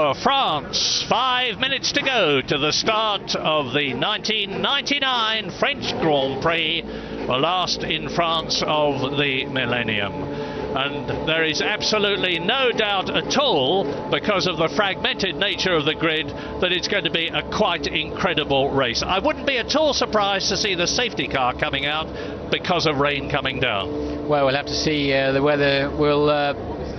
for France. 5 minutes to go to the start of the 1999 French Grand Prix, the last in France of the millennium. And there is absolutely no doubt at all, because of the fragmented nature of the grid, that it's going to be a quite incredible race. I wouldn't be at all surprised to see the safety car coming out because of rain coming down. Well, we'll have to see. The weather will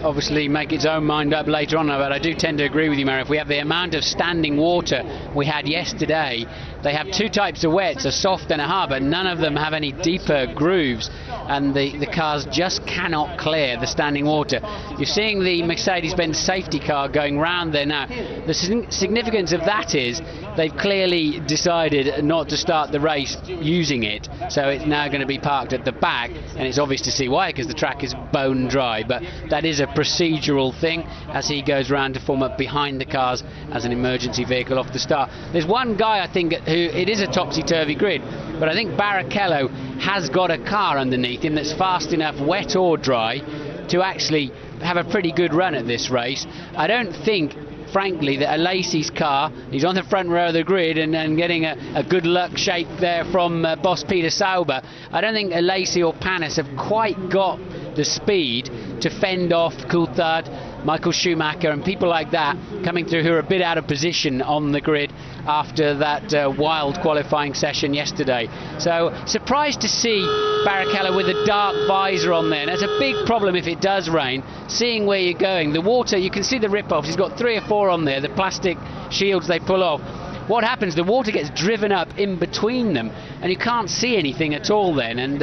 obviously make its own mind up later on, but I do tend to agree with you, Mary. If we have the amount of standing water we had yesterday, they have two types of wets, a soft and a hard, but none of them have any deeper grooves, and the cars just cannot clear the standing water. You're seeing the Mercedes-Benz safety car going round there now. The significance of that is they've clearly decided not to start the race using it, so it's now going to be parked at the back, and it's obvious to see why, because the track is bone dry. But that is a procedural thing as he goes round to form up behind the cars as an emergency vehicle off the start. There's one guy, I think, who it is a topsy-turvy grid, but I think Barrichello has got a car underneath him that's fast enough, wet or dry, to actually have a pretty good run at this race. I don't think, frankly, that Alesi's car, he's on the front row of the grid and getting a good luck shake there from boss Peter Sauber. I don't think Alesi or Panis have quite got the speed to fend off Coulthard, Michael Schumacher and people like that coming through, who are a bit out of position on the grid after that wild qualifying session yesterday. So surprised to see Barrichello with a dark visor on there, and that's a big problem if it does rain, seeing where you're going. The water, you can see the rip-offs, he's got 3 or 4 on there, the plastic shields they pull off. What happens, the water gets driven up in between them and you can't see anything at all then, and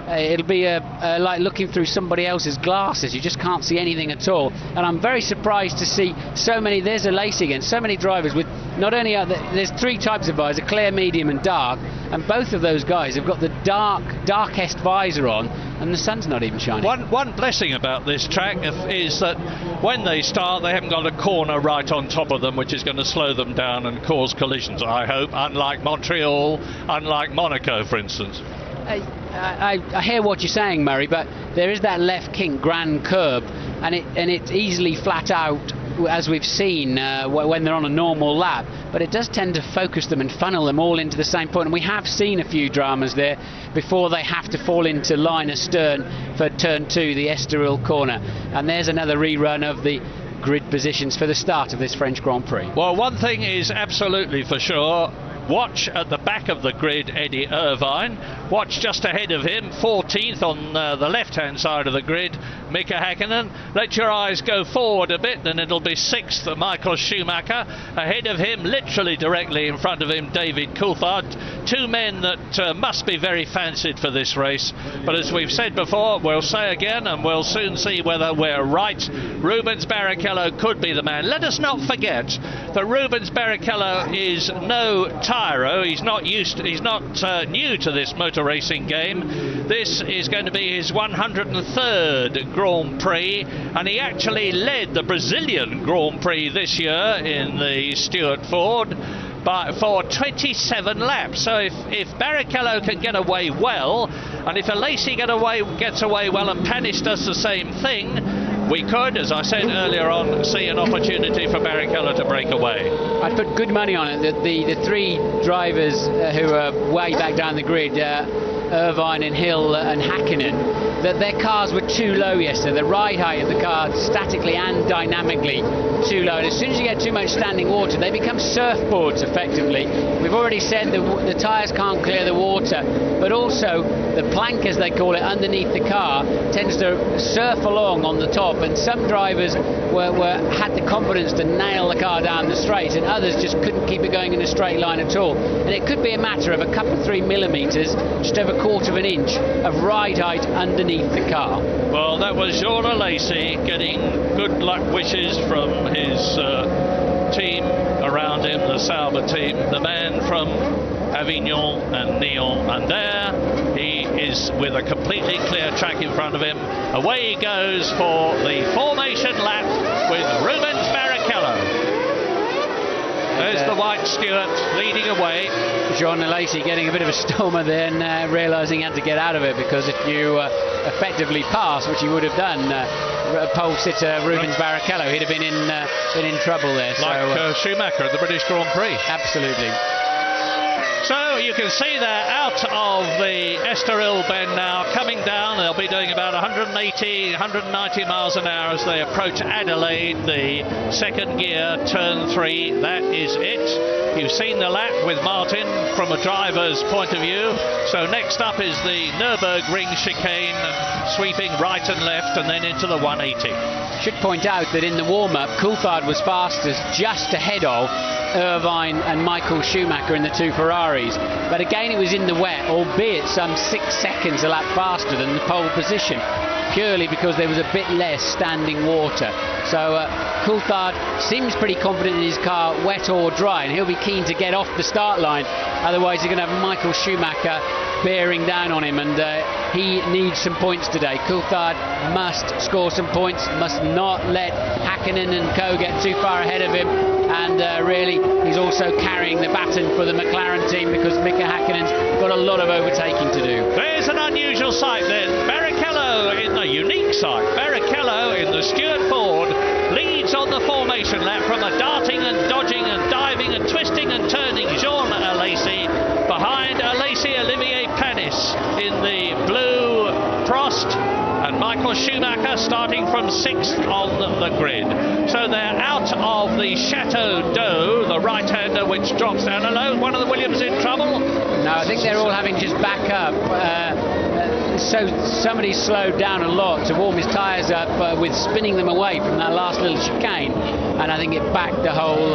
it'll be like looking through somebody else's glasses. You just can't see anything at all. And I'm very surprised to see so many, there's Alesi again, so many drivers with not only there's 3 types of visor, clear, medium and dark, and both of those guys have got the darkest visor on, and the sun's not even shining. One blessing about this track is that when they start, they haven't got a corner right on top of them, which is going to slow them down and cause collisions, I hope, unlike Montreal, unlike Monaco, for instance. I hear what you're saying, Murray, but there is that left kink grand curb, and it's easily flat out, as we've seen when they're on a normal lap, but it does tend to focus them and funnel them all into the same point, and we have seen a few dramas there before they have to fall into line astern for turn 2, the Estoril corner. And there's another rerun of the grid positions for the start of this French Grand Prix. Well, one thing is absolutely for sure. Watch at the back of the grid Eddie Irvine. Watch just ahead of him, 14th on the left-hand side of the grid, Mika Häkkinen. Let your eyes go forward a bit, and it'll be 6th, Michael Schumacher. Ahead of him, literally directly in front of him, David Coulthard. 2 men that must be very fancied for this race. But as we've said before, we'll say again, and we'll soon see whether we're right. Rubens Barrichello could be the man. Let us not forget that Rubens Barrichello is no tyro. He's not new to this motor racing game. This is going to be his 103rd Grand Prix, and he actually led the Brazilian Grand Prix this year in the Stewart Ford for 27 laps. So if Barrichello can get away well, and if Alesi gets away well, and Panis does the same thing, we could, as I said earlier on, see an opportunity for Barrichello to break away. I'd put good money on it that the 3 drivers who are way back down the grid, Irvine and Hill and Häkkinen, that their cars were too low yesterday. The ride height of the car, statically and dynamically, too low. And as soon as you get too much standing water, they become surfboards effectively. We've already said that the tyres can't clear the water, but also the plank, as they call it, underneath the car tends to surf along on the top, and some drivers had the confidence to nail the car down the straight, and others just couldn't keep it going in a straight line at all. And it could be a matter of a couple 3 millimetres, just over 1/4 of an inch of ride height underneath the car. Well, that was Jean Alesi getting good luck wishes from his team around him, the Sauber team, the man from Avignon and Nyon, and there he is with a completely clear track in front of him. Away he goes for the formation lap with Rubens Barrichello. There's the white Stewart leading away. Jean Alesi getting a bit of a stormer then, realising he had to get out of it, because if you effectively pass, which he would have done, pole sitter Rubens Barrichello, he'd have been in trouble there. Like Schumacher at the British Grand Prix. Absolutely. So you can see they're out of the Estoril bend now, coming down. They'll be doing about 180, 190 miles an hour as they approach Adelaide, the second gear, turn 3. That is it. You've seen the lap with Martin from a driver's point of view. So next up is the Nürburgring chicane, sweeping right and left and then into the 180. Should point out that in the warm-up, Coulthard was fastest just ahead of Irvine and Michael Schumacher in the two Ferraris, but again it was in the wet, albeit some 6 seconds a lap faster than the pole position, purely because there was a bit less standing water. So Coulthard seems pretty confident in his car, wet or dry, and he'll be keen to get off the start line, otherwise you're going to have Michael Schumacher bearing down on him, and he needs some points today. Coulthard must score some points, must not let Hakkinen and co get too far ahead of him, and really he's also carrying the baton for the McLaren team because Mika Hakkinen's got a lot of overtaking to do. There's an unusual sight then. Barrichello in the unique sight. Barrichello in the Stewart Ford leads on the formation lap from a darting and dodging and diving and twisting and turning Jean Alesi. Behind Alesi, Olivier Panis in the blue Prost, and Michael Schumacher starting from 6th on the grid. So they're out of the Chateau d'Eau, the right-hander which drops down alone. One of the Williams in trouble? No, I think they're all having to just back up. So somebody slowed down a lot to warm his tyres up with spinning them away from that last little chicane, and I think it backed the whole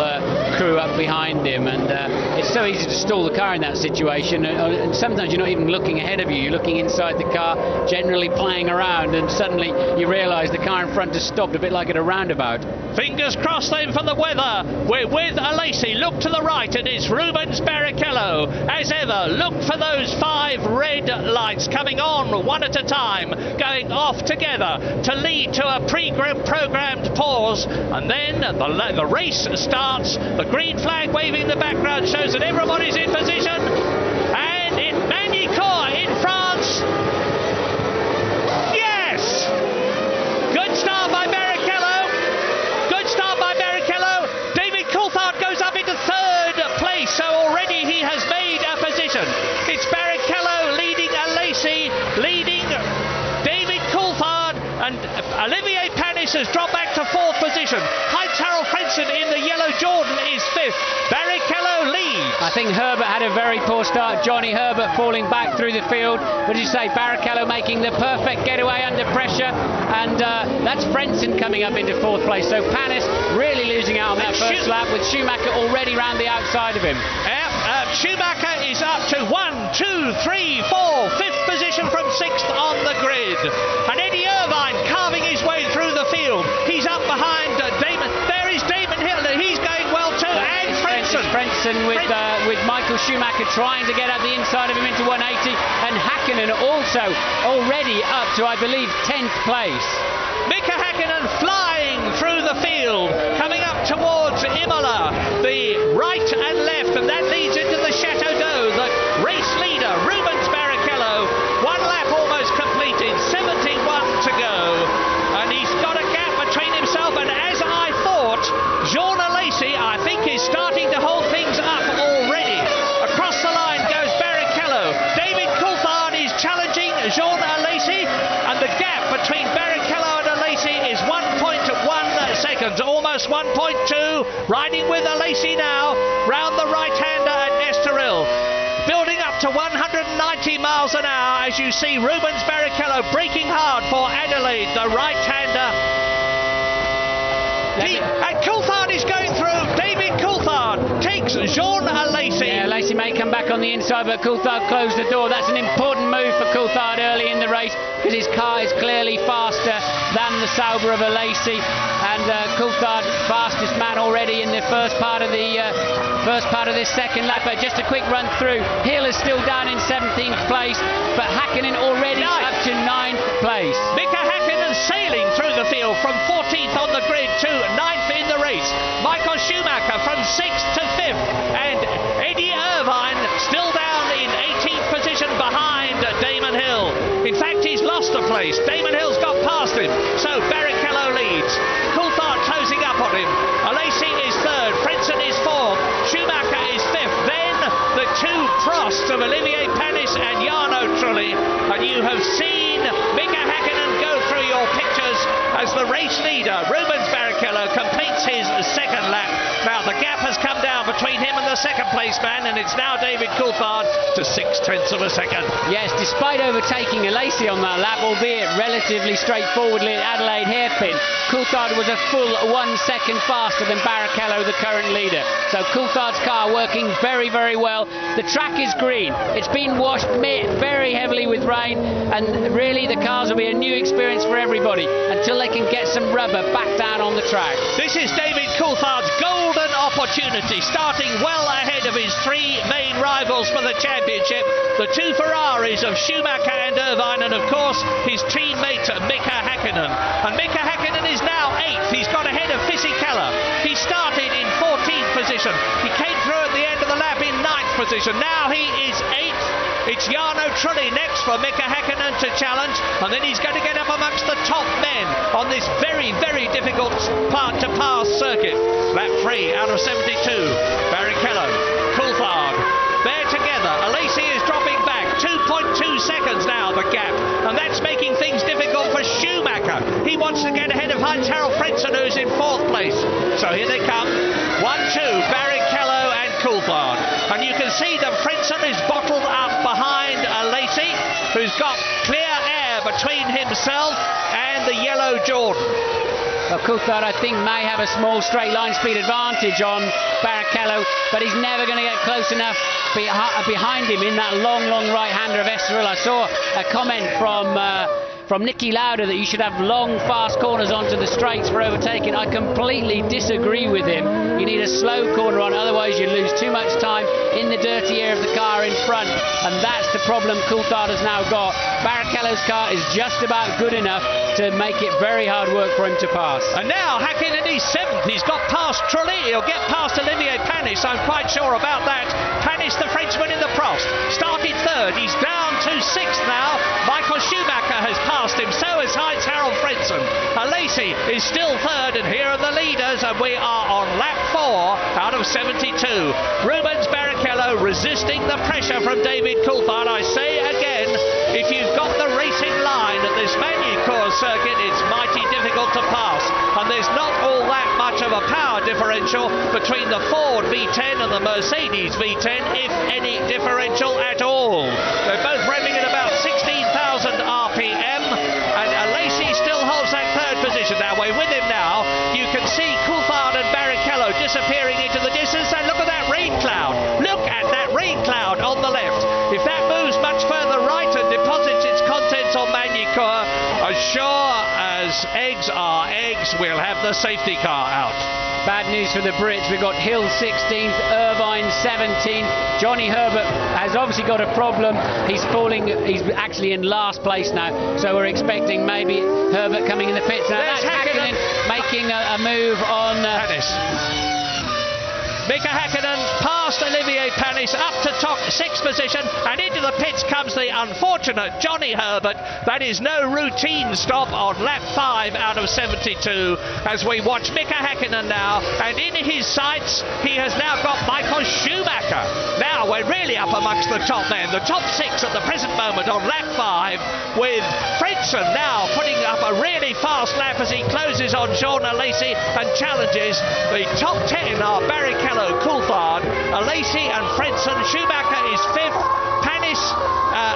crew up behind him, and it's so easy to stall the car in that situation, and sometimes you're not even looking ahead of you, you're looking inside the car, generally playing around, and suddenly you realise the car in front has stopped, a bit like at a roundabout. Fingers crossed then for the weather. We're with Alesi. Look to the right, and it's Rubens Barrichello. As ever, look for those 5 red lights coming on one at a time, going off together to lead to a pre-programmed pause, and then the race starts. The green flag waving in the background shows that everybody's in position, and in Magny-Cours in France. Yes! Good start by Barrichello. Good start by Barrichello. David Coulthard goes up into 3rd place, so already he has made a position. It's Barrichello leading Alesi, leading David Coulthard, and Olivier Panis has dropped back to 4th position. Heinz-Harald Frentzen in the yellow Jordan is 5th. Barrichello leads. I think Herbert had a very poor start. Johnny Herbert falling back through the field. What did you say? Barrichello making the perfect getaway under pressure, and that's Frentzen coming up into 4th place. So Panis really losing out on that first lap, with Schumacher already round the outside of him. Schumacher is up to 1, 2, 3, 4, 5th position from 6th on the grid. And Eddie Irvine carving his way through the field. He's up behind Damon. There is Damon Hill. He's going well too. And Frentzen. Frentzen with Michael Schumacher trying to get at the inside of him into 180. And Hakkinen also already up to, I believe, 10th place. Mika Hakkinen flying through the field, coming up towards Imola, the right and left, and that leads into the Chateau d'Eau. The race leader, Rubens Barrichello, 1 lap almost completed, 71 to go, and he's got a gap between himself and, as I thought, Jean Alesi, I think, is starting to hold things up already. Across the line goes Barrichello. David Coulthard is challenging Jean Alesi, and the gap between Barrichello and Alesi is 1.1 seconds, almost 1.2, riding with Alesi now, round the right-hander at Estoril. Building up to 190 miles an hour as you see Rubens Barrichello braking hard for Adelaide, the right-hander. And Coulthard is going through. David Coulthard takes Jean Alesi. Yeah, Alesi may come back on the inside, but Coulthard closed the door. That's an important move for Coulthard early in the race, because his car is clearly faster than the Sauber of Alesi, and Coulthard fastest man already in the first part of this second lap. Just a quick run through. Hill is still down in 17th place, but Hakkinen already up to 9th place. Mika Hakkinen sailing through the field from 14th on the grid to 9th in the race. Michael Schumacher from 6th to 5th, and Eddie Irvine still down in 18th position behind Damon Hill. In fact, he's lost a place. Damon Hill's got past him, so Barrichello as the race leader, Rubens Barrichello, completes his second lap. Now the gap has come down between him and the second place man, and it's now David Coulthard to 0.6 of a second. Yes, despite overtaking Alesi on that lap, albeit relatively straightforwardly at Adelaide hairpin, Coulthard was a full 1 second faster than Barrichello, the current leader. So Coulthard's car working very, very well. The track is green. It's been washed very heavily with rain, and really the cars will be a new experience for everybody until they can get some rubber back down on the track. This is David Coulthard's golden opportunity, starting well ahead of his three main rivals for the championship, the two Ferraris of Schumacher and Irvine, and of course his teammate Mika Häkkinen. And Mika Häkkinen is now 8th. He's got ahead of Fisichella. He started in 14th position. He came through at the end of the lap in 9th position. Now he is 8th. It's Jarno Trulli next for Mika Häkkinen to challenge, and then he's going to get up amongst the top men on this very, very difficult part to pass circuit. Lap 3 out of 72. Barrichello, Coulthard, they're together. Alesi is dropping back. 2.2 seconds now, the gap, and that's making things difficult for Schumacher. He wants to get ahead of Heinz-Harald Frentzen, who's in 4th place. So here they come. 1-2, Barrichello and Coulthard. And you can see that Frentzen is bottled up behind Alesi, who's got clear air between himself and the yellow Jordan. Well, Coulthard, I think, may have a small straight line speed advantage on Barrichello, but he's never going to get close enough behind him in that long, long right-hander of Estoril. I saw a comment from Nicky Lauda that you should have long, fast corners onto the straights for overtaking. I completely disagree with him. You need a slow corner on, otherwise you lose too much time in the dirty air of the car in front, and that's the problem Coulthard has now got. Barrichello's car is just about good enough to make it very hard work for him to pass. And now Häkkinen is 7th. He's got past Trulli. He'll get past Olivier Panis. I'm quite sure about that. Panis, the Frenchman in the Prost, started 3rd. He's down to 6th now. Michael Schumacher has passed him. So has Heinz-Harald Frentzen. Alesi is still 3rd, and here are the leaders, and we are on lap 4 out of 72. Rubens Barrichello resisting the pressure from David Coulthard. I say again, if you've got the racing line at this Magny-Cours circuit, it's mighty difficult to pass, and there's not all that much of a power differential between the Ford V10 and the Mercedes V10, if any differential at all. They're both revving at about 16,000 RPM, and Alesi still holds that 3rd position. Now we're with him now. You can see Coulthard and Barrichello disappearing into the distance, and look at that rain cloud. Look at that rain cloud on the left. If that moves much further right and deposits its contents on Magny-Cours, as sure as eggs are eggs, we'll have the safety car out. Bad news for the Brits. We've got Hill 16th, Irvine 17th. Johnny Herbert has obviously got a problem. He's falling. He's actually in last place now. So we're expecting maybe Herbert coming in the pits now. There's That's Häkkinen making a move on. Mika Häkkinen past Olivier Panis up to top 6th position, and into the pits comes the unfortunate Johnny Herbert. That is no routine stop on lap 5 out of 72 as we watch Mika Häkkinen now, and in his sights he has now got Michael Schumacher. Now we're really up amongst the top men, the top 6 at the present moment on lap 5, with Frentzen now putting up a really fast lap as he closes on Jean Alesi and challenges. The top 10 are Barrichello, Coulthard, Alesi and Frentzen. Schumacher is 5th. Panis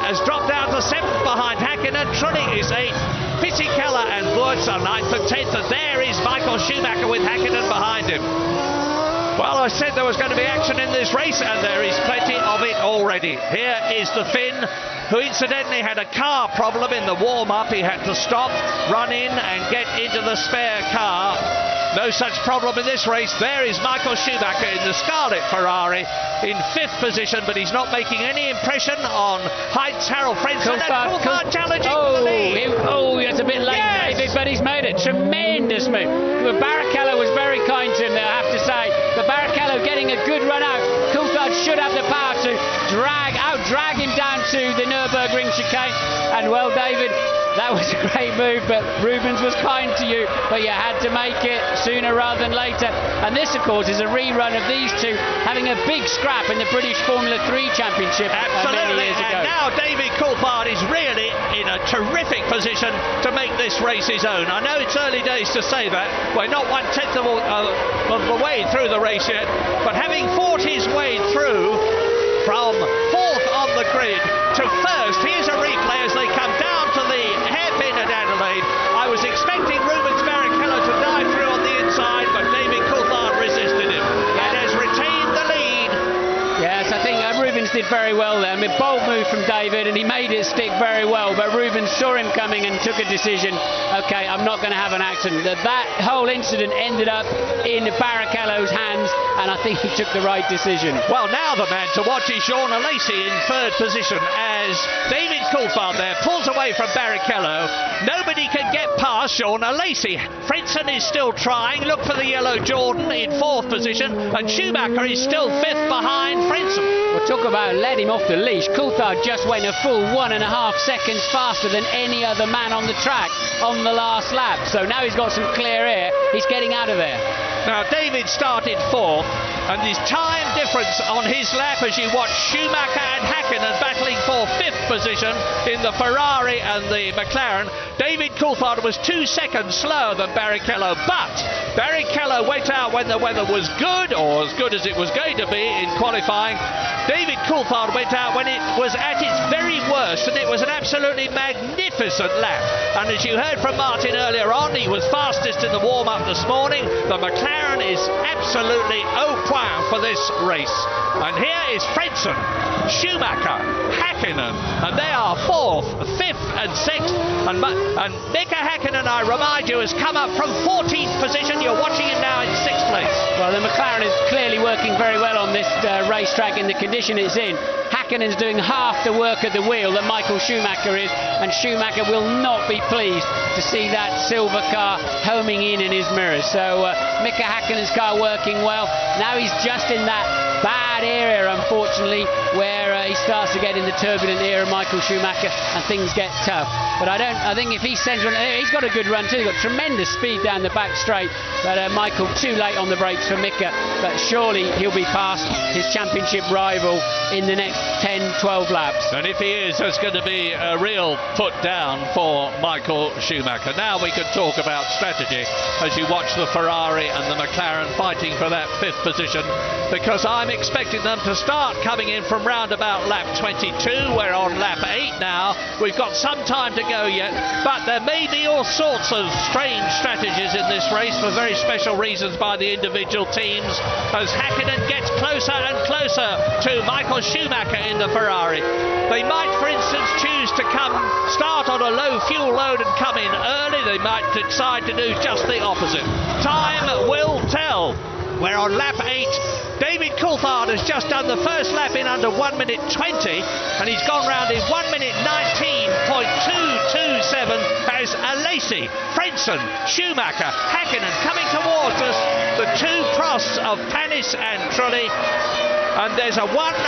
has dropped down to 7th behind Häkkinen. Trulli is 8th. Fisichella and Wurz are 9th and 10th. And there is Michael Schumacher with Häkkinen behind him. Well, I said there was going to be action in this race, and there is plenty of it already. Here is the Finn, who incidentally had a car problem in the warm-up. He had to stop, run in and get into the spare car. No such problem in this race. There is Michael Schumacher in the Scarlet Ferrari in 5th position, but he's not making any impression on Heinz-Harald Frentzen. Coulthard challenging for the lead. It's a bit late, yes. David, but he's made a tremendous move. Barrichello was very kind to him there, I have to say. But Barrichello getting a good run out. Coulthard should have the power to drag him down to the Nürburgring chicane. And well, David, that was a great move, but Rubens was kind to you, but you had to make it sooner rather than later. And this, of course, is a rerun of these two having a big scrap in the British Formula 3 Championship many years ago. And now David Coulthard is really in a terrific position to make this race his own. I know it's early days to say that. We're not 1/10 of the way through the race yet, but having fought his way through from fourth on the grid to first, here's a replay as they come down to the hairpin at Adelaide. I was expecting Rubens Barrichello to dive through on the inside, but David Coulthard resisted him and has retained the lead. Yes, I think Rubens did very well there. I mean, bold move from David, and he made it stick very well, but Rubens saw him coming and took a decision. Okay, I'm not going to have an accident. That whole incident ended up in Barrichello's hands, and I think he took the right decision. Well, now the man to watch is Sean Lacey in third position as David Coulthard there pulls away from Barrichello. Nobody can get past Sean Lacey. Frentzen is still trying. Look for the yellow Jordan in fourth position, and Schumacher is still fifth behind Frentzen. Well, talk about let him off the leash. Coulthard just went a full 1.5 seconds faster than any other man on the track on the last lap. So now he's got some clear air. He's getting out of there. Now David started fourth, and his time difference on his lap as you watch Schumacher and Hakkinen battling for fifth position in the Ferrari and the McLaren. David Coulthard was 2 seconds slower than Barrichello, but Barrichello went out when the weather was good, or as good as it was going to be in qualifying. David Coulthard went out when it was at its very worst, and it was an absolutely magnificent lap. And as you heard from Martin earlier on, he was fastest in the warm-up this morning. The McLaren is absolutely au point for this race. And here is Frentzen, Schumacher, Hakkinen, and they are fourth, fifth and sixth. And Mika Hakkinen, I remind you, has come up from 14th position. You're watching him now in sixth place. Well, the McLaren is clearly working very well on this racetrack in the condition it's in. Hakkinen's doing half the work at the wheel that Michael Schumacher is, and Schumacher will not be pleased to see that silver car homing in his mirrors. So Mika Hakkinen's car working well. Now he's just in that bad area, unfortunately, where he starts to get in the turbulent era of Michael Schumacher and things get tough. But I think if he sends one, he's got a good run too. He's got tremendous speed down the back straight. But Michael too late on the brakes for Mika. But surely he'll be past his championship rival in the next 10-12 laps. And if he is, there's going to be a real foot down for Michael Schumacher. Now we can talk about strategy as you watch the Ferrari and the McLaren fighting for that fifth position, because I'm expecting them to start coming in from round about lap 22. We're on lap 8 now. We've got some time to go yet, but there may be all sorts of strange strategies in this race for very special reasons by the individual teams as Hakkinen gets closer and closer to Michael Schumacher in the Ferrari. They might, for instance, choose to start on a low fuel load and come in early. They might decide to do just the opposite. Time will tell. We're on lap 8. David Coulthard has just done the first lap in under 1 minute 20, and he's gone round in 1 minute 19.227 as Lacey, Frentzen, Schumacher, Hakkinen coming towards us. The two cross of Panis and Trulli. And there's a 105,000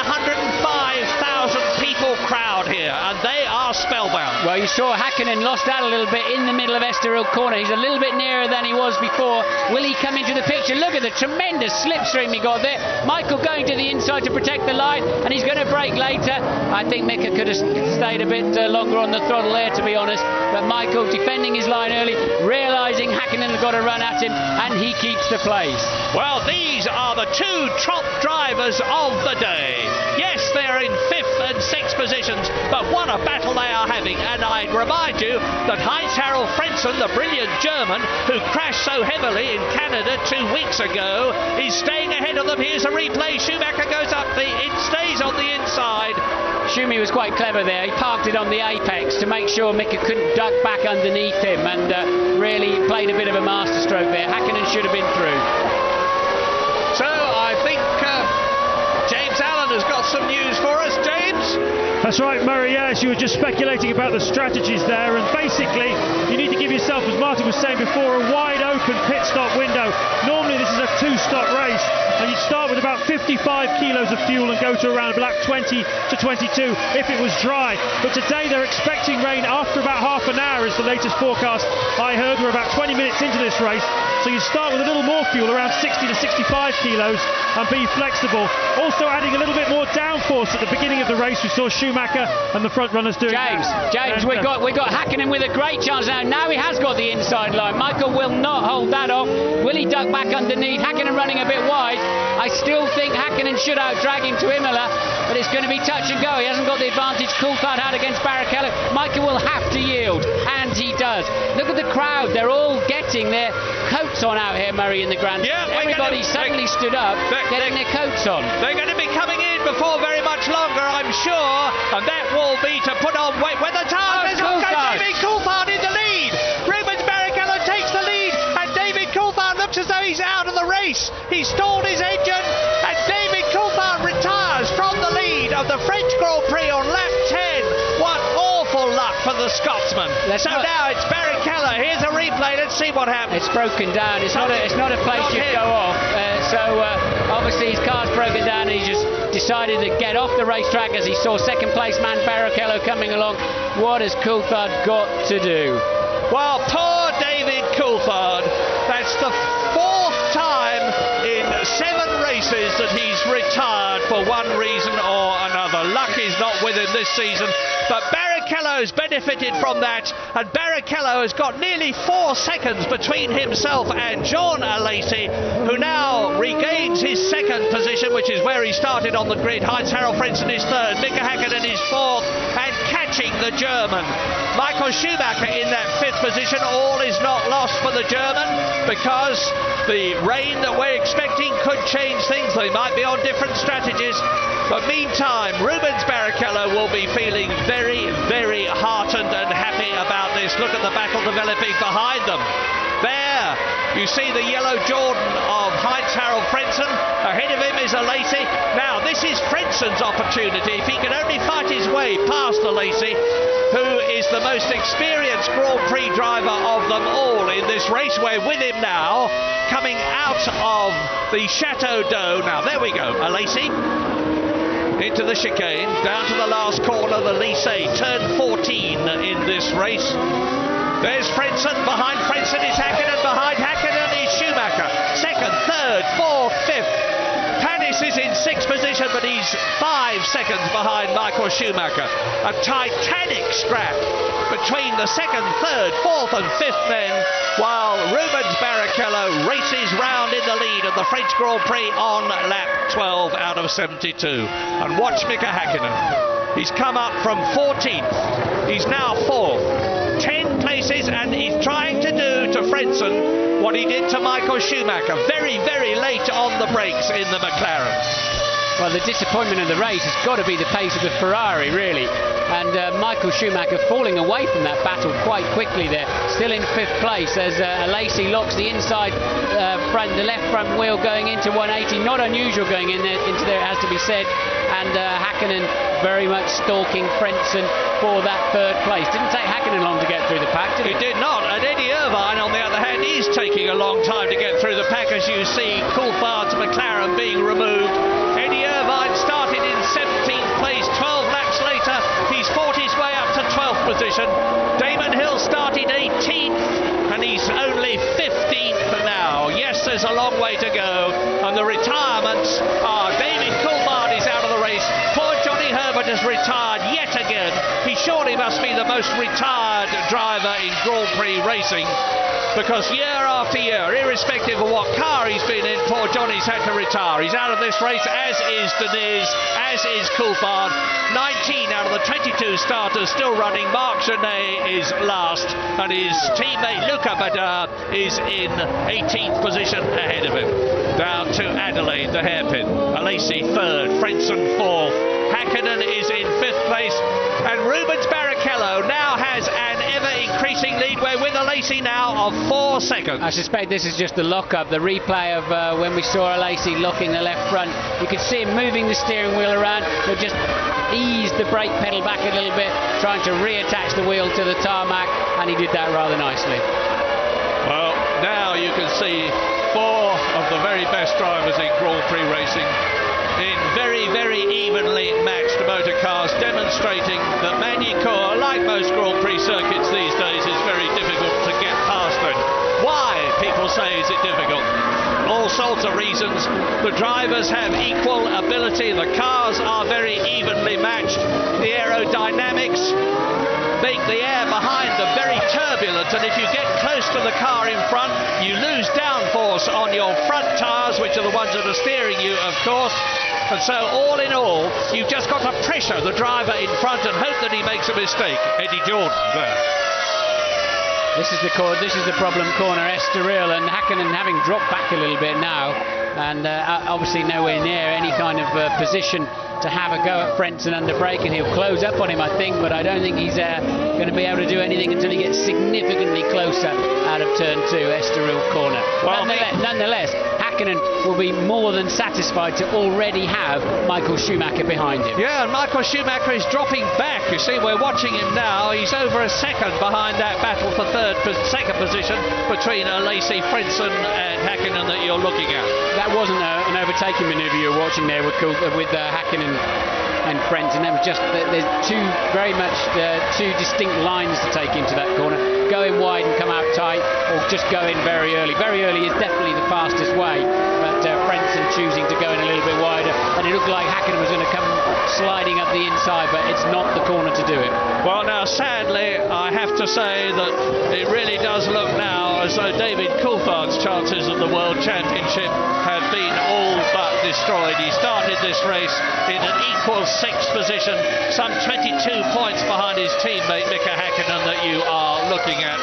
people crowd here, and they are spellbound. Well, you saw Hakkinen lost out a little bit in the middle of Estoril corner. He's a little bit nearer than he was before. Will he come into the picture? Look at the tremendous slipstream he got there. Michael going to the inside to protect the line, and he's going to brake later. I think Mika could have stayed a bit longer on the throttle there, to be honest. But Michael defending his line early, realising Hakkinen has got to run at him, and he keeps the place. Well, these are the two top drivers of the day. Yes, they're in fifth and sixth positions, but what a battle they are having. And I'd remind you that Heinz-Harald Frentzen, the brilliant German who crashed so heavily in Canada 2 weeks ago, is staying ahead of them. Here's a replay. Schumacher goes up, it stays on the inside. Schumi was quite clever there. He parked it on the apex to make sure Mika couldn't duck back underneath him, and really played a bit of a masterstroke there. Hakkinen should have been through. So I think James Allen has got some news for us. James? That's right, Murray. Yes, you were just speculating about the strategies there, and basically you need to give yourself, as Martin was saying before, a wide open pit stop window. Normally this is a two-stop race, and you'd start with about 55 kilos of fuel and go to around lap 20 to 22 if it was dry. But today they're expecting rain after about half an hour is the latest forecast I heard. We're about 20 minutes into this race, So you start with a little more fuel, around 60 to 65 kilos, and be flexible. Also adding a little bit more downforce at the beginning of the race. We saw Schumacher and the front runners doing James, that. we got Hakkinen with a great chance now. Now he has got the inside line. Michael will not hold that off. Will he duck back underneath? Hakkinen running a bit wide. I still think Hakkinen should out-drag him to Imola, but it's going to be touch and go. He hasn't got the advantage Coulthard had against Barrichello. Michael will have to yield, and he does. Look at the crowd. They're all getting their coats on out here, Murray, in the grandstand. Yeah, everybody suddenly stood up, getting their coats on. They're going to be coming in before very much longer, I'm sure, and that will be to put on weight. When the time is up, David Coulthard in the lead. Rubens Barrichello takes the lead, and David Coulthard looks as though he's out of the race. He stalled his engine, and David Coulthard retires from the lead of the French Grand Prix on lap 10. What awful luck for the Scotsman. Now it's Barrichello. Here's a replay. Let's see what happens. It's broken down. It's not a place you go off. Obviously his car's broken down, and he just decided to get off the racetrack as he saw second place man Barrichello coming along. What has Coulthard got to do? Well, poor David Coulthard. That's the fourth time in 7 races that he's retired for one reason or another. Luck is not with him this season, but Barrichello's benefited from that, and Barrichello has got nearly 4 seconds between himself and Jean Alesi, who now regains his second position, which is where he started on the grid. Heinz-Harald Frentzen is third, Mika Hakkinen is fourth, and catching the German Michael Schumacher in that 5th position. All is not lost for the German, because the rain that we're expecting could change things. They might be on different strategies. But meantime, Rubens Barrichello will be feeling very, very heartened and happy about this. Look at the battle developing behind them. There, you see the yellow Jordan of Heinz-Harald Frentzen. Ahead of him is Alesi. Now, this is Frentzen's opportunity. If he can only fight his way past Alesi, who is the most experienced Grand Prix driver of them all in this race. We're with him now, coming out of the Chateau d'Eau. Now, there we go. Alesi into the chicane, down to the last corner, the Lycée, turn 14 in this race. There's Frentzen, behind Frentzen is Hakkinen, behind Hakkinen is Schumacher. Second, third, fourth, fifth. Panis is in 6th position, but he's 5 seconds behind Michael Schumacher. A titanic scrap between the 2nd, 3rd, 4th and 5th men, while Rubens Barrichello races round in the lead of the French Grand Prix on lap 12 out of 72. And watch Mika Hakkinen. He's come up from 14th. He's now 4th. 10 places, and he's trying to do to Frentzen what he did to Michael Schumacher. Very, very late on the brakes in the McLaren. Well, the disappointment of the race has got to be the pace of the Ferrari, really. And Michael Schumacher falling away from that battle quite quickly there. Still in 5th place as Alesi locks the inside the left front wheel going into 180. Not unusual going into there, it has to be said. And Hakkinen very much stalking Frentzen for that 3rd place. Didn't take Hakkinen long to get through the pack, did it? It did not. And Eddie Irvine, on the other hand, is taking a long time to get through the pack, as you see Coulthard's McLaren being removed. Eddie Irvine started in 17th place. 12 laps later, he's fought his way up to 12th position. Damon Hill started 18th, and he's only 15th now. Yes, there's a long way to go, and the retirements are David Coulthard is out of the race. Poor Johnny Herbert has retired yet again. He surely must be the most retired driver in Grand Prix racing, because year after year, irrespective of what car he's been in, poor Johnny's had to retire. He's out of this race, as is Deniz, as is Coulthard. 19 out of the 22 starters still running. Marc Genet is last, and his teammate Luca Badar is in 18th position ahead of him. Down to Adelaide, the hairpin. Alesi 3rd, Frentzen 4th. Hakkinen is in 5th place, and Rubens Barrichello now has an ever-increasing lead. We're with Alesi now of 4 seconds. I suspect this is just the lock-up, the replay of when we saw Alesi locking the left front. You could see him moving the steering wheel around, but just eased the brake pedal back a little bit, trying to reattach the wheel to the tarmac, and he did that rather nicely. Well, now you can see 4 of the very best drivers in Grand Prix racing in very, very evenly matched motor cars, demonstrating that Magny-Cours, like most Grand Prix circuits these days, is very difficult to get past. And why, people say, is it sorts of reasons. The drivers have equal ability. The cars are very evenly matched. The aerodynamics make the air behind them very turbulent, and if you get close to the car in front, you lose downforce on your front tyres, which are the ones that are steering you, of course. And so all in all, you've just got to pressure the driver in front and hope that he makes a mistake. Eddie Jordan there. This is the problem corner, Estoril, and Hakkinen having dropped back a little bit now, and obviously nowhere near any kind of position to have a go at Frentzen under brake, and he'll close up on him, I think, but I don't think he's going to be able to do anything until he gets significantly closer out of turn 2, Estoril corner. Well, nonetheless, Hakkinen will be more than satisfied to already have Michael Schumacher behind him. Yeah, and Michael Schumacher is dropping back. You see, we're watching him now. He's over a second behind that battle for second position between Alesi, Frentzen and Hakkinen that you're looking at. That wasn't an overtaking manoeuvre you were watching there with Hakkinen and Frentzen. That was just, there's very much two distinct lines to take into that corner. Go in wide and come out tight, or just go in very early. Very early is definitely the fastest way, but Frentzen choosing to go in a little bit wider, and it looked like Hakkinen was going to come sliding up the inside, but it's not the corner to do it. Well, now sadly I have to say that it really does look now as though David Coulthard's chances of the World Championship have been all but destroyed. He started this race in an equal 6th position, some 22 points behind his teammate Mika Hakkinen that you are looking at.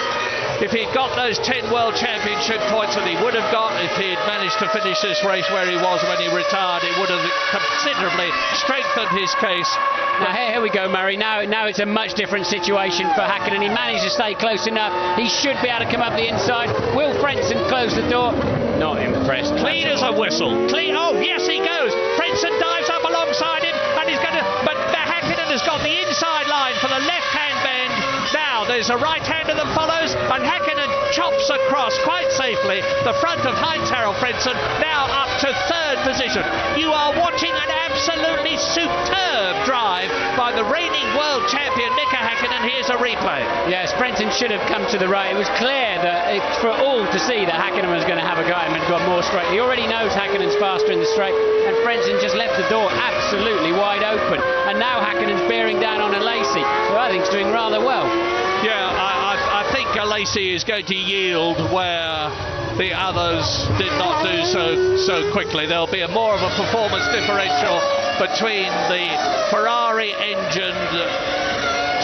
If he'd got those 10 World Championship points that he would have got if he'd managed to finish this race where he was when he retired, it would have considerably strengthened his case. Now here we go, Murray. Now it's a much different situation for Hakkinen. He managed to stay close enough. He should be able to come up the inside. Will Frentzen close the door? Not impressed. Clean as a whistle. Clean. Oh, yes, he goes. Frentzen dives up alongside him, and he's going to. But Hakkinen has got the inside line for the left-hand bend. Now there's a right-hander that follows, and Hakkinen chops across quite safely the front of Heinz-Harald Frentzen, now up to 3rd position. You are watching an absolutely superb drive by the reigning world champion Mika Hakkinen. Here's a replay. Yes, Frentzen should have come to the right. It was clear that for all to see that Hakkinen was going to have a go at him and got more straight. He already knows Hakkinen's faster in the straight, and Frentzen just left the door absolutely wide open. And now Hakkinen's bearing down on Alesi, who I think is doing rather well. Yeah, I think Alesi is going to yield where the others did not do so quickly. There'll be more of a performance differential between the Ferrari engined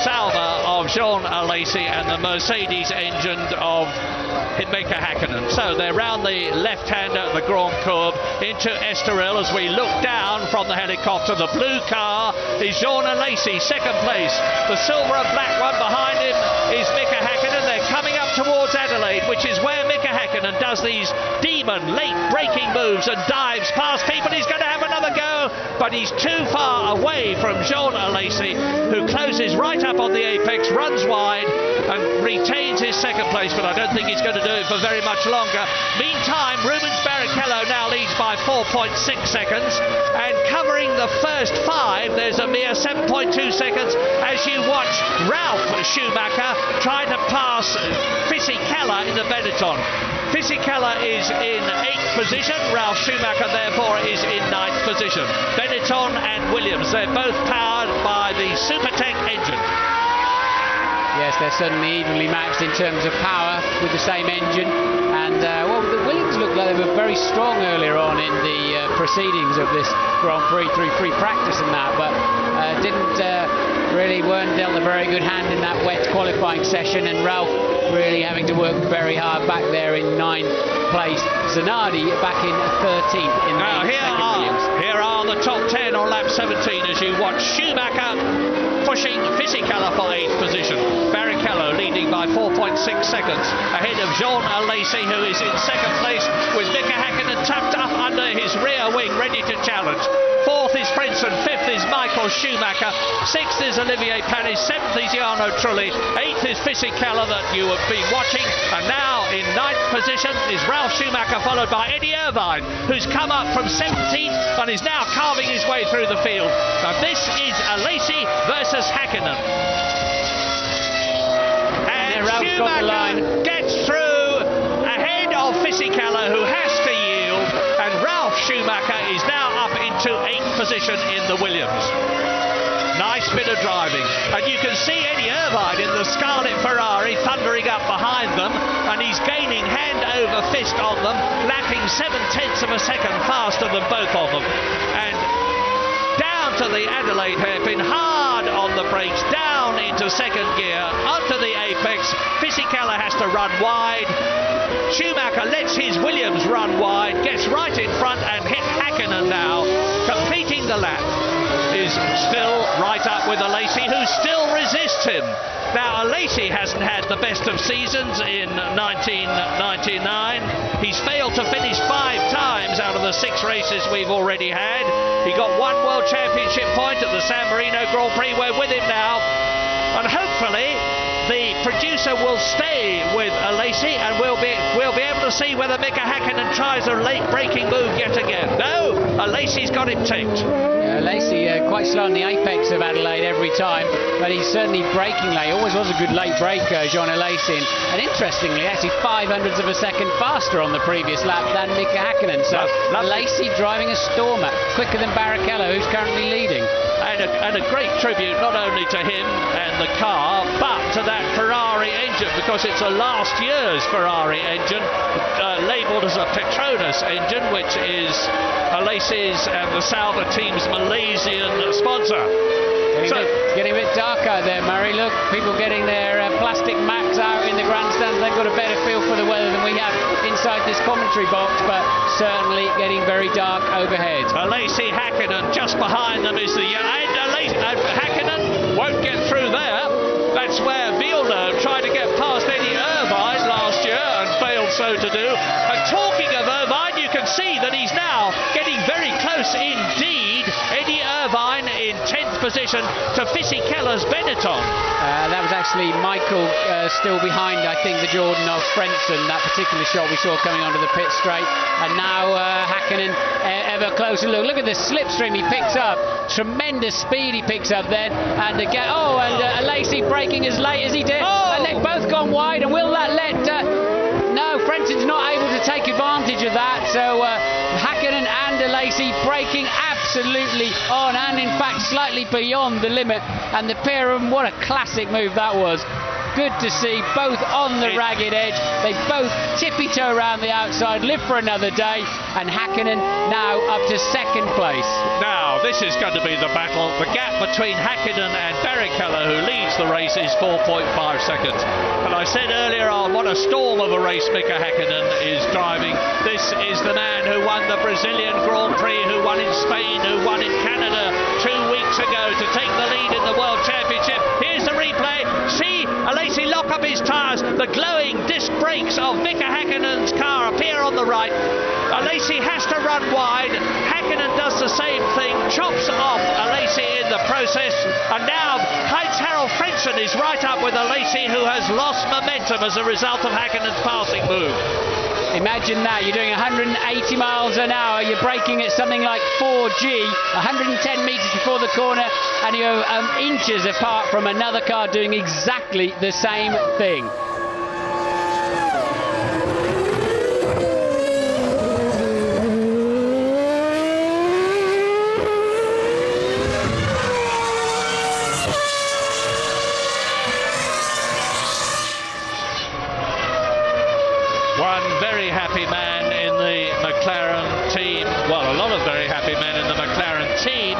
Salva of Jean Alesi and the Mercedes engined of Mika Hakkinen. So they're round the left-hander at the Grand Courbe into Estoril as we look down from the helicopter. The blue car is Jean Alesi, 2nd place. The silver and black one behind him is Mika Hakkinen. They're coming up towards Adelaide, which is where Mika Hakkinen does these demon late braking moves and dives past people. He's going to have another go, but he's too far away from Jean Alesi, who closes right up on the apex, runs wide and retains his 2nd place, but I don't think he's going to do it for very much longer. Meantime, Rubens Barrichello now leads by 4.6 seconds, and covering the first 5, there's a mere 7.2 seconds as you watch Ralf Schumacher try to pass Fisichella in the Benetton. Fisichella is in 8th position, Ralf Schumacher therefore is in 9th position. Benetton and Williams, they're both powered by the Supertech engine. Yes, they're certainly evenly matched in terms of power with the same engine, and the Williams looked like they were very strong earlier on in the proceedings of this Grand Prix through free practice and that, but weren't dealt a very good hand in that wet qualifying session, and Ralf really having to work very hard back there in 9th place. Zanardi back in 13th in the second Williams. Here are the top 10 on lap 17 as you watch Schumacher pushing Fisichella for 8th position. Barrichello leading by 4.6 seconds ahead of Jean Alesi, who is in 2nd place with Mika Hakkinen tucked up under his rear wing ready to challenge. 4th is Frentzen, 5th is Michael Schumacher, 6th is Olivier Panis, 7th is Jarno Trulli, 8th is Fisichella that you have been watching, and now in 9th position is Ralf Schumacher, followed by Eddie Irvine, who's come up from 17th and is now carving his way through the field. And this is Alesi versus Hakkinen. And Schumacher gets through ahead of Fisichella, who has to yield, position in the Williams. Nice bit of driving, and you can see Eddie Irvine in the Scarlet Ferrari thundering up behind them, and he's gaining hand over fist on them, lapping 7/10 of a second faster than both of them. And down to the Adelaide hairpin, hard on the brakes, down into second gear, onto the apex. Fisichella has to run wide. Schumacher lets his Williams run wide, gets right in front and hit Hakkinen now, completing the lap. Is still right up with Alesi, who still resists him. Now, Alesi hasn't had the best of seasons in 1999. He's failed to finish 5 times out of the 6 races we've already had. He got 1 World Championship point at the San Marino Grand Prix. We're with him now, and hopefully the producer will stay with Alesi, and we'll be able to see whether Mika Hakkinen tries a late braking move yet again. No, Alesi's got him ticked. Alesi quite slow on the apex of Adelaide every time, but he's certainly braking late. Always was a good late braker, Jean Alesi, and interestingly, actually 0.05 of a second faster on the previous lap than Mika Hakkinen. So Alesi driving a stormer, quicker than Barrichello, who's currently leading. And a great tribute not only to him and the car, but to that Ferrari engine, because it's a last year's Ferrari engine, labelled as a Petronas engine, which is Alesi's and the Sauber team's Malaysian sponsor. Getting a bit dark out there, Murray. Look, people getting their plastic mats out in the grandstands. They've got a better feel for the weather than we have inside this commentary box, but certainly getting very dark overhead. Alesi, Hakkinen, just behind them is the... Hakkinen won't get through there. That's where Villeneuve tried to get past Eddie Irvine last year and failed so to do. And talking of Irvine, you can see that he's now getting very close indeed. Eddie Irvine in 10th position to Fisichella's Benetton. That was actually Michael still behind, I think, the Jordan of Frentzen, that particular shot we saw coming onto the pit straight. And now Hakkinen ever closer. Look at the slipstream he picks up. Tremendous speed he picks up then. And again, Alesi braking as late as he did. Oh! And they've both gone wide. And will that let... No, Frenzen's not able to take advantage of that. So Hakkinen and Alesi braking absolutely on, and in fact slightly beyond the limit. And the pair of them, what a classic move that was. Good to see, both on the ragged edge. They both tippy-toe around the outside, live for another day, and Hakkinen now up to 2nd place. Now, this is going to be the battle. The gap between Hakkinen and Barrichello, who leads the race, is 4.5 seconds. And I said earlier on, what a storm of a race Mika Hakkinen is driving. This is the man who won the Brazilian Grand Prix, who won in Spain, who won in Canada 2 weeks ago to take the lead in the World Championship. Here's the replay. See Alesi lock up his tyres. The glowing disc brakes of Mika Hakkinen's car appear on the right. Alesi has to run wide. Hakkinen does the same thing, chops off Alesi in the process, and now Heinz-Harald Frentzen is right up with Alesi, who has lost momentum as a result of Hakkinen's passing move. Imagine that, you're doing 180 miles an hour, you're braking at something like 4G, 110 metres before the corner, and you're inches apart from another car doing exactly the same thing. One very happy man in the McLaren team, well, a lot of very happy men in the McLaren team,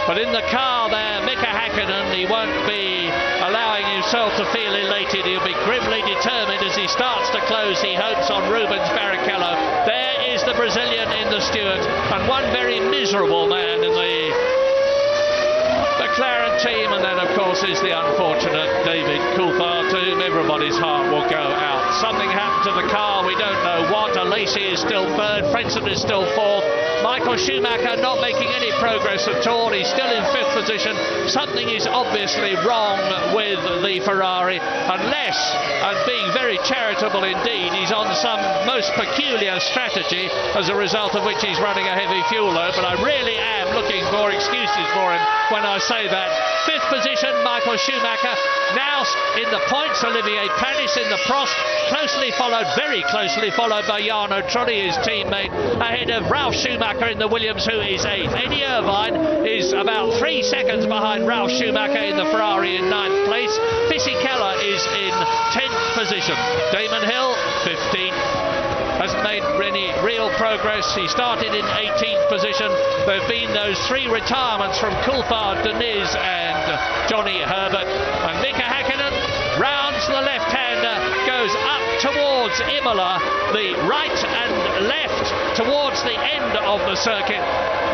but in the car there, Mika Hakkinen, he won't be allowing himself to feel elated. He'll be grimly determined as he starts to close, he hopes, on Rubens Barrichello. There is the Brazilian in the Stewart, and one very miserable man in the McLaren team, and then of course is the unfortunate David Coulthard, to whom everybody's heart will go out. Something happened to the car, we don't know what. Alesi is still 3rd, Frentzen is still 4th. Michael Schumacher not making any progress at all, he's still in 5th position. Something is obviously wrong with the Ferrari, unless, and being very charitable indeed, he's on some most peculiar strategy, as a result of which he's running a heavy fuel load. But I really am looking for excuses for him when I say say that. 5th position, Michael Schumacher. Now in the points, Olivier Panis in the Prost, very closely followed by Jarno Trulli, his teammate, ahead of Ralf Schumacher in the Williams, who is 8th. Eddie Irvine is about 3 seconds behind Ralf Schumacher in the Ferrari in 9th place. Fisichella is in 10th position. Damon Hill, 15th. Hasn't made any real progress. He started in 18th position. There have been those 3 retirements from Coulthard, Deniz and Johnny Herbert. And Mika Häkkinen rounds the left-hander, goes up towards Imola, the right and left towards the end of the circuit.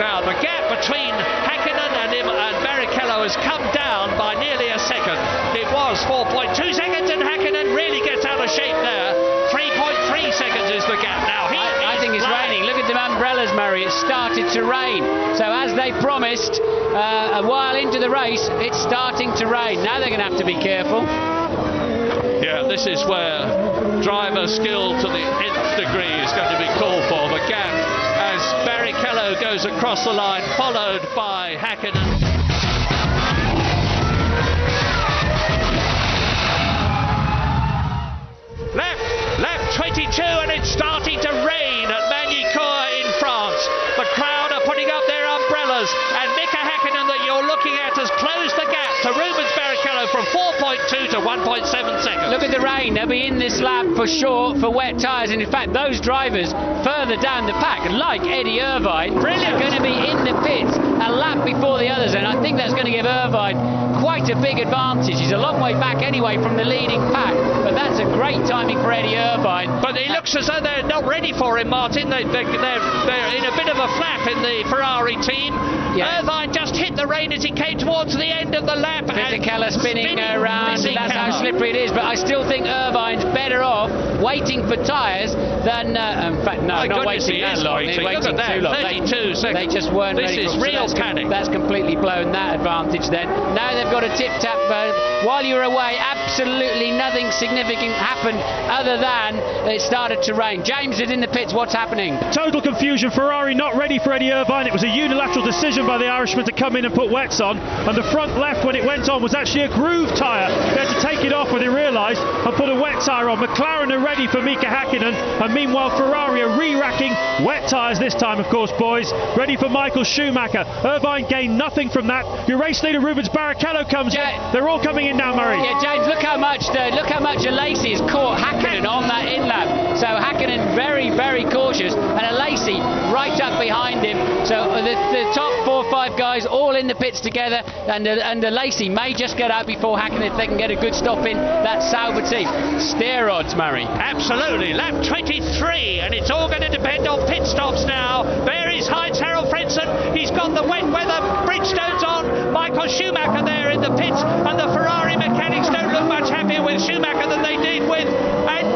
Now the gap between Häkkinen and Barrichello has come down by nearly a second. It was 4.2 seconds and Häkkinen really gets out of shape there. 3.3 seconds is the gap now. I think it's raining. Look at the umbrellas, Murray. It started to rain. So as they promised a while into the race, it's starting to rain. Now they're going to have to be careful. Yeah, this is where driver skill to the nth degree is going to be called for. The gap as Barrichello goes across the line, followed by Häkkinen. Lap 22, and it's starting to rain at Magny-Cours in France. The crowd are putting up their umbrellas, and Mika Häkkinen that you're looking at has closed the gap to Rubens Barrichello from 4.2 to 1.7 seconds. Look at the rain. They'll be in this lap for sure for wet tyres, and in fact those drivers further down the pack, like Eddie Irvine, are going to be in the pits a lap before the others, and I think that's going to give Irvine quite a big advantage. He's a long way back anyway from the leading pack, but that's a great timing for Eddie Irvine. But it looks as though they're not ready for him, Martin. They're in a bit of a flap in the Ferrari team. Yeah. Irvine just hit the rain as he came towards the end of the lap. Fisichella spinning around, and that's how slippery it is. But I still think Irvine's better off waiting for tyres than... in fact, no, not waiting that long. Waiting too long. 32 seconds. They just weren't ready. This is real panic. That's completely blown that advantage then. Now they've got a tip-tap. While you're away, absolutely nothing significant happened other than it started to rain. James is in the pits. What's happening? Total confusion. Ferrari not ready for Eddie Irvine. It was a unilateral decision by the Irishman to come in and put wets on, and the front left when it went on was actually a groove tyre. They had to take it off when they realised and put a wet tyre on. McLaren are ready for Mika Häkkinen, and meanwhile Ferrari are re-racking wet tyres this time, of course, boys. Ready for Michael Schumacher. Irvine gained nothing from that. Your race leader Rubens Barrichello comes in. They're all coming in now, Murray. Yeah, James, look how much Alesi has caught Häkkinen on that in-lap. So Häkkinen very, very cautious, and Alesi right up behind him. So the top 4 or 5 guys all in the pits together, and Alesi may just get out before Häkkinen if they can get a good stop in that Sauber team. Steer odds, Murray. Absolutely. Lap 23, and it's all going to depend on pit stops now. There is Heinz-Harald Frentzen. He's got the wet weather Bridgestones on. Michael Schumacher there in the pits, and the Ferrari mechanics don't look much happier with Schumacher than they did with. And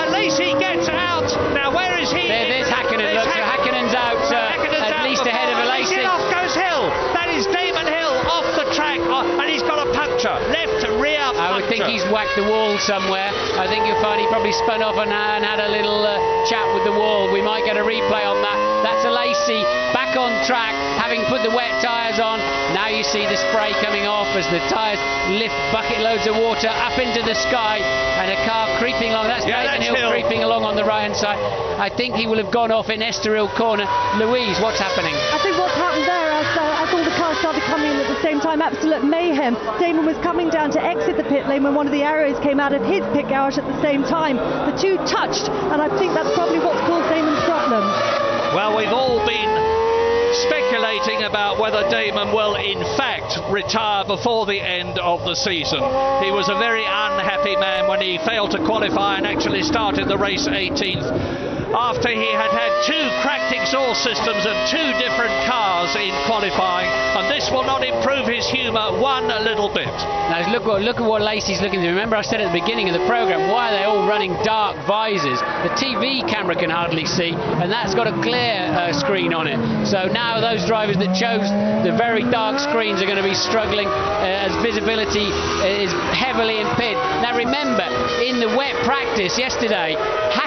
Alesi gets out. Now where is he? There's Häkkinen. Look, so Häkkinen's out, at least ahead of Alesi. Off goes Hill. That is Damon Hill off the track, and he's got a puncture. Left to rear puncture. I would think he's whacked the wall somewhere. I think you'll find he probably spun off and had a little chat with the wall. We might get a replay on that. That's Alesi back on track, having put the wet tyres on. Now you see the spray coming off as the tyres lift bucket loads of water up into the sky, and a car creeping along. That's Damon Hill creeping along on the right hand side. I think he will have gone off in Estoril corner. Louise, what's happening? I think what's happened there as all the cars started coming in at the same time, absolute mayhem. Damon was coming down to exit the pit lane when one of the arrows came out of his pit garage at the same time. The two touched, and I think that's probably what's caused Damon's problem. Well, we've all been speculating about whether Damon will in fact retire before the end of the season. He was a very unhappy man when he failed to qualify and actually started the race 18th. After he had 2 cracked exhaust systems and 2 different cars in qualifying, and this will not improve his humour one little bit. Now look at what Lacey's looking to. Remember I said at the beginning of the programme, why are they all running dark visors? The TV camera can hardly see, and that's got a clear screen on it. So now those drivers that chose the very dark screens are going to be struggling as visibility is heavily impaired. Now remember, in the wet practice yesterday,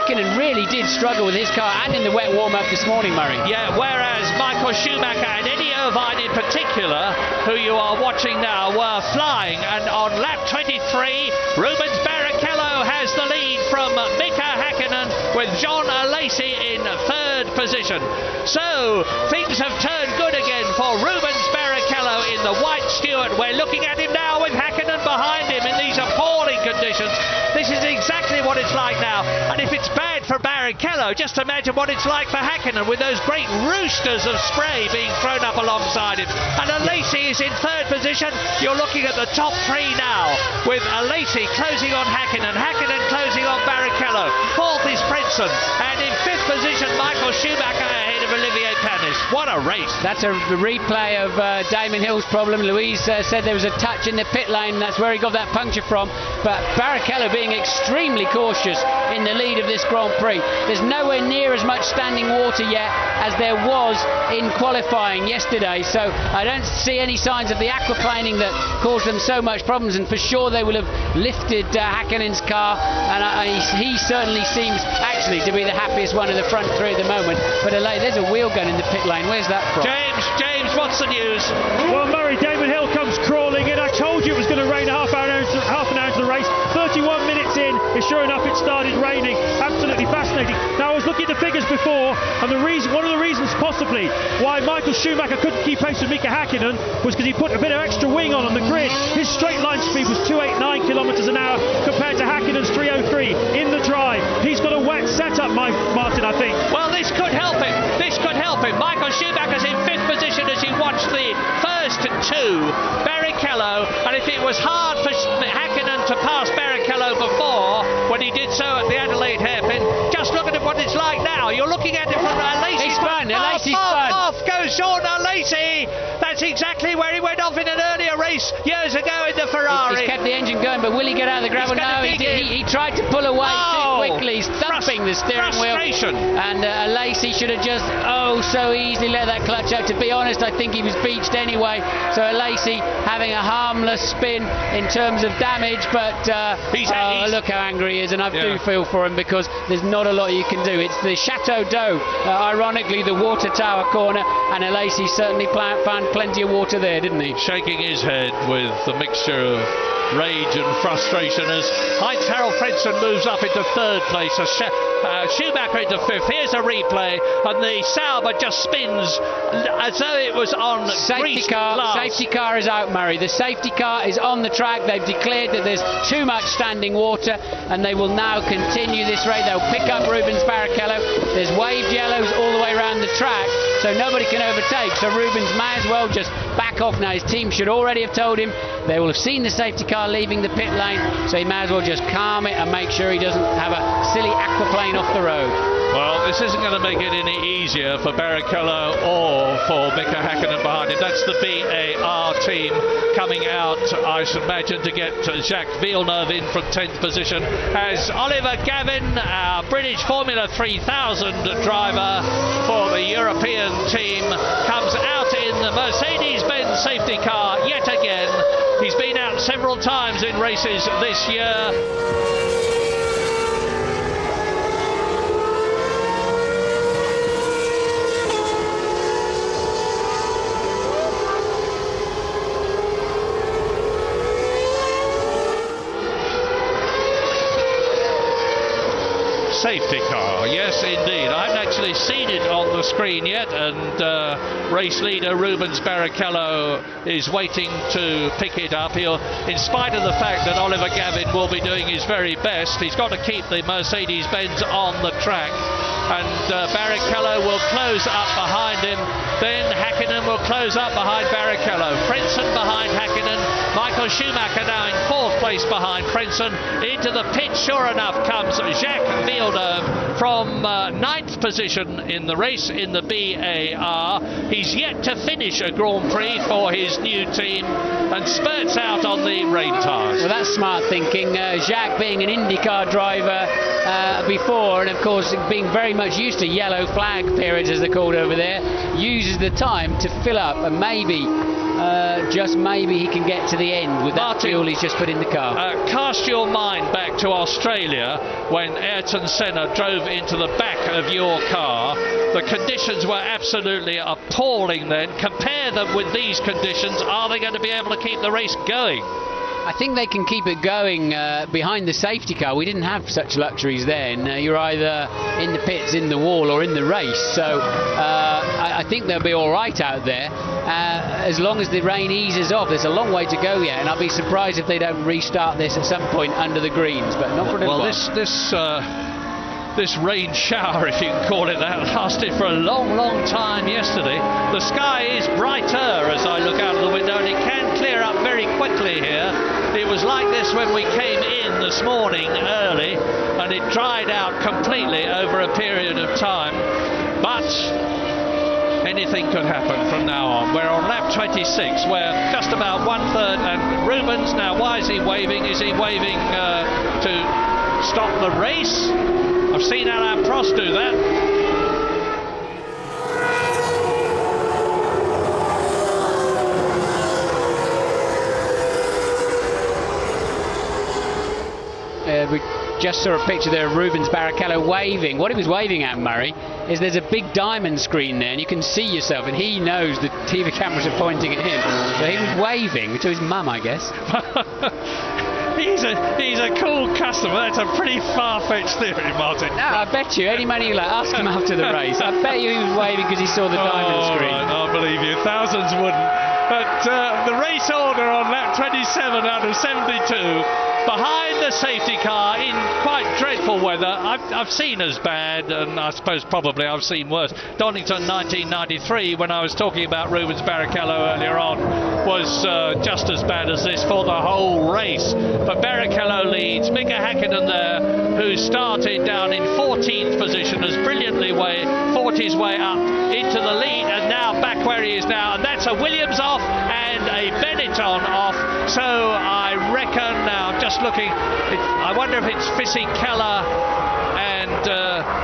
Hakkinen really did struggle with his car and in the wet warm-up this morning, Murray. Yeah, whereas Michael Schumacher and Eddie Irvine in particular, who you are watching now, were flying. And on lap 23, Rubens Barrichello has the lead from Mika Hakkinen with John Lacey in third position. So things have turned good again for Rubens Barrichello in the white Stuart. We're looking at him now with Hakkinen behind him in these appalling conditions. This is exactly what it's like now. And if it's bad for Barrichello, just imagine what it's like for Hakkinen with those great roosters of spray being thrown up alongside him. And Lacey is in third position. You're looking at the top three now with Lacey closing on Hakkinen, Hakkinen closing on Barrichello. Fourth is Frentzen. And in fifth position, Michael Schumacher ahead of Olivier Panis. What a race. That's a replay of Damon Hill's problem. Louise said there was a touch in the pit lane. That's where he got that puncture from. But Barrichello being extremely cautious in the lead of this Grand Prix. There's nowhere near as much standing water yet as there was in qualifying yesterday. So I don't see any signs of the aquaplaning that caused them so much problems. And for sure they will have lifted Hakkinen's car. And he certainly seems actually to be the happiest one of the front three at the moment. But there's a wheel gun in the pit lane. Where's that from? James, what's the news? Well, Murray, Damon Hill comes crawling in. I told you it was going to rain half an hour into the race. 31 minutes in, and sure enough, it started raining. Absolutely fascinating. Now, I was looking at the figures before, and one of the reasons possibly why Michael Schumacher couldn't keep pace with Mika Hakkinen was because he put a bit of extra wing on the grid. His straight line speed was 289 kilometres an hour compared to Hakkinen's 303 in the drive. He's got a wet setup, Martin, I think. Well, this could help him. Michael Schumacher's in fifth position as you watch the first two. Barrichello, and if it was hard for Hakkinen to pass Barrichello before, when he did so at the Adelaide hairpin, just look at what it's like now. You're looking at it from Lacey's spun. Off goes Sean Lacey. That's exactly where he went off in an earlier race years ago in the Ferrari. He's kept the engine going, but will he get out of the gravel? No, he tried to pull away too quickly, thumping the steering wheel. And Lacey should have just so easily let that clutch out. To be honest, I think he was beached anyway. So Lacey having a harmless spin in terms of damage, but look how angry he is, and I do feel for him because there's not a lot you can do. It's the Chateau d'Eau, ironically the water tower corner, and Lacey certainly found plenty of water there, didn't he? Shaking his head with the mixture of rage and frustration as Heinz-Harald Frentzen moves up into third place, Schumacher into fifth. Here's a replay, and the Sauber just spins as though it was on safety car. Safety car is out, Murray. The safety car is on the track. They've declared that there's too much standing water, and they will now continue this race. They'll pick up Rubens Barrichello. There's waved yellows all the way around the track, so nobody can overtake. So Rubens may as well just back off now. His team should already have told him. They will have seen the safety car leaving the pit lane, so he may as well just calm it and make sure he doesn't have a silly aquaplane off the road. Well, this isn't going to make it any easier for Barrichello or for Mika Hakkinen behind him. That's the BAR team coming out, I should imagine, to get Jacques Villeneuve in from 10th position, as Oliver Gavin, our British Formula 3000 driver for the European team, comes out in the Mercedes-Benz safety car yet again. He's been out several times in races this year. Safety car, yes indeed. I haven't actually seen it on the screen yet, and race leader Rubens Barrichello is waiting to pick it up. In spite of the fact that Oliver Gavin will be doing his very best, he's got to keep the Mercedes-Benz on the track, and Barrichello will close up behind him. Then Hakkinen will close up behind Barrichello. Frentzen behind Hakkinen. Michael Schumacher now in fourth place behind Frentzen. Into the pit, sure enough, comes Jacques Villeneuve from ninth position in the race in the BAR. He's yet to finish a Grand Prix for his new team and spurts out on the rain tyres. Well, that's smart thinking. Jacques being an IndyCar driver before, and of course being very much used to yellow flag periods, as they're called over there, uses the time to fill up and maybe just maybe he can get to the end with that Martin, fuel he's just put in the car. Cast your mind back to Australia when Ayrton Senna drove into the back of your car. The conditions were absolutely appalling then. Compare them with these conditions. Are they going to be able to keep the race going? I think they can keep it going behind the safety car. We didn't have such luxuries then. You're either in the pits, in the wall, or in the race. So I think they'll be all right out there as long as the rain eases off. There's a long way to go yet, and I'll be surprised if they don't restart this at some point under the greens, but not for a little while. This rain shower, if you can call it that, lasted for a long time yesterday. The sky is brighter as I look out of the window, and it can clear up very quickly here. It was like this when we came in this morning early, and it dried out completely over a period of time. But anything could happen from now on. We're on lap 26. We're just about 1/3, and Rubens, now why is he waving? Is he waving to stop the race? I've seen Alain Prost do that. We just saw a picture there of Rubens Barrichello waving. What he was waving at, Murray, is there's a big diamond screen there and you can see yourself, and he knows the TV cameras are pointing at him. So he was waving to his mum, I guess. He's a cool customer. That's a pretty far-fetched theory, Martin. No, I bet you, any money you like, ask him after the race. I bet you he was waving because he saw the diamond screen. Right, I believe you. Thousands wouldn't. But the race order on lap 27 out of 72, behind the safety car in quite dreadful weather. I've seen as bad, and I suppose probably I've seen worse. Donington 1993, when I was talking about Rubens Barrichello earlier on, was just as bad as this for the whole race. But Barrichello leads. Mika Häkkinen there, who started down in 14th position, has brilliantly fought his way up into the lead, and now back where he is now. And that's a Williams off and a Benetton off. So I reckon now, just looking, I wonder if it's Fisichella and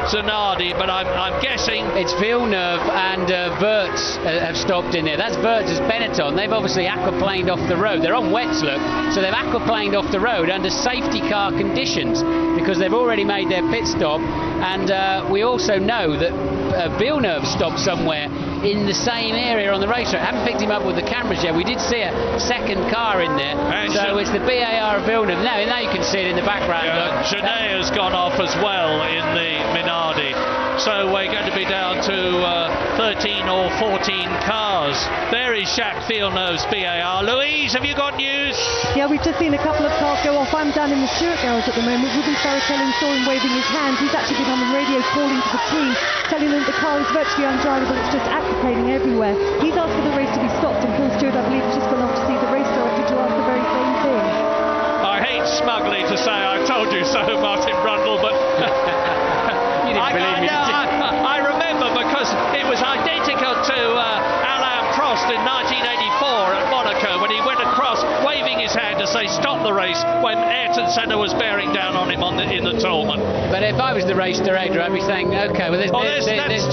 Zanardi, but I'm guessing it's Villeneuve and Wirtz have stopped in there. That's Wirtz's Benetton. They've obviously aquaplaned off the road. They're on wets, look, so they've aquaplaned off the road under safety car conditions because they've already made their pit stop. And we also know that Villeneuve stopped somewhere in the same area on the racetrack. I haven't picked him up with the cameras yet. We did see a second car in there. So it's the BAR of Villeneuve. Now you can see it in the background. Yeah, Genet has gone off as well in the Minardi. So we're going to be down to 13 or 14 cars. There is Jacques Villeneuve's BAR. Louise, have you got news? Yeah, we've just seen a couple of cars go off. I'm down in the Stewart garage at the moment. Rubens Barrichello saw him waving his hand. He's actually been on the radio calling to the team, telling them the car is virtually undrivable. It's just aquaplaning everywhere. He's asked for the race to be stopped, and Paul Stewart, I believe, has just gone off to see the race director to ask the very same thing. I hate smugly to say I told you so, Martin Brundle, but you didn't believe me. I remember because it was identical to Alain Prost in 1984 at Monaco when he went across waving his hand to say stop the race when Ayrton Senna was bearing down on him in the Tolman. But if I was the race director, I'd be saying, okay, well there's Genet's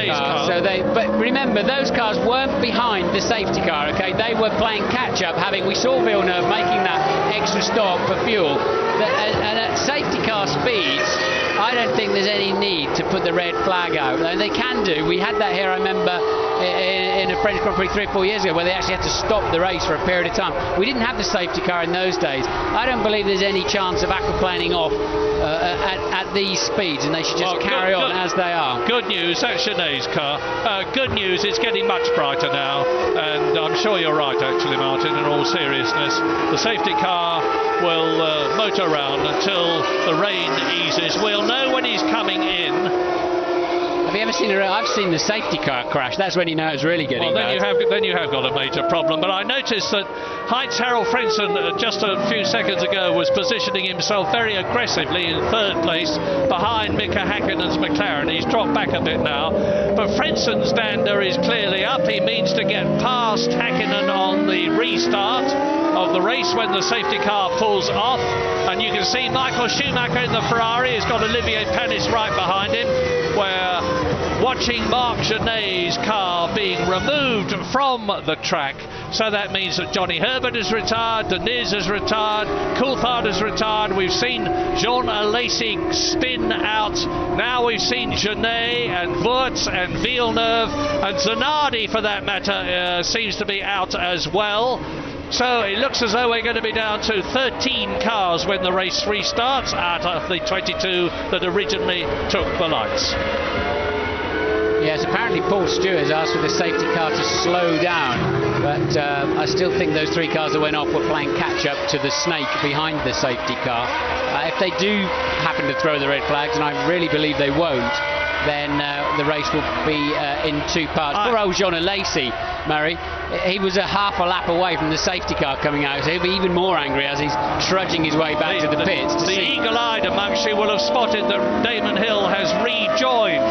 car. So but remember, those cars weren't behind the safety car. Okay, they were playing catch up. We saw Villeneuve making that extra stop for fuel, and at safety car speeds, I don't think there's any need to put the red flag out. And they can do. We had that here, I remember, in a French Grand Prix 3 or 4 years ago, where they actually had to stop the race for a period of time. We didn't have the safety car in those days. I don't believe there's any chance of aquaplaning off at these speeds, and they should just carry on as they are. Good news, that's Genet's car. Good news, it's getting much brighter now, and I'm sure you're right, actually, Martin, in all seriousness. The safety car will motor around until the rain eases. We'll know when he's coming in. Have you ever seen I've seen the safety car crash. That's when you know it's really getting bad. Then you have got a major problem. But I noticed that Heinz-Harald Frentzen just a few seconds ago was positioning himself very aggressively in third place behind Mika Häkkinen's McLaren. He's dropped back a bit now. But Frentzen's dander is clearly up. He means to get past Häkkinen on the restart of the race when the safety car pulls off. And you can see Michael Schumacher in the Ferrari has got Olivier Panis right behind him, where watching Marc Genet's car being removed from the track So that means that Johnny Herbert is retired, Deniz is retired, Coulthard is retired. We've seen Jean Alesi spin out. Now we've seen Genet and Wurtz and Villeneuve, and Zanardi for that matter seems to be out as well. So it looks as though we're going to be down to 13 cars when the race restarts out of the 22 that originally took the lights. Yes, apparently Paul Stewart has asked for the safety car to slow down, but I still think those 3 cars that went off were playing catch-up to the snake behind the safety car. If they do happen to throw the red flags, and I really believe they won't, then the race will be in 2 parts. Poor old Jean Alesi, Murray, he was a half a lap away from the safety car coming out, so he'll be even more angry as he's trudging his way back to the pits. The eagle-eyed amongst you will have spotted that Damon Hill has rejoined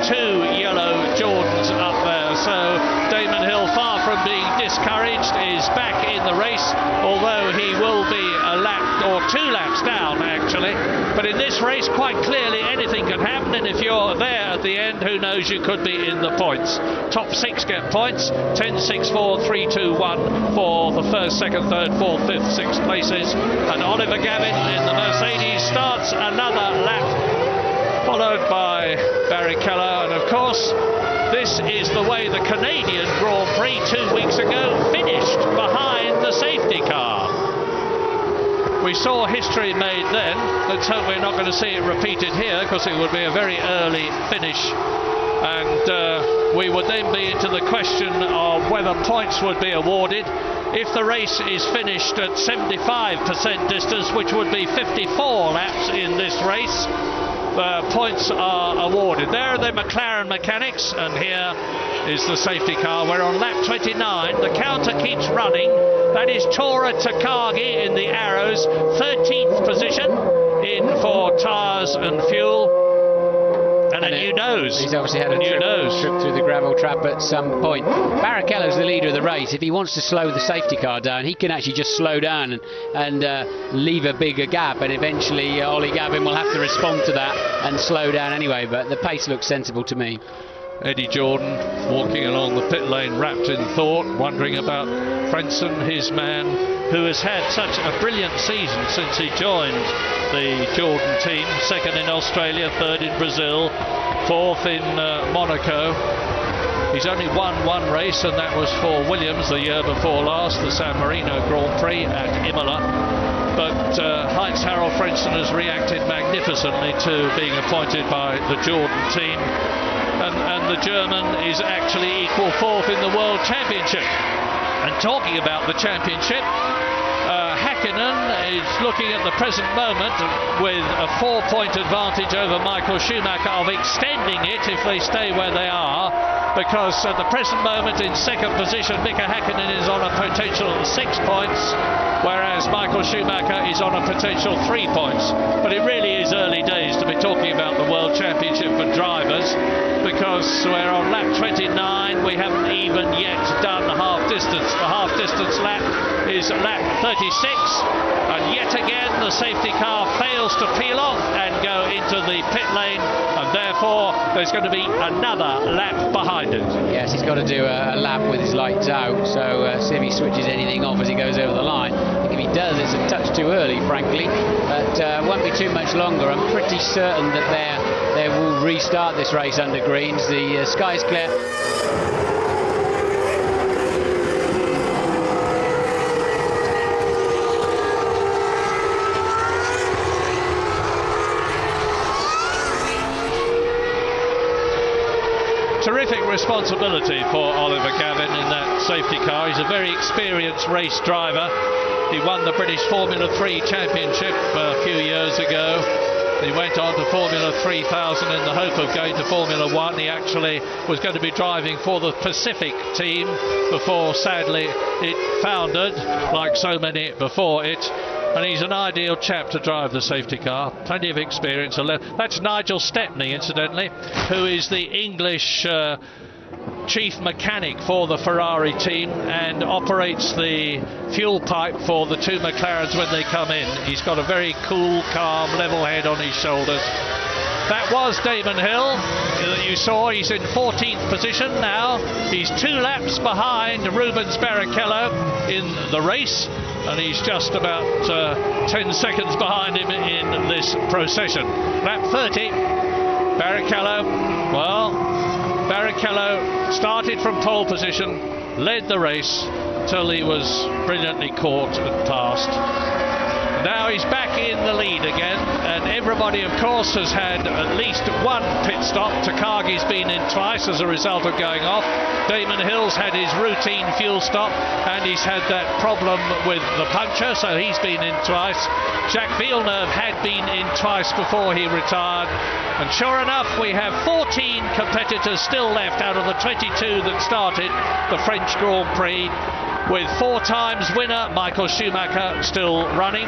2 yellow Jordans up there, so Damon Hill, far from being discouraged, is back in the race, although he will be a lap or 2 laps down actually. But in this race, quite clearly anything can happen, and if you're there at the end, who knows, you could be in the points. Top 6 get points, 10, 6, 4, 3, 2, 1 for the 1st, 2nd, 3rd, 4th, 5th, 6th places, and Oliver Gavin in the Mercedes starts another lap, followed by Barry Keller. And of course, this is the way the Canadian Grand Prix 2 weeks ago finished, behind the safety car. We saw history made then. Let's hope we're not going to see it repeated here, because it would be a very early finish, and we would then be into the question of whether points would be awarded. If the race is finished at 75% distance, which would be 54 laps in this race, points are awarded. There are the McLaren mechanics, and here is the safety car. We're on lap 29. The counter keeps running. That is Tora Takagi in the arrows, 13th position in for tyres and fuel. And a new nose. He's obviously had a trip through the gravel trap at some point. Barrichello's the leader of the race. If he wants to slow the safety car down, he can actually just slow down and leave a bigger gap, and eventually Ollie Gavin will have to respond to that and slow down anyway, but the pace looks sensible to me. Eddie Jordan walking along the pit lane wrapped in thought, wondering about Frenson, his man, who has had such a brilliant season since he joined the Jordan team. 2nd in Australia, 3rd in Brazil, 4th in Monaco. He's only won 1 race, and that was for Williams the year before last, the San Marino Grand Prix at Imola. But Heinz Harald Frenson has reacted magnificently to being appointed by the Jordan team. And the German is actually equal 4th in the World Championship. And talking about the championship, Häkkinen is looking at the present moment with a 4-point advantage over Michael Schumacher of extending it if they stay where they are, because at the present moment in 2nd position Mika Häkkinen is on a potential 6 points, whereas Michael Schumacher is on a potential 3 points. But it really is early days to be talking about the World Championship for drivers, because we're on lap 29, we haven't even yet done half distance. The half distance lap is lap 36, and yet again the safety car fails to peel off and go into the pit lane, and therefore there's going to be another lap behind it. Yes, he's got to do a lap with his lights out, so see if he switches anything off as he goes over the line. I think if he does, it's a touch too early, frankly, but won't be too much longer. I'm pretty certain that they will restart this race under greens. The sky's clear. Terrific responsibility for Oliver Gavin in that safety car. He's a very experienced race driver. He won the British Formula 3 Championship a few years ago. He went on to Formula 3000 in the hope of going to Formula 1. He actually was going to be driving for the Pacific team before, sadly, it foundered, like so many before it. And he's an ideal chap to drive the safety car. Plenty of experience. That's Nigel Stepney, incidentally, who is the English chief mechanic for the Ferrari team and operates the fuel pipe for the 2 McLarens when they come in. He's got a very cool, calm, level head on his shoulders. That was Damon Hill that you saw. He's in 14th position now. He's 2 laps behind Rubens Barrichello in the race, and he's just about 10 seconds behind him in this procession. Lap 30, Barrichello. Well, Barrichello started from pole position, led the race till he was brilliantly caught and passed. Now he's back in the lead again, and everybody of course has had at least one pit stop. Takagi's been in twice as a result of going off. Damon Hill's had his routine fuel stop, and he's had that problem with the puncture, so he's been in twice. Jacques Villeneuve had been in twice before he retired, and sure enough we have 14 competitors still left out of the 22 that started the French Grand Prix, with 4 times winner Michael Schumacher still running,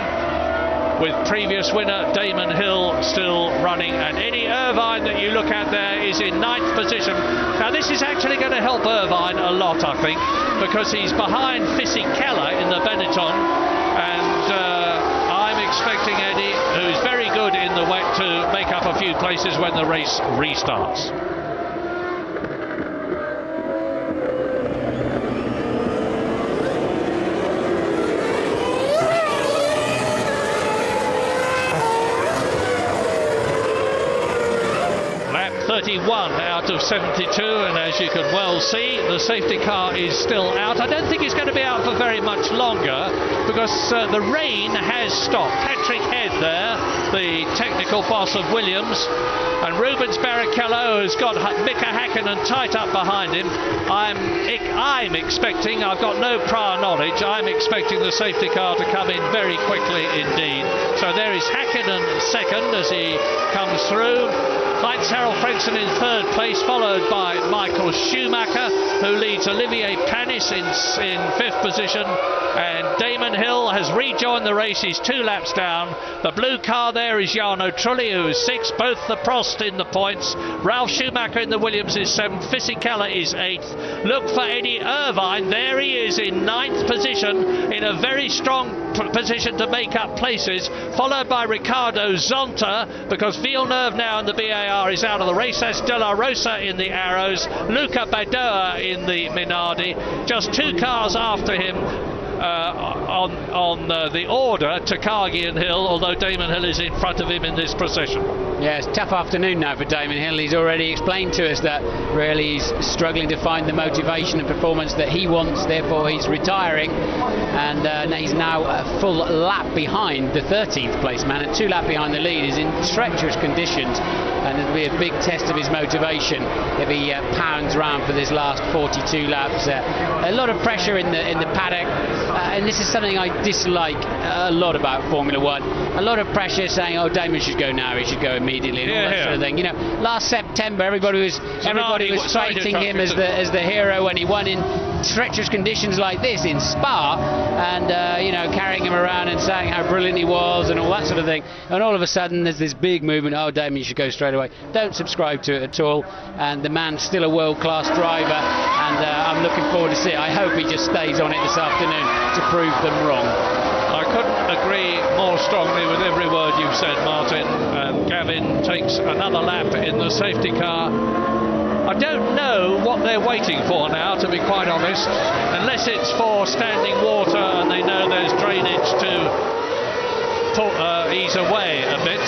with previous winner Damon Hill still running, and Eddie Irvine that you look at there is in 9th position. Now this is actually going to help Irvine a lot, I think, because he's behind Fisichella in the Benetton, and I'm expecting Eddie, who's very good in the wet, to make up a few places when the race restarts. Lap 31 out of 72, and as you can well see, the safety car is still out. I don't think it's going to be out for very much longer, because the rain has stopped. Patrick Head there, the technical boss of Williams, and Rubens Barrichello has got Mika Häkkinen tight up behind him. I'm expecting, I've got no prior knowledge, I'm expecting the safety car to come in very quickly indeed. So there is Häkkinen second as he comes through. Heinz Harald Frentzen in 3rd place, followed by Michael Schumacher, who leads Olivier Panis in 5th position, and Damon Hill has rejoined the race. He's 2 laps down. The blue car there is Jarno Trulli, who is 6th, both the Prost in the points. Ralf Schumacher in the Williams is 7th, Fisichella is 8th. Look for Eddie Irvine, there he is in 9th position, in a very strong position to make up places, followed by Ricardo Zonta, because Villeneuve now in the BAR is out of the race. That's De La Rosa in the Arrows, Luca Badoa in the Minardi, just 2 cars after him on the order, Takagi and Hill, although Damon Hill is in front of him in this procession. Yeah, it's a tough afternoon now for Damon Hill. He's already explained to us that really he's struggling to find the motivation and performance that he wants, therefore he's retiring, and he's now a full lap behind the 13th place man, and 2 laps behind the lead. Is in treacherous conditions, and it'll be a big test of his motivation if he pounds round for this last 42 laps. A lot of pressure in the paddock, and this is something I dislike a lot about Formula One. A lot of pressure saying, oh, Damon should go now, he should go immediately, and all that sort of thing. You know, last September everybody was citing him as the hero when he won in treacherous conditions like this in Spa, and you know, carrying him around and saying how brilliant he was and all that sort of thing, and all of a sudden there's this big movement, oh, Damon, you should go straight away. Don't subscribe to it at all, and the man's still a world-class driver, and I'm looking forward to see it. I hope he just stays on it this afternoon to prove them wrong. I couldn't agree more strongly with every word you've said, Martin. And Gavin takes another lap in the safety car. I don't know what they're waiting for now, to be quite honest, unless it's for standing water and they know there's drainage to ease away a bit.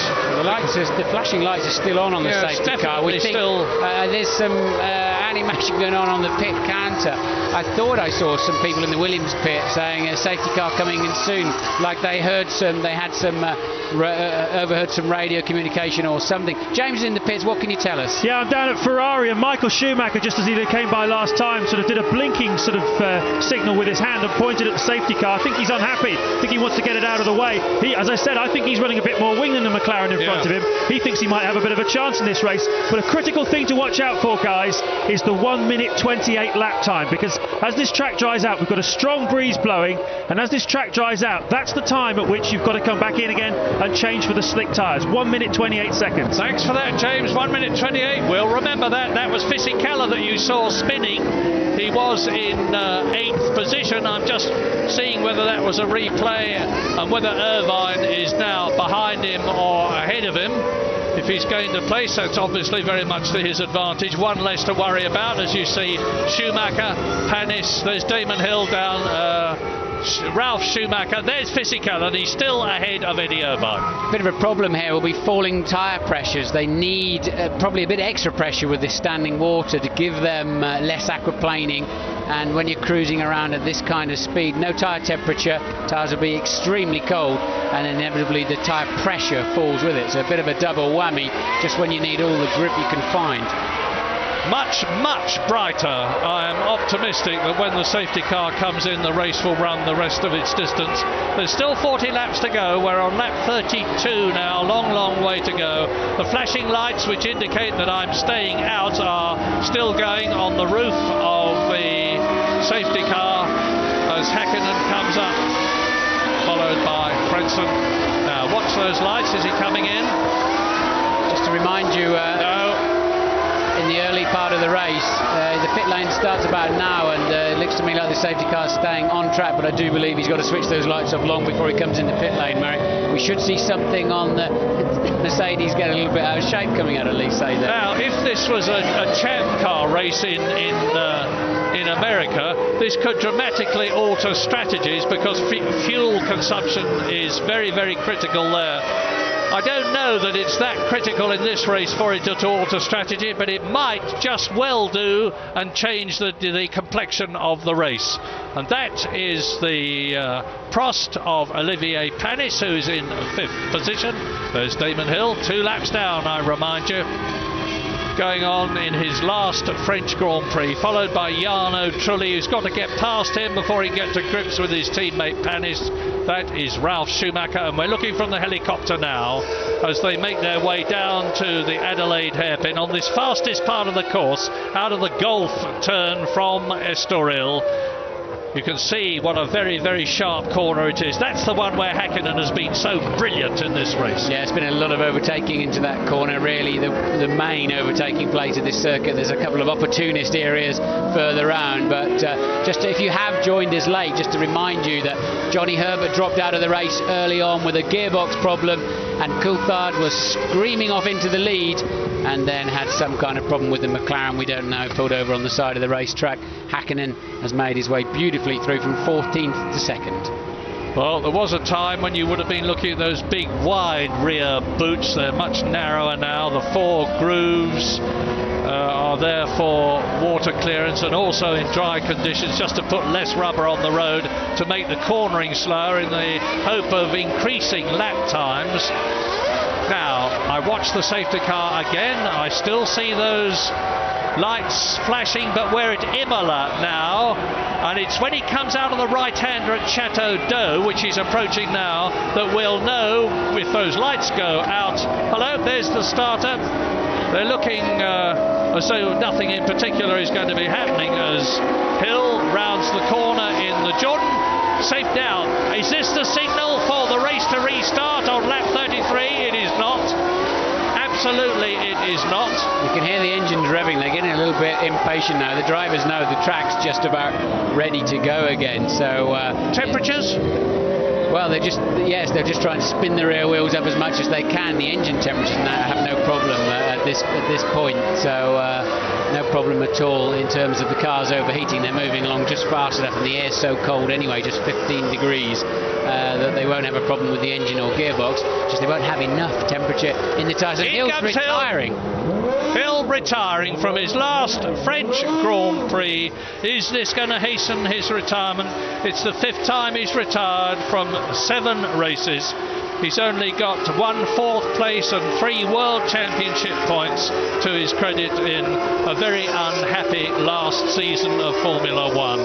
The flashing lights are still on the safety car. We think there's some animation going on the pit counter. I thought I saw some people in the Williams pit saying a safety car coming in soon, like they had some overheard some radio communication or something. James is in the pits, what can you tell us? Yeah, I'm down at Ferrari, and Michael Schumacher, just as he came by last time, sort of did a blinking sort of signal with his hand and pointed at the safety car. I think he's unhappy. I think he wants to get it out of the way. As I said, I think he's running a bit more wing than the McLaren in front of him. He thinks he might have a bit of a chance in this race. But a critical thing to watch out for, guys, is the 1 minute 28 lap time, because as this track dries out, we've got a strong breeze blowing, and as this track dries out, that's the time at which you've got to come back in again and change for the slick tyres. 1 minute 28 seconds. Thanks for that, James. 1 minute 28. We'll remember that. That was Fisichella that you saw spinning. He was in 8th position. I'm just seeing whether that was a replay and whether Irvine is now behind him or ahead of him. if he's going to place, that's obviously very much to his advantage. One less to worry about, as you see. Schumacher, Panis, there's Damon Hill down, Ralf Schumacher, there's Fisichella, and he's still ahead of Eddie Irvine. Bit of a problem here will be falling tyre pressures. They need probably a bit extra pressure with this standing water to give them less aquaplaning, and when you're cruising around at this kind of speed, no tyre temperature, tyres will be extremely cold, and inevitably the tyre pressure falls with it. So a bit of a double whammy just when you need all the grip you can find. Much, much brighter. I am optimistic that when the safety car comes in, the race will run the rest of its distance. There's still 40 laps to go. We're on lap 32 now. Long, long way to go. The flashing lights, which indicate that I'm staying out, are still going on the roof of the safety car as Häkkinen comes up, followed by Frentzen. Now, watch those lights. Is he coming in? Just to remind you, in the early part of the race, the pit lane starts about now, and it looks to me like the safety car is staying on track, but I do believe he's got to switch those lights off long before he comes into pit lane, Murray. We should see something on the Mercedes get a little bit out of shape coming out, at least say that. Now, if this was a champ car race in America, this could dramatically alter strategies, because fuel consumption is very, very critical there. I don't know that it's that critical in this race for it to alter strategy, but it might just well do and change the complexion of the race. And that is the Prost of Olivier Panis, who's in 5th position. There's Damon Hill, 2 laps down, I remind you, going on in his last French Grand Prix, followed by Jarno Trulli, who's got to get past him before he can get to grips with his teammate Panis. That is Ralf Schumacher, and we're looking from the helicopter now as they make their way down to the Adelaide hairpin on this fastest part of the course, out of the Golf turn from Estoril. You can see what a very, very sharp corner it is. That's the one where Häkkinen has been so brilliant in this race. Yeah, it's been a lot of overtaking into that corner, really the main overtaking place of this circuit. There's a couple of opportunist areas further around, but just if you have joined us late, just to remind you that Johnny Herbert dropped out of the race early on with a gearbox problem, and Coulthard was screaming off into the lead and then had some kind of problem with the McLaren, we don't know, pulled over on the side of the racetrack. Häkkinen has made his way beautifully through from 14th to 2nd. Well, there was a time when you would have been looking at those big wide rear boots. They're much narrower now. The 4 grooves are there for water clearance, and also in dry conditions just to put less rubber on the road to make the cornering slower in the hope of increasing lap times. Now, I watch the safety car again. I still see those lights flashing, but we're at Imola now, and it's when he comes out of the right-hander at Chateau d'Eau, which he's approaching now, that we'll know if those lights go out. Hello, there's the starter. They're looking as though nothing in particular is going to be happening as Hill rounds the corner in the Jordan. Safe down. Is this the signal for the race to restart on lap 33? It is not. Absolutely it is not. You can hear the engines revving. They're getting a little bit impatient now. The drivers know the track's just about ready to go again. So temperatures? Well, they're just trying to spin the rear wheels up as much as they can. The engine temperatures now have no problem at this point, so no problem at all in terms of the cars overheating. They're moving along just fast enough, and the air's so cold anyway, just 15 degrees, that they won't have a problem with the engine or gearbox. Just they won't have enough temperature in the tyres. And Hill's retiring. Hill retiring from his last French Grand Prix. Is this going to hasten his retirement? It's the 5th time he's retired from 7 races. He's only got 1 4th place and 3 World Championship points to his credit in a very unhappy last season of Formula One.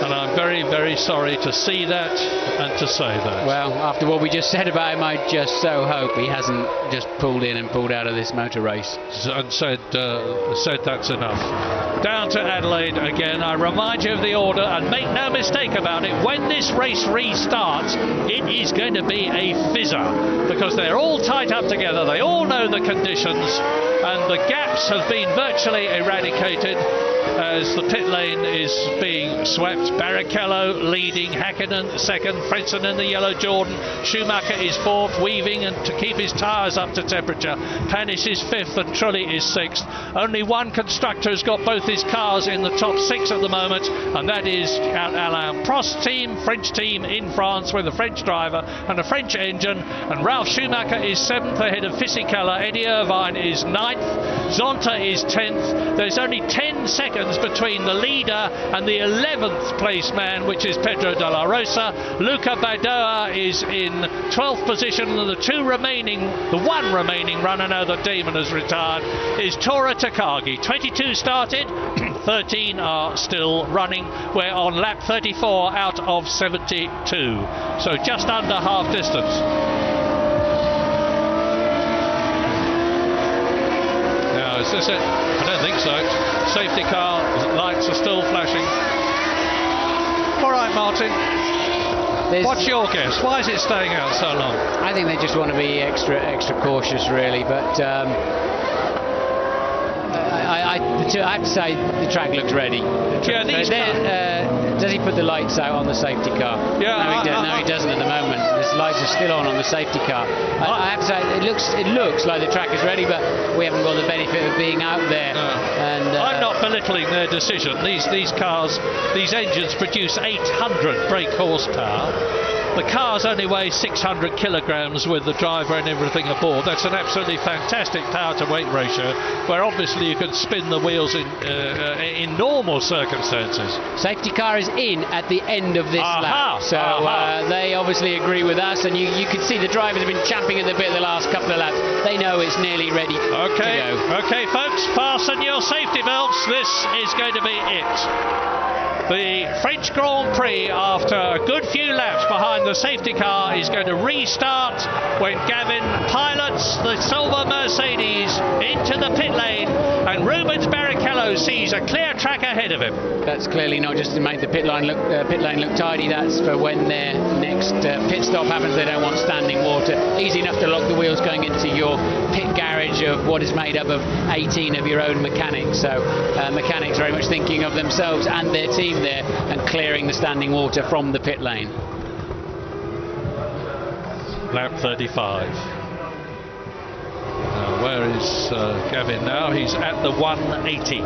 And I'm very, very sorry to see that and to say that. Well, after what we just said about him, I just so hope he hasn't just pulled in and pulled out of this motor race. And said that's enough. Down to Adelaide again. I remind you of the order, and make no mistake about it, when this race restarts, it is going to be a fizzer, because they're all tied up together. They all know the conditions. and the gaps have been virtually eradicated as the pit lane is being swept. Barrichello leading, Häkkinen second, Frentzen in the yellow Jordan, Schumacher is fourth, weaving and to keep his tyres up to temperature. Panis is fifth and Trulli is sixth. Only one constructor has got both his cars in the top six at the moment, and that is Alain Prost team, French team in France with a French driver and a French engine, and Ralf Schumacher is seventh ahead of Fisichella. Eddie Irvine is ninth, Zonta is 10th. There's only 10 seconds between the leader and the 11th place man, which is Pedro de la Rosa. Luca Badoa is in 12th position, and the one remaining runner, now that Damon has retired, is Tora Takagi. 22 started, 13 are still running. We're on lap 34 out of 72, so just under half distance. Now, is this it? I don't think so. Safety car lights are still flashing. All right, Martin. What's your guess? Why is it staying out so long? I think they just want to be extra cautious, really. But I have to say the track looks ready. Yeah, does he put the lights out on the safety car? Yeah, no, he doesn't at the moment. The lights are still on the safety car. I have to say it looks like the track is ready, but we haven't got the benefit of being out there. No. And I'm not belittling their decision. These cars, these engines produce 800 brake horsepower. The cars only weigh 600 kilograms with the driver and everything aboard. That's an absolutely fantastic power to weight ratio, where obviously you can spin the wheels in normal circumstances. Safety car is in at the end of this lap, so they obviously agree with us, and you can see the drivers have been champing at the bit the last couple of laps. They know it's nearly ready to go. Okay, folks, fasten your safety belts. This is going to be it. The French Grand Prix, after a good few laps behind the safety car, is going to restart when Gavin pilots the silver Mercedes into the pit lane, and Rubens Barrichello sees a clear track ahead of him. That's clearly not just to make the pit lane look tidy. That's for when their next pit stop happens. They don't want standing water. Easy enough to lock the wheels going into your pit garage of what is made up of 18 of your own mechanics. So mechanics very much thinking of themselves and their team there and clearing the standing water from the pit lane. Lap 35. Where is Gavin now? He's at the 180.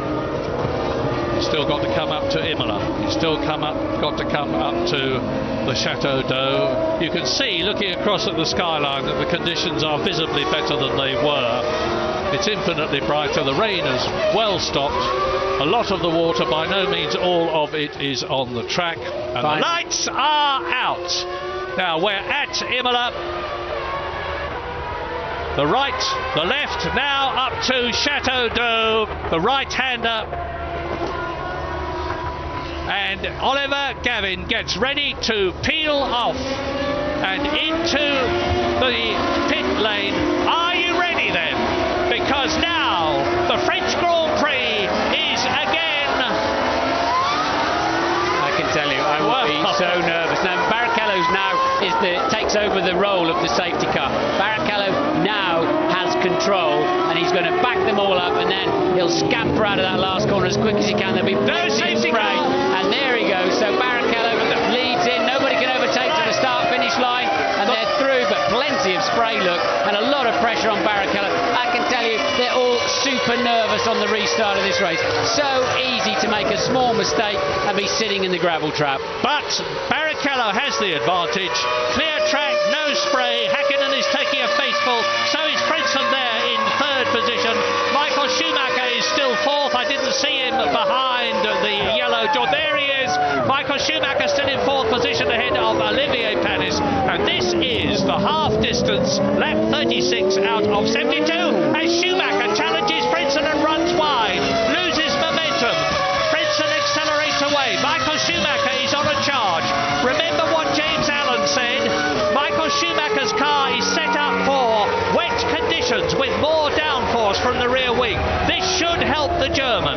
He's still got to come up to Imola. He's still got to come up to the Chateau d'Eau. You can see, looking across at the skyline, that the conditions are visibly better than they were. It's infinitely brighter. The rain has well stopped. A lot of the water, by no means all of it, is on the track. And the lights are out. Now we're at Imola. The right, the left, now up to Chateau d'Eau. The right-hander. And Oliver Gavin gets ready to peel off and into the pit lane. Are you ready then? Because now the French Grand Prix is again. I can tell you, I will be so nervous. Now Barrichello's now takes over the role of the safety car. Barrichello now has control, and he's going to back them all up, and then he'll scamper out of that last corner as quick as he can. There'll be plenty of spray, and there he goes. So Barrichello leads in. Nobody can overtake to the start-finish line, and they're through, but plenty of spray, look, and a lot of pressure on Barrichello. I can tell you, they're all super nervous on the restart of this race. So easy to make a small mistake and be sitting in the gravel trap. But Barrichello has the advantage. Clear track, no spray. Häkkinen is taking a faceful. So is Frentzen there in third position. Michael Schumacher is still fourth. I didn't see him behind the yellow Jordan. There he is. Michael Schumacher still in fourth position ahead of Olivier Panis. And this is the half distance, lap 36 out of 72. As Schumacher challenges Frentzen and runs wide, loses momentum. Frentzen accelerates away. Michael Schumacher is on a charge. Remember what James Allen said. Michael Schumacher's car is set up for wet conditions with more downforce from the rear wing. This should help the German.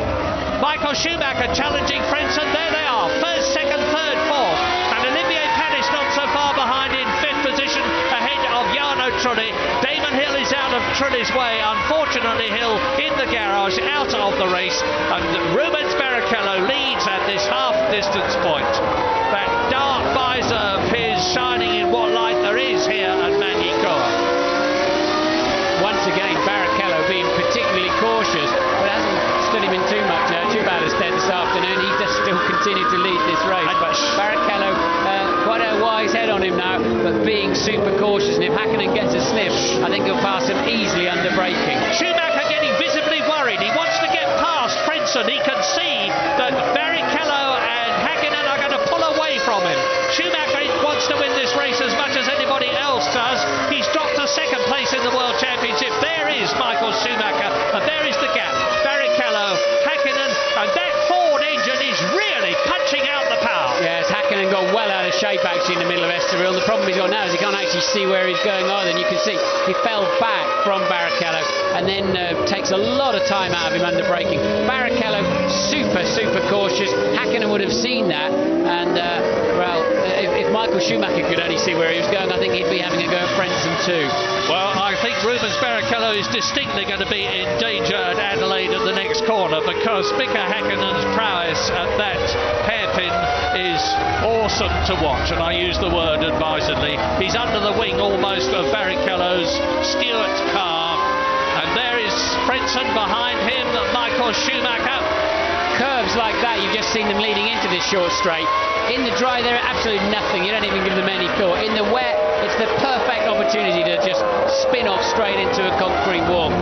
Michael Schumacher challenging Frentzen. There they are. First, second, third, fourth. And Olivier Panis not so far behind in fifth position ahead of Jarno Trulli. Damon Hill is out of Trulli's way. Unfortunately, Hill in the garage, out of the race, and Rubens Barrichello leads at this half-distance point. That dark visor of his shining in what light there is here at Magny-Cours. Once again, Barrichello being particularly cautious, but hasn't stood him in too bad a stead this afternoon. He does still continue to lead this race, but Barrichello, quite a wise head on him now, but being super cautious, and if Hakkinen gets a sniff, I think he'll pass him easily under braking. Schumacher getting visibly worried. He wants to get past Frentzen. He can see that Barrichello and Hakkinen are going to pull away from him. Schumacher wants to win this race as much as anybody else does. He's dropped to second place in the World Championship. There is Michael Schumacher, and there is the gap. Barrichello, Hakkinen, and that Ford engine is really punching out the power. Yes, Hakkinen got well out of shape actually in the middle of Estoril. The problem he's got now is he can't actually see where he's going either, and you can see he fell back from Barrichello and then takes a lot of time out of him under braking. Barrichello super cautious. Hakkinen would have seen that, and if Michael Schumacher could only see where he was going, I think he'd be having a go at Frentzen too. Well, I think Rubens Barrichello is distinctly going to be in danger at Adelaide at the next corner, because Mika Häkkinen's prowess at that hairpin is awesome to watch, and I use the word advisedly. He's under the wing almost of Barrichello's Stewart car, and there is Frentzen behind him, Michael Schumacher. Curves like that, you've just seen them leading into this short straight. In the dry, they're absolutely nothing. You don't even give them any thought. In the wet, it's the perfect opportunity to just spin off straight into a concrete wall.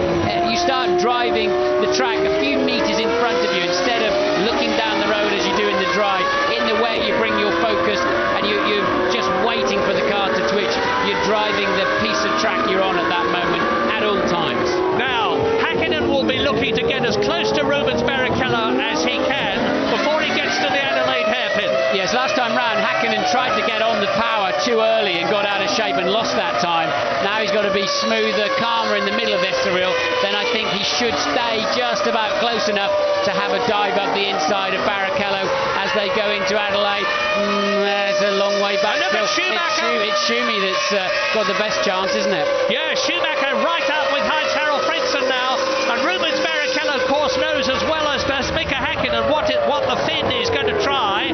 You start driving the track a few metres in front of you instead of looking down the road as you do in the dry. In the wet, you bring your focus and you're just waiting for the car to twitch. You're driving the piece of track you're on at that moment at all times. Now, Hakkinen will be looking to get as close to Rubens Barrichello as he can before he gets to the Adelaide hairpin. Yes, last time round Hakkinen tried to get on the power too early and got out of shape and lost that time. Now he's got to be smoother, calmer in the middle of Estoril. Then I think he should stay just about close enough to have a dive up the inside of Barrichello as they go into Adelaide. There's a long way back still. It's Schumi that's got the best chance, isn't it? Yeah, Schumacher right up with Heinz-Harald Frentzen now, and Rubens Barrichello, of course, knows as well as does Mika Häkkinen what the Finn is going to try,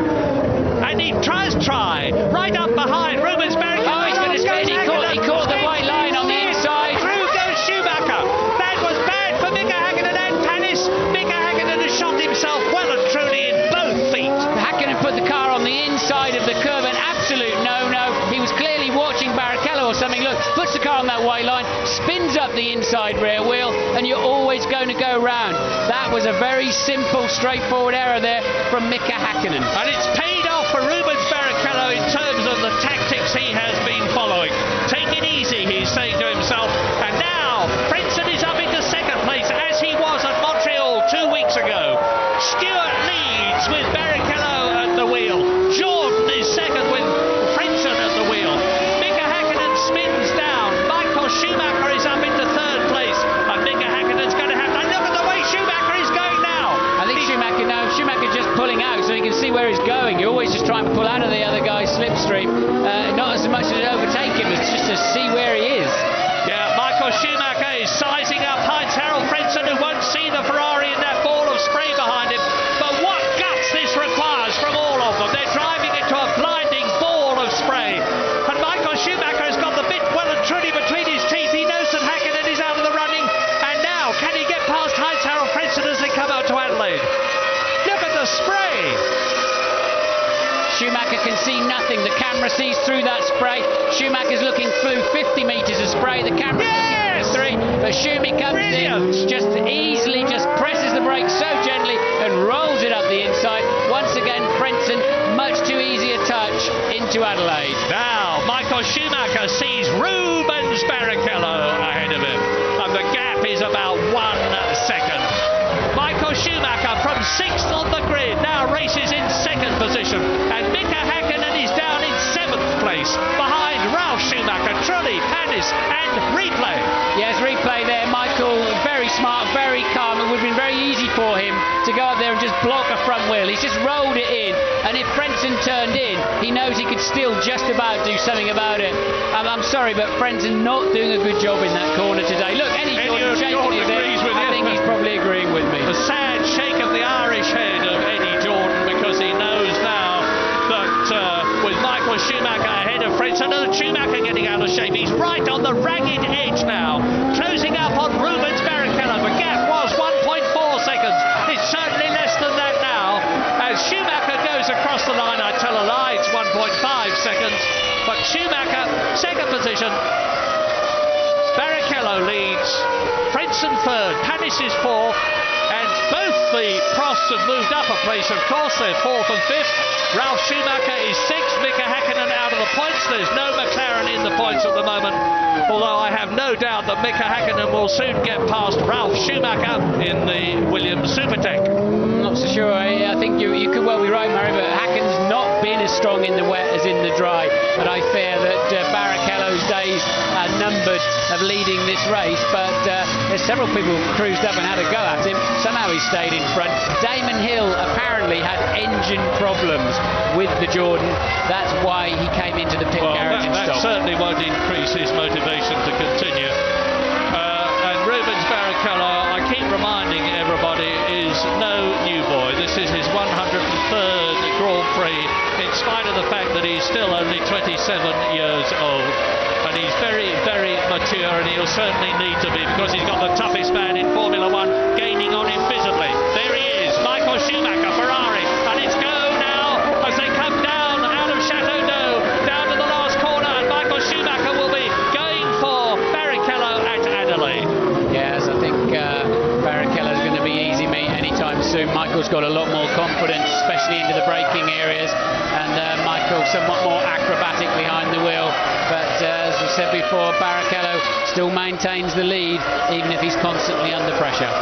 and he tries right up behind Rubens Barrichello. Oh, he's going to spin. He caught the white line on the inside. Through goes Schumacher. That was bad for Mika Häkkinen and Tanis. Mika Häkkinen has shot himself well and truly in both feet. Hakkinen put the car on the inside of the curve, an absolute no-no. He was clearly watching Barrichello or something. Look, puts the car on that white line, spins up the inside rear wheel, and you're always going to go round. That was a very simple, straightforward error there from Mika Häkkinen. And it's paid off for Rubens Barrichello in terms of the tactics he has been following. Take it easy, he's saying to himself. And now, Frentzen is up into second place, as he was at Montreal 2 weeks ago. Stewart leads with Barrichello at the wheel. Jordan is second with Frentzen at the wheel. Mika Häkkinen spins down. Michael Schumacher is up into third place. And Mika Häkkinen's going to have to look at the way Schumacher is going now. I think Schumacher just pulling out so he can see where he's going. You always just try and pull out of the other guy's slipstream. Not as much as overtake him, it's just to see where he is. Yeah, Michael Schumacher is sizing up Heinz-Harald Frentzen, who won't see the Ferrari in that ball of spray behind him. But what guts this requires from all of them. They're driving into a blinding ball of spray. And Michael Schumacher has got the bit well and truly between his teeth. He knows that Häkkinen is out of the running. And now, can he get past Heinz-Harald Frentzen as they come out to Adelaide? Look at the spray. Schumacher can see nothing. The camera sees through that spray. Schumacher's looking through 50 metres of spray. The camera's looking through. But Schumi comes in, just easily just presses the brake so gently and rolls it up the inside. Once again, Frentzen, much too easy a touch into Adelaide. Now, Michael Schumacher sees Rubens Barrichello ahead of him. And the gap is about 1 second. Michael Schumacher from 6th on the grid now races in second position, and Mika Häkkinen is down in 7th place behind Ralf Schumacher, Trulli, Hannes and Replay. Yes, Replay there. Michael, very smart, very calm. It would have been very easy for him to go up there Barrichello just block a front wheel. He's just rolled it in, and if Frentzen turned in, he knows he could still just about do something about it. I'm sorry, but Frentzen not doing a good job in that corner today. Look, Eddie Jordan shaking his head. I think he's probably agreeing with me. The sad shake of the Irish head of Eddie Jordan, because he knows now that with Michael Schumacher ahead of Frentzen, and Schumacher getting out of shape, he's right on the ragged edge now, closing up on Rubens Barrichello. The gap was 1.4 seconds. It's certainly less than that now. As Schumacher goes across the line, I tell a lie, it's 1.5 seconds. But Schumacher, second position. Barrichello leads. Frentzen third. Panis is fourth. And both the Prosts have moved up a place, of course. They're fourth and fifth. Ralf Schumacher is sixth. Mika Häkkinen out of the points. There's no McLaren in the points at the moment. Although I have no doubt that Mika Häkkinen will soon get past Ralf Schumacher in the Williams Supertech. Not so sure. I think you could well be right, Murray, but Häkkinen's not been as strong in the wet as in the dry. But I fear that Barrichello's days are numbered of leading this race. But there's several people who cruised up and had a go at him. Somehow he stayed in front. Damon Hill apparently had engine problems with the Jordan. That's why he came into the pit garage and stopped. That certainly won't increase his motivation to continue. And Rubens Barrichello, I keep reminding everybody, is no new boy. This is his 103rd Grand Prix, in spite of the fact that he's still only 27 years old. And he's very, very mature, and he'll certainly need to be, because he's got the toughest man in Formula One gaining on him visibly. There he is, Michael Schumacher, Ferrari, and it's go now as they come down out of Chateau d'Eau, down to the last corner, and Michael Schumacher will be going for Barrichello at Adelaide. Yes, I think Barrichello's going to be easy meat anytime soon. Michael's got a lot more confidence, especially into the braking areas, and Michael somewhat more acrobatic behind the wheel. But as we said before, Barrichello still maintains the lead, even if he's constantly under pressure.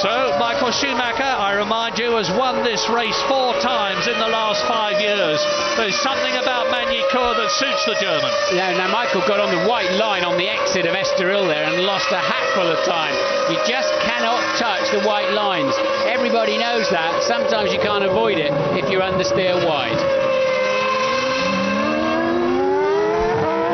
So, Michael Schumacher, I remind you, has won this race 4 times in the last 5 years. There's something about Magny-Cours that suits the German. Yeah, now Michael got on the white line on the exit of Estoril there and lost a hatful of time. You just cannot touch the white lines. Everybody knows that. Sometimes you can't avoid it if you're understeer wide.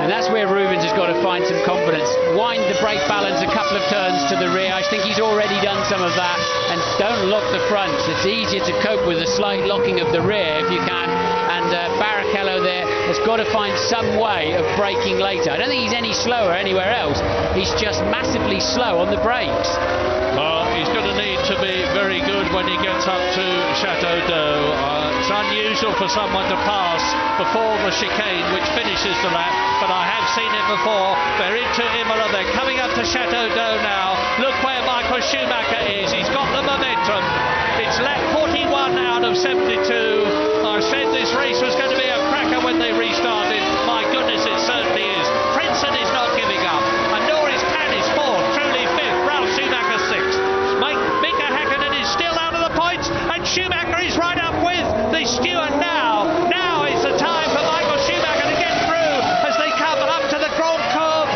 And that's where Rubens has got to find some confidence. Wind the brake balance a couple of turns to the rear. I think he's already done some of that. And don't lock the fronts. It's easier to cope with a slight locking of the rear if you can. And Barrichello there has got to find some way of braking later. I don't think he's any slower anywhere else. He's just massively slow on the brakes. Well, he's going to need to be very good when he gets up to Chateau d'Eau. It's unusual for someone to pass before the chicane, which finishes the lap, but I have seen it before. They're into Imola, they're coming up to Chateau d'Eau now. Look where Michael Schumacher is, he's got the momentum. It's lap 41 out of 72. I said this race was going to be a cracker when they restarted. My goodness, it certainly is. Frentzen is not giving up, and nor is Panis fourth, truly fifth, Ralf Schumacher sixth. Mika Häkkinen is still out of the points, and Schumacher is right up with the Stewart now. Now is the time for Michael Schumacher to get through as they come up to the Grand Curve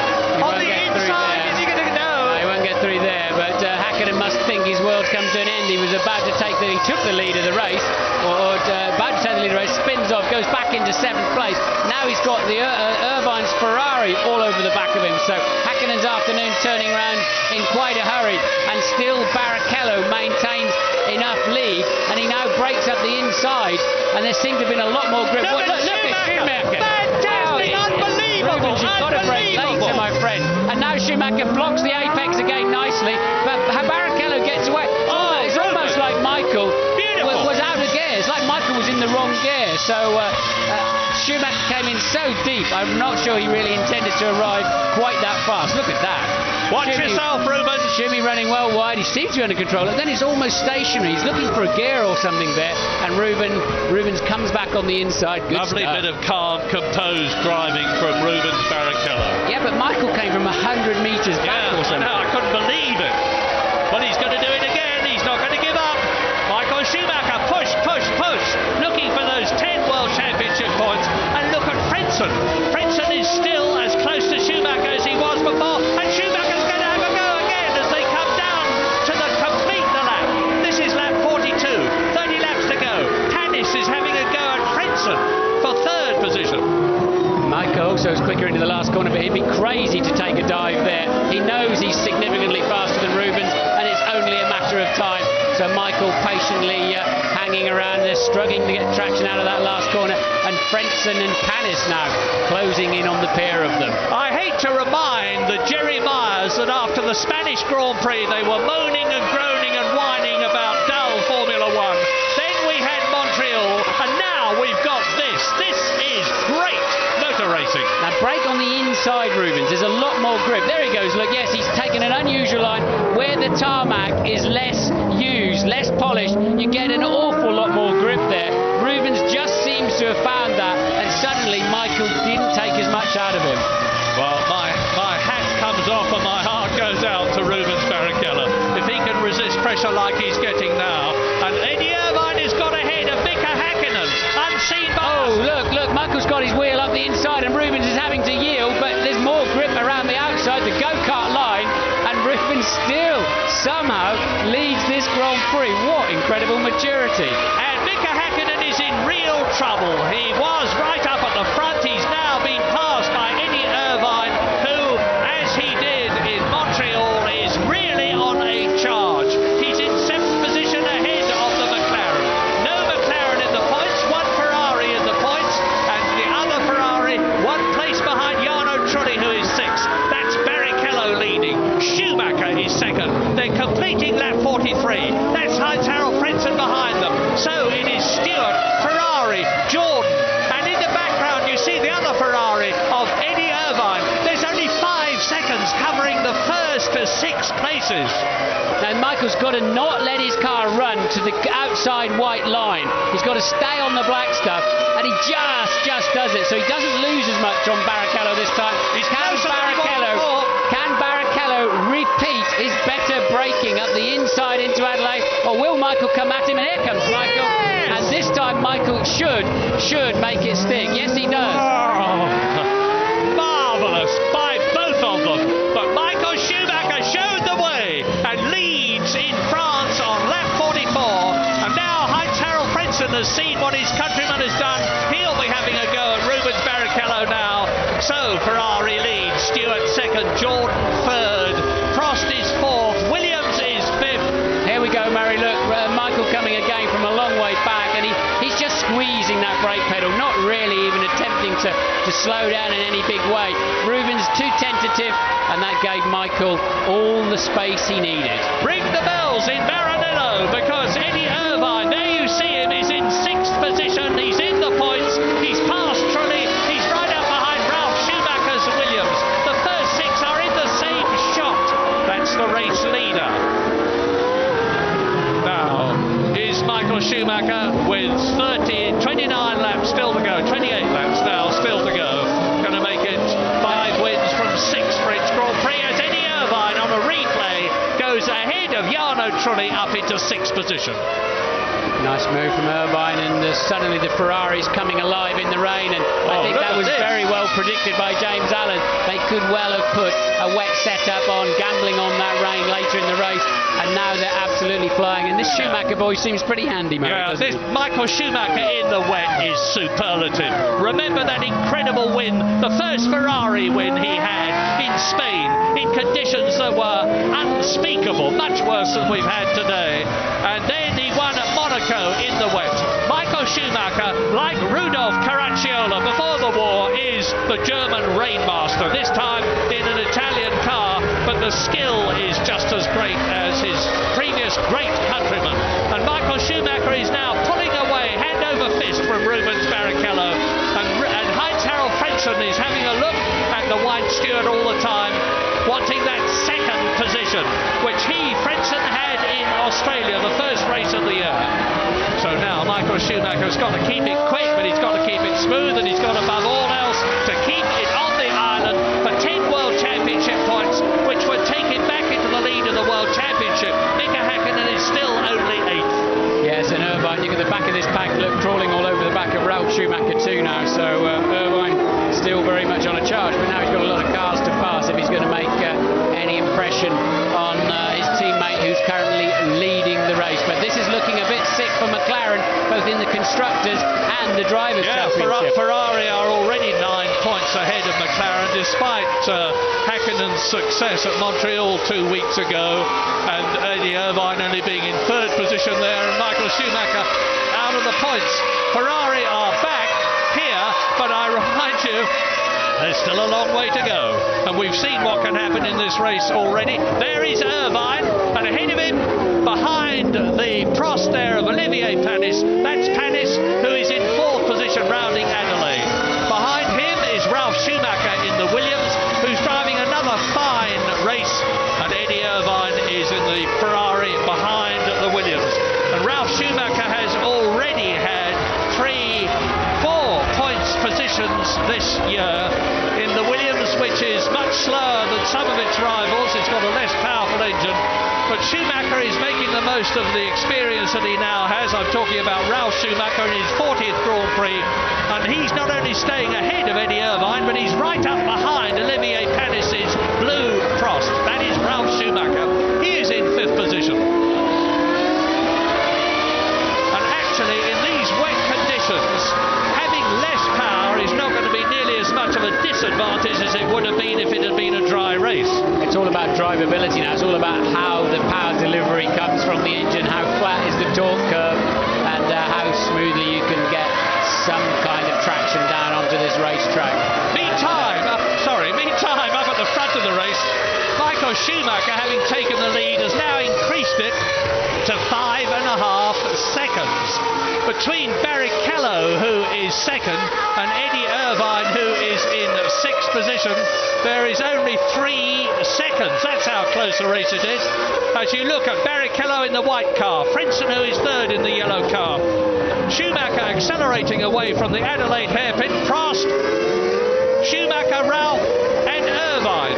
on the inside. Is he going to go? No, he won't get through there, but Häkkinen must think his world's come to an end. He was about to take he took the lead of the race, or about to take the lead of the race, spins off, goes back into 7th place. Now he's got the Irvine's Ferrari all over the back of him. So Häkkinen's afternoon turning around in quite a hurry, and still Barrichello maintains enough lead, and he now breaks up the inside, and there seemed to have been a lot more grip. Look at Schumacher! Fantastic! Unbelievable! Rubens, you've got to break later, my friend. And now Schumacher blocks the apex again nicely, but Barrichello gets away. It's almost like Michael was out of gear. It's like Michael was in the wrong gear. So Schumacher came in so deep, I'm not sure he really intended to arrive quite that fast. Look at that. Watch yourself, Rubens. Schumi running well wide. He seems to be under control. And then it's almost stationary. He's looking for a gear or something there. And Rubens comes back on the inside. Good Lovely stuff. bit of calm, composed driving from Rubens Barrichello. Yeah, but Michael came from 100 metres back or something. I couldn't believe it. But he's going to do it again. He's not going to give up. Michael Schumacher, push, push, push. Looking for those 10 World Championship points. And look at Frentzen. Frentzen is still as close to Schumacher as he was before. And Schumacher's going to have a go again as they come down to complete the lap. This is lap 42. also is quicker into the last corner, but he'd be crazy to take a dive there. He knows he's significantly faster than Rubens, and it's only a matter of time. So Michael patiently hanging around there, struggling to get traction out of that last corner, and Frentzen and Panis now closing in on the pair of them. I hate to remind the Jerry Myers that after the Spanish Grand Prix they were moaning and groaning and whining about dull Formula One. Then we had Montreal, and now we've got this. This is great motor racing. Now brake on the inside, Rubens. There's a lot more grip. There he goes. Look, yes, he's taken an unusual line where the tarmac is less used, less polished. You get an awful lot more grip there. Rubens just seems to have found that, and suddenly Michael didn't take as much out of him. Well, my hat comes off and my heart goes out to Rubens Barrichello. If he can resist pressure like he's getting now. And Eddie Irvine has got ahead of Mika Häkkinen, unseen by us. Look, Michael's got his wheel up the inside and Rubens is having to yield, but there's more grip around the outside, the go-kart line, and Rubens still somehow leads this Grand Prix. What incredible maturity. And Mika Häkkinen is in real trouble. He was right up at the front. He's now been passed by Eddie Irvine, who, as he did in Montreal, is really on a charge. He's in 7th position ahead of the McLaren. No McLaren in the points, one Ferrari in the points, and the other Ferrari, one place behind Jarno Trulli, who is 6th. That's Barrichello leading. Schumacher is 2nd. They're completing lap 43. That's Heinz-Harald Frentzen behind them. So it is Stewart, Ferrari, Jordan, and in the background you see the other Ferrari of Eddie Irvine. There's only 5 seconds covering the first to 6 places. Now Michael's got to not let his car run to the outside white line. He's got to stay on the black stuff, and he just does it. So he doesn't lose as much on Barrichello this time. Can Barrichello repeat his better braking up the inside into Adelaide, or will Michael come at him? And here comes Michael, and this time Michael should make it stick. Yes, he does. Oh, marvellous by both of them. But Michael Schumacher showed the way and leads in France on lap 44. And now Heinz-Harald Frentzen has seen what his countryman has done. He'll be having a go at Rubens Barrichello now. So Ferrari leads, Stewart 2nd, Jordan 3rd, Prost is 4th, Williams is 5th. Here we go, Murray. Look, Michael coming again from a long way back, and he's just squeezing that brake pedal, not really even attempting to slow down in any big way. Rubens too tentative, and that gave Michael all the space he needed. Ring the bells in Maranello, because Eddie Irvine, there you see him, is in 6th position. He's in the points. He's past Trulli. He's right up behind Ralf Schumacher's Williams. The first 6 are in the same shot. That's the race leader. Now is Michael Schumacher with 29 laps still to go, 28 laps now still to go. Going to make it 5 wins from 6 French Grand Prix as Eddie Irvine on a replay goes ahead of Jarno Trulli up into 6th position. Nice move from Irvine, and suddenly the Ferrari's coming alive in the rain, and I think that was very well predicted by James Allen. They could well have put a wet setup on, gambling on that rain later in the race, and now they're absolutely flying. And this Schumacher boy seems pretty handy, Murray. Yeah, this Michael Schumacher in the wet is superlative. Remember that incredible win, the first Ferrari win he had in Spain, in conditions that were unspeakable, much worse than we've had today. And then he won at Monaco in the wet. Michael Schumacher, like Rudolf Caracciola before the war, is the German rainmaster, this time in an Italian car, but the skill is just as great as his previous great countryman. And Michael Schumacher is now pulling away, hand over fist, from Rubens Barrichello. And Heinz-Harald Frentzen is having a look at the white steward all the time, wanting that 2nd position, which Frentzen had in Australia, the first race of the year. So now Michael Schumacher's got to keep it quick, but he's got to keep it smooth, and he's got above all else to keep it on the island for 10 World Championship points, which would take him back into the lead of the World Championship. Mika Häkkinen is still only 8th. Yes, and Irvine, you get the back of this pack, look, crawling all over the back of Ralf Schumacher too now, so Irvine still very much on a charge, but now he's got a lot of cars to pass if he's going to make any impression on his teammate who's currently leading the race. But this is looking a bit sick for McLaren, both in the Constructors and the Drivers' Championship. Ferrari are already 9 points ahead of despite Häkkinen's success at Montreal 2 weeks ago, and Eddie Irvine only being in third position there, and Michael Schumacher out of the points. Ferrari are back here, but I remind you, there's still a long way to go, and we've seen what can happen in this race already. There is Irvine, and ahead of him, behind the Prost there of Olivier Panis, that's Panis, who is in fourth position rounding Adelaide. Behind him is Ralf Schumacher in the Williams, who's driving another fine race, and Eddie Irvine is in the Ferrari behind the Williams. And Ralf Schumacher has already had 4 points positions this year in the Williams, which is much slower than some of its rivals. It's got a less powerful engine, but Schumacher is making the most of the experience that he now has. I'm talking about Ralf Schumacher in his 40th Grand Prix, and he's not only staying ahead of Eddie Irvine, but he's right up behind Olivier Panis's blue Prost. That is Ralf Schumacher. He is in 5th position. And actually, in these wet conditions, having less power is not going to be nearly as much of a disadvantage as it would have been if it had been a dry race. It's all about drivability now. It's all about how the power delivery comes from the engine, how flat is the torque curve, and how smoothly you can get some kind of traction down onto this racetrack. Meantime, up at the front of the race, Michael Schumacher, having taken the lead, has now increased it to 5.5 seconds. Between Barrichello, who is second, and Eddie Irvine, who is in 6th position, there is only 3 seconds. That's how close the race it is. As you look at Barrichello in the white car, Frentzen, who is third in the yellow car, Schumacher accelerating away from the Adelaide hairpin, Prost, Schumacher, Ralf and Irvine.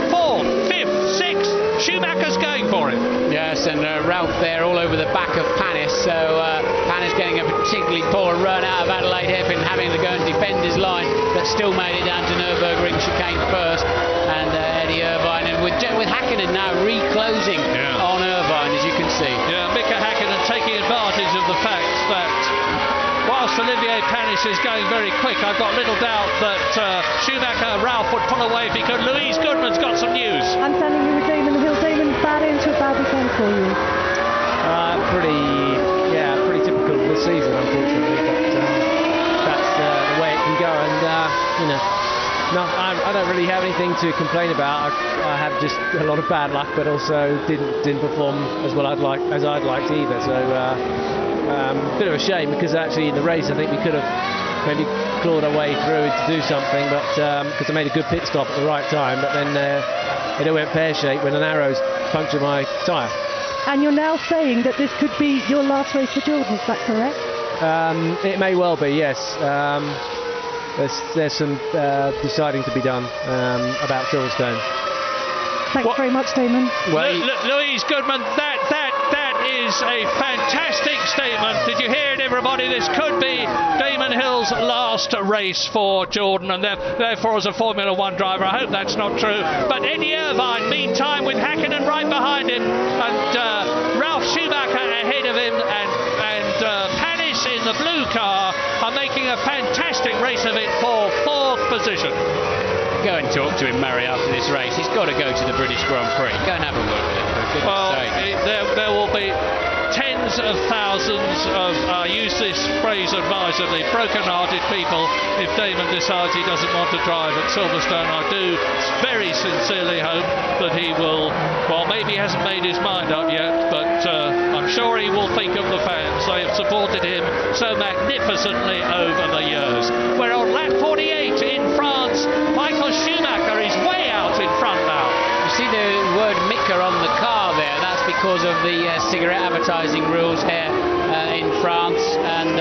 4th, 5th, 6th, Schumacher's going for it. Yes, and Ralf there all over the back of Panis, so Panis getting a particularly poor run out of Adelaide hairpin, having to go and defend his line, but still made it down to Nürburgring chicane first, and Eddie Irvine, and with Häkkinen now reclosing on Irvine, as you can see. Yeah, Mika Häkkinen taking advantage of the fact that whilst Olivier Panis is going very quick, I've got little doubt that Schumacher, Ralf would pull away if he could. Louise Goodman's got some news. I'm standing here with Damon Hill. Damon, bad into a bad weekend for you. Pretty typical of the season, unfortunately. But that's the way it can go, and I don't really have anything to complain about. I have just a lot of bad luck, but also didn't perform as well I'd liked either. So bit of a shame, because actually in the race I think we could have maybe clawed our way through to do something, but because I made a good pit stop at the right time, but then it went pear-shaped when an arrow's punctured my tyre. And you're now saying that this could be your last race for Jordan, is that correct? It may well be, yes. There's some deciding to be done about Silverstone. Thanks very much, Damon. Well, Louise Goodman, that is a fantastic statement. Did you hear it, everybody? This could be Damon Hill's last race for Jordan, and therefore as a Formula One driver, I hope that's not true. But Eddie Irvine, meantime, with Häkkinen right behind him, and Ralf Schumacher ahead of him, and Panis in the blue car are making a fantastic race of it for 4th position. Go and talk to him, Murray, after this race. He's got to go to the British Grand Prix. Go and have a word with him. Well, there will be tens of thousands of, I use this phrase advisedly, broken-hearted people if Damon decides he doesn't want to drive at Silverstone. I do very sincerely hope that he will, well, maybe he hasn't made his mind up yet, but I'm sure he will think of the fans. They have supported him so magnificently over the years. We're on lap 48 in France. Michael Schumacher is way out in front now. You see the word Mika on the car there. That's because of the cigarette advertising rules here in France, and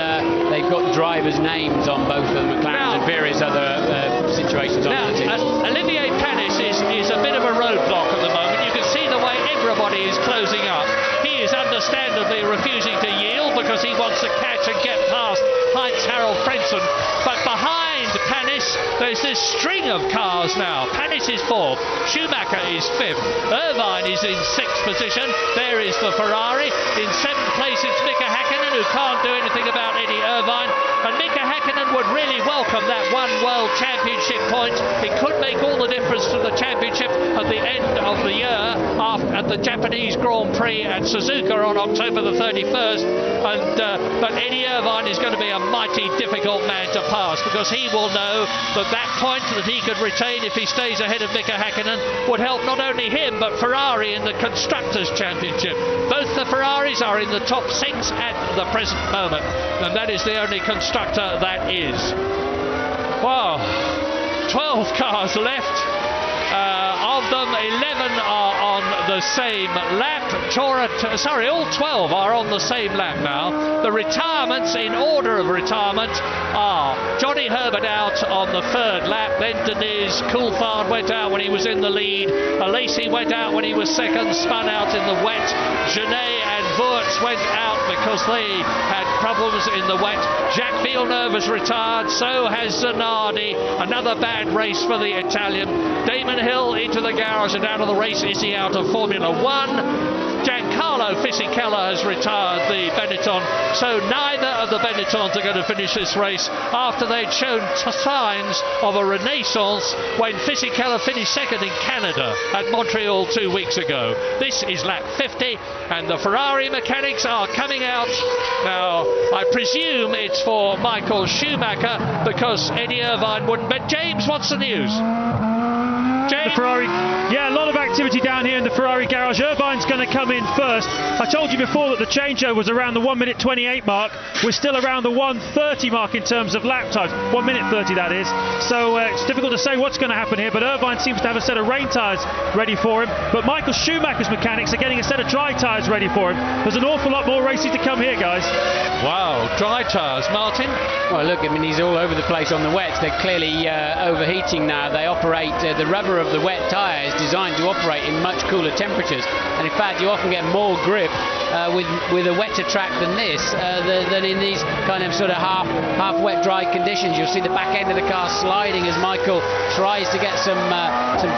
they've got drivers' names on both of the McLarens and various other situations on the team. Olivier Panis is a bit of a roadblock at the moment. You can see the way everybody is closing up. He is understandably refusing to yield because he wants to catch and get past Heinz-Harald Frentzen, but behind Panis. There's this string of cars now. Panis is 4th, Schumacher is 5th, Irvine is in 6th position. There is the Ferrari. In 7th place it's Mika Häkkinen, who can't do anything about Eddie Irvine. And Mika Häkkinen would really welcome that one World Championship point. It could make all the difference to the championship at the end of the year, at the Japanese Grand Prix at Suzuka on October the 31st. But Eddie Irvine is going to be a mighty difficult man to pass, because he will know that point that he could retain if he stays ahead of Mika Häkkinen would help not only him but Ferrari in the Constructors' Championship. Both the Ferraris are in the top 6 at the present moment, and that is the only constructor that is. Wow, 12 cars left. Of them, 11 are on the same lap. All 12 are on the same lap now. The retirements, in order of retirement, are Johnny Herbert out on the 3rd lap, then Denise Coulthard went out when he was in the lead, Lacey went out when he was 2nd, spun out in the wet, Genet and Wurz went out because they had problems in the wet. Jacques Villeneuve has retired, so has Zanardi. Another bad race for the Italian. Damon Hill into the garage and out of the race. Is he out of Formula 1? Giancarlo Fisichella has retired the Benetton, so neither of the Benettons are going to finish this race after they'd shown signs of a renaissance when Fisichella finished 2nd in Canada at Montreal 2 weeks ago. This is lap 50 and the Ferrari mechanics are coming out. Now, I presume it's for Michael Schumacher because Eddie Irvine wouldn't bet. James, what's the news? The Ferrari, yeah, a lot of activity down here in the Ferrari garage. Irvine's going to come in first. I told you before that the changeover was around the 1:28 mark. We're still around the 1:30 mark in terms of lap times. 1:30 that is. So it's difficult to say what's going to happen here, but Irvine seems to have a set of rain tyres ready for him. But Michael Schumacher's mechanics are getting a set of dry tyres ready for him. There's an awful lot more racing to come here, guys. Wow, dry tyres, Martin? Well, look, I mean, he's all over the place on the wets. They're clearly overheating now. They operate, the rubber of the wet tyre is designed to operate in much cooler temperatures, and in fact you often get more grip with a wetter track than this than in these kind of sort of half wet dry conditions. You'll see the back end of the car sliding as Michael tries to get some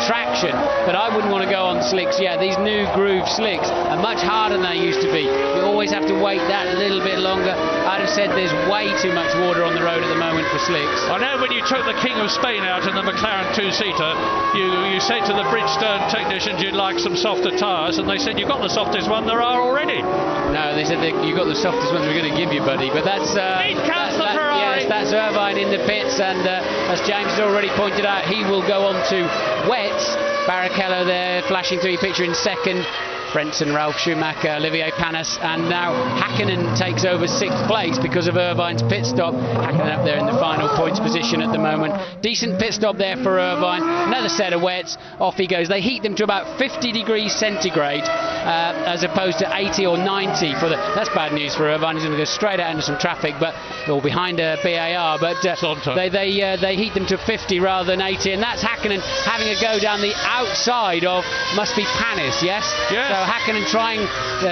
traction, but I wouldn't want to go on slicks. Yeah, these new groove slicks are much harder than they used to be. You always have to wait that little bit longer. I'd have said there's way too much water on the road at the moment for slicks. I know when you took the King of Spain out in the McLaren 2-seater, you said to the Bridgestone technicians you'd like some softer tyres, and they said you've got the softest one there are already. No, they said you got the softest ones we're going to give you, buddy. But that's Ferrari. Yes, that's Irvine in the pits, and as James has already pointed out, he will go on to wets. Barrichello there flashing through your picture in 2nd. Frentzen, Ralf Schumacher, Olivier Panis, and now Häkkinen takes over 6th place because of Irvine's pit stop. Häkkinen up there in the final points position at the moment. Decent pit stop there for Irvine. Another set of wets. Off he goes. They heat them to about 50 degrees centigrade as opposed to 80 or 90 for the. That's bad news for Irvine. He's going to go straight out into some traffic, or behind a BAR. But they heat them to 50 rather than 80, and that's Häkkinen having a go down the outside of must be Panis. Yes. Yes. So Häkkinen trying,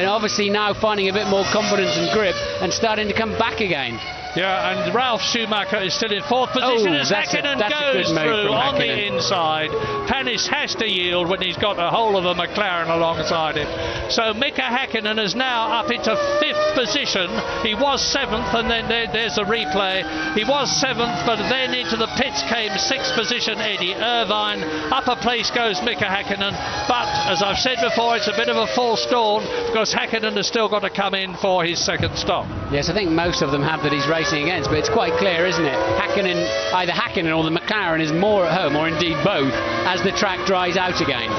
obviously now finding a bit more confidence and grip and starting to come back again. Yeah, and Ralf Schumacher is still in 4th position as Häkkinen goes through on the inside. Panis has to yield when he's got the whole of the McLaren alongside him. So Mika Häkkinen is now up into 5th position. He was 7th, and then there's a replay. He was 7th, but then into the pits came 6th position Eddie Irvine. Upper place goes Mika Häkkinen, but as I've said before, it's a bit of a false dawn because Häkkinen has still got to come in for his 2nd stop. Yes, I think most of them have that he's racing against, but it's quite clear, isn't it? Either Häkkinen or the McLaren is more at home, or indeed both, as the track dries out again.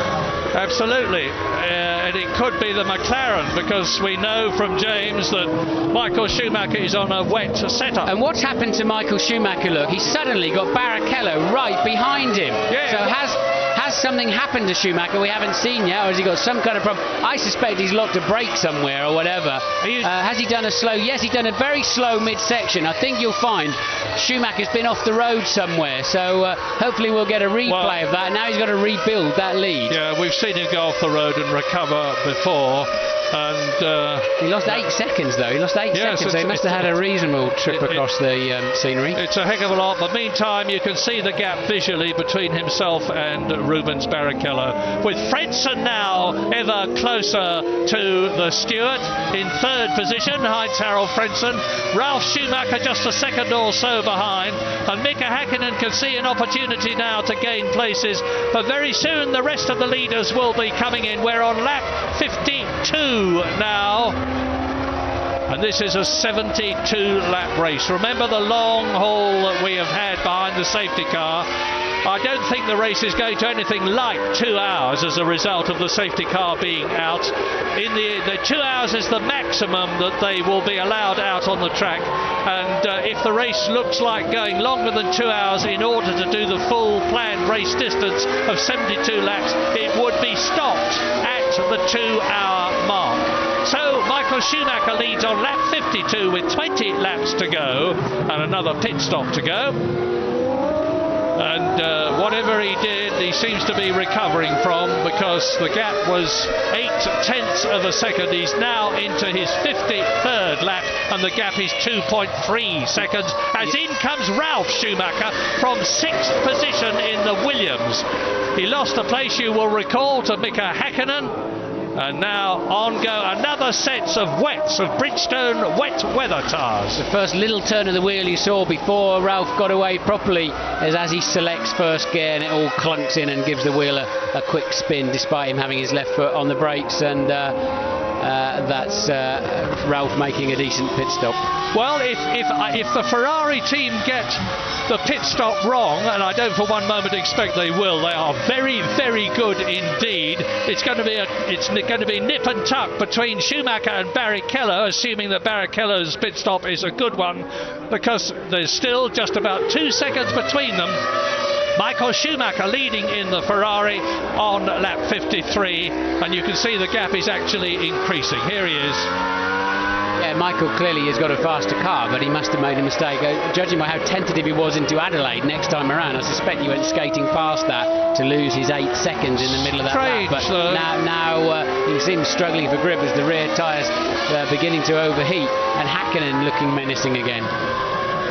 Absolutely, and it could be the McLaren because we know from James that Michael Schumacher is on a wet setup. And what's happened to Michael Schumacher? Look, he's suddenly got Barrichello right behind him. Yeah. So has something happened to Schumacher we haven't seen yet, or has he got some kind of problem? I suspect he's locked a brake somewhere or whatever. Has he done a slow? Yes, he's done a very slow midsection. I think you'll find Schumacher's been off the road somewhere, so hopefully we'll get a replay of that. Now he's got to rebuild that lead. Yeah, we've seen him go off the road and recover before. And he lost 8 seconds though. He lost 8 seconds, so he must have had a reasonable trip across the scenery. It's a heck of a lot, but meantime you can see the gap visually between himself and Rubens Barrichello, with Frentzen now ever closer to the Stewart in third position, Heinz-Harald Frentzen. Ralf Schumacher just a second or so behind, and Mika Häkkinen can see an opportunity now to gain places, but very soon the rest of the leaders will be coming in. We're on lap 52 now, and this is a 72 lap race. Remember the long haul that we have had behind the safety car. I don't think the race is going to anything like 2 hours as a result of the safety car being out. In the 2 hours is the maximum that they will be allowed out on the track, and if the race looks like going longer than 2 hours in order to do the full planned race distance of 72 laps, it would be stopped at the 2 hour mark. So Michael Schumacher leads on lap 52 with 20 laps to go and another pit stop to go. And whatever he did, he seems to be recovering from, because the gap was 0.8 of a second. He's now into his 53rd lap, and the gap is 2.3 seconds. As in comes Ralf Schumacher from 6th position in the Williams. He lost a place, you will recall, to Mika Häkkinen. And now on go another set of wets, of Bridgestone wet weather tyres. The first little turn of the wheel you saw before Ralf got away properly is as he selects first gear, and it all clunks in and gives the wheel a quick spin despite him having his left foot on the brakes, and that's Ralf making a decent pit stop. Well, if the Ferrari team get the pit stop wrong, and I don't for one moment expect they will, they are very, very good indeed. It's going to be nip and tuck between Schumacher and Barrichello, assuming that Barrichello's pit stop is a good one, because there's still just about 2 seconds between them. Michael Schumacher leading in the Ferrari on lap 53, and you can see the gap is actually increasing. Here he is. Yeah, Michael clearly has got a faster car, but he must have made a mistake. Judging by how tentative he was into Adelaide next time around, I suspect he went skating past that to lose his 8 seconds in the middle of that lap. But now you can see him struggling for grip as the rear tyres beginning to overheat, and Häkkinen looking menacing again.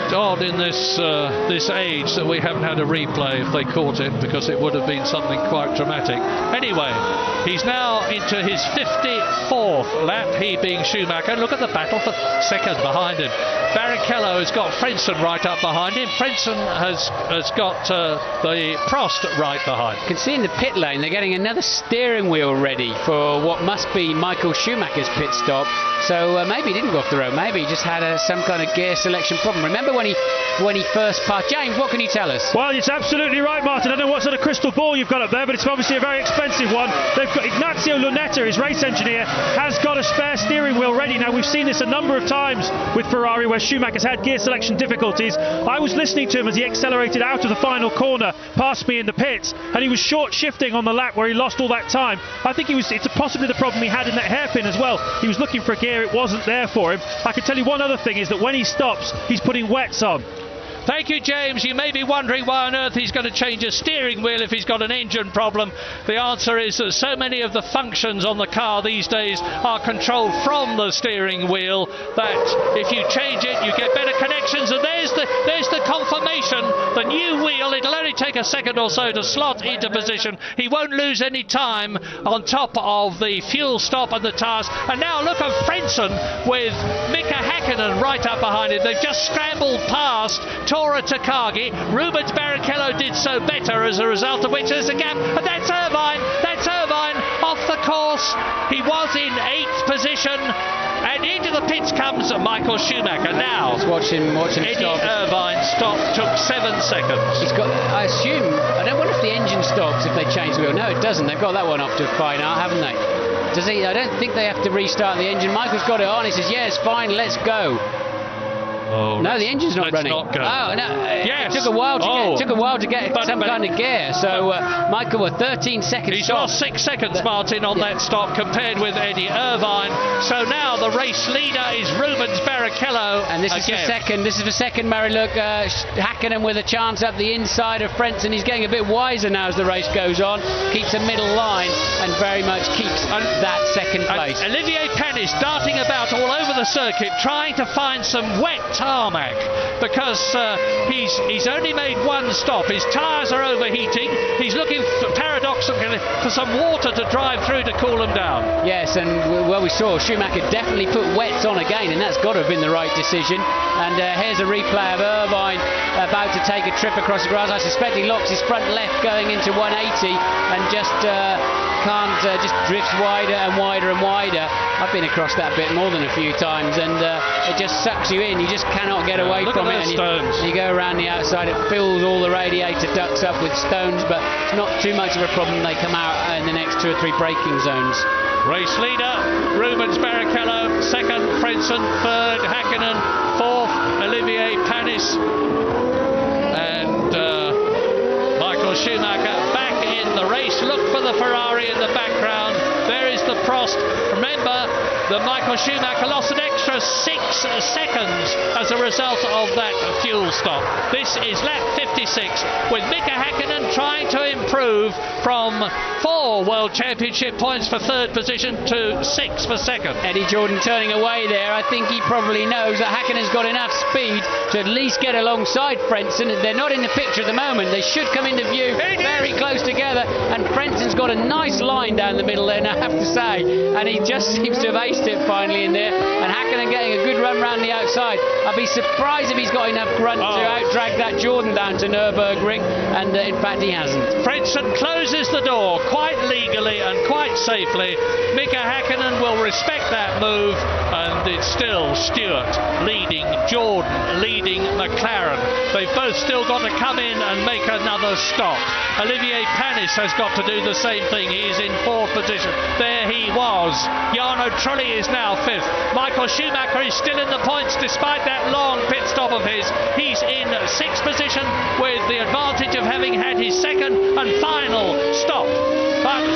Odd in this age that we haven't had a replay if they caught it, because it would have been something quite dramatic. Anyway, he's now into his 54th lap, he being Schumacher. Look at the battle for second behind him. Barrichello has got Frentzen right up behind him. Frentzen has got the Prost right behind. You can see in the pit lane they're getting another steering wheel ready for what must be Michael Schumacher's pit stop. So maybe he didn't go off the road, maybe he just had some kind of gear selection problem. Remember when he first passed? James, what can you tell us? Well, it's absolutely right, Martin. I don't know what sort of crystal ball you've got up there, but it's obviously a very expensive one. They've got Ignazio Lunetta, his race engineer, has got a spare steering wheel ready. Now, we've seen this a number of times with Ferrari where Schumacher's had gear selection difficulties. I was listening to him as he accelerated out of the final corner past me in the pits, and he was short shifting on the lap where he lost all that time. I think it's possibly the problem he had in that hairpin as well. He was looking for a gear, it wasn't there for him. I can tell you one other thing is that when he stops, he's putting wets on. Thank you, James. You may be wondering why on earth he's going to change a steering wheel if he's got an engine problem. The answer is that so many of the functions on the car these days are controlled from the steering wheel that if you change it, you get better connections. And there's the confirmation. The new wheel, it'll only take a second or so to slot into position. He won't lose any time on top of the fuel stop and the tyres. And now look at Frentzen with Mika Häkkinen right up behind him. They've just scrambled past Tora Takagi. Rubens Barrichello did so better, as a result of which there's a gap, and that's Irvine off the course. He was in 8th position, and into the pits comes Michael Schumacher. Now let's watch him Eddie stop. Irvine took 7 seconds. He's got, I assume, I don't wonder if the engine stops if they change the wheel. No, it doesn't. They've got that one off to a fine art, haven't they? Does he? I don't think they have to restart the engine. Michael's got it on. He says, yes, fine, let's go. Oh, no, the engine's not running. Not go. Oh no! Yes. It took a while to get some kind of gear. So Michael, were 13 seconds. He's stop. lost 6 seconds, Martin, on that stop compared with Eddie Irvine. So now the race leader is Rubens Barrichello. And this is the second. This is the second. Murray, look, Hakkinen with a chance up the inside of Frentzen. He's getting a bit wiser now as the race goes on. Keeps a middle line and very much keeps that second place. Olivier Panis darting about all over the circuit, trying to find some wet tarmac because he's only made one stop. His tyres are overheating. He's looking paradoxically for some water to drive through to cool them down. Yes, and well, we saw Schumacher definitely put wets on again, and that's got to have been the right decision. And here's a replay of Irvine about to take a trip across the grass. I suspect he locks his front left going into 180 and just just drifts wider and wider and wider. I've been across that bit more than a few times, and it just sucks you in. You just cannot get away from it. And you go around the outside, it fills all the radiator ducts up with stones, but it's not too much of a problem. They come out in the next 2 or 3 braking zones. Race leader Rubens Barrichello, second Frentzen, third Hakkinen, fourth Olivier Panis, and Michael Schumacher back in the race. Look for the Ferrari in the background. There is the Prost. Remember that Michael Schumacher lost an extra 6 seconds as a result of that fuel stop. This is lap 56 with Mika Hakkinen trying to improve from 4 World Championship points for third position to 6 for second. Eddie Jordan turning away there. I think he probably knows that Hakkinen's got enough speed to at least get alongside Frentzen. They're not in the picture at the moment. They should come into view very close together, and Frentzen's got a nice line down the middle there, I have to say, and he just seems to have aced it finally in there, and Hakkinen getting a good run round the outside. I'd be surprised if he's got enough grunt to out-drag that Jordan down to Nürburgring, and in fact he hasn't. Frentzen closes the door quite legally and quite safely. Mika Hakkinen will respect that move, and it's still Stewart leading Jordan, leading McLaren. They've both still got to come in and make another stop. Olivier Panis has got to do the same thing. He is in 4th position. There he was. Jarno Trulli is now 5th. Michael Schumacher is still in the points despite that long pit stop of his. He's in 6th position with the advantage of having had his second and final stop. But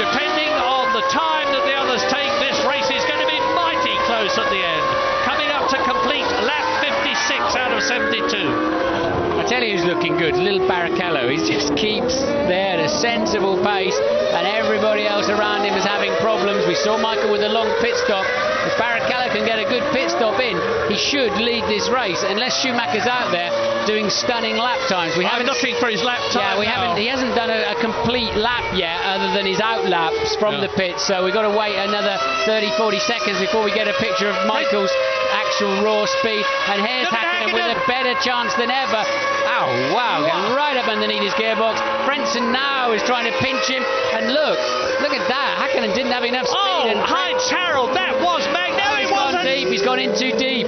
depending on the time that the others take, this race is going to be mighty close at the end. Coming up to complete lap 56 out of 72. I tell you who's looking good, little Barrichello. He just keeps there at a sensible pace, and everybody else around him is having problems. We saw Michael with a long pit stop. If Barrichello can get a good pit stop in, he should lead this race, unless Schumacher's out there doing stunning lap times. I'm looking for his lap time. Yeah, he hasn't done a complete lap yet, other than his out laps from the pit, so we've got to wait another 30-40 seconds before we get a picture of Michael's actual raw speed. And here's Hakkinen with a better chance than ever. Oh wow, going right up underneath his gearbox. Frentzen now is trying to pinch him, and look at that. Hakkinen didn't have enough speed. And Heinz Harold, that was magnificent. He's gone deep. He's gone in too deep.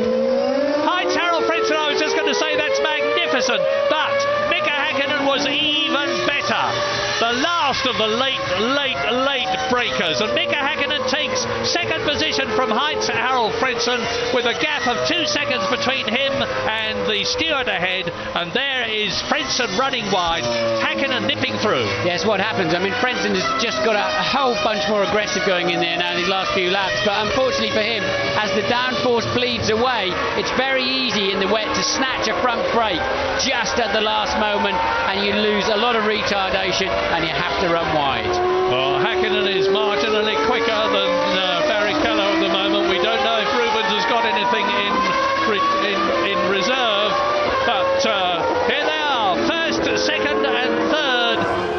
Heinz Harold Frentzen, I was just going to say that's magnificent, but Mika Hakkinen was even better. The last of the late breakers, and Mika Hakkinen takes 2nd position from Heinz Harold Frentzen with a gap of 2 seconds between him and the Stewart ahead, and there is Frentzen running wide, Hakkinen nipping through. Yes, what happens? I mean, Frentzen has just got a whole bunch more aggressive going in there now in these last few laps, but unfortunately for him, as the downforce bleeds away, it's very easy in the wet to snatch a front brake just at the last moment, and you lose a lot of retardation, and you have to run wide. Well, Hakkinen is marginally quicker than Barrichello at the moment. We don't know if Rubens has got anything in reserve, but here they are, 1st, 2nd and 3rd.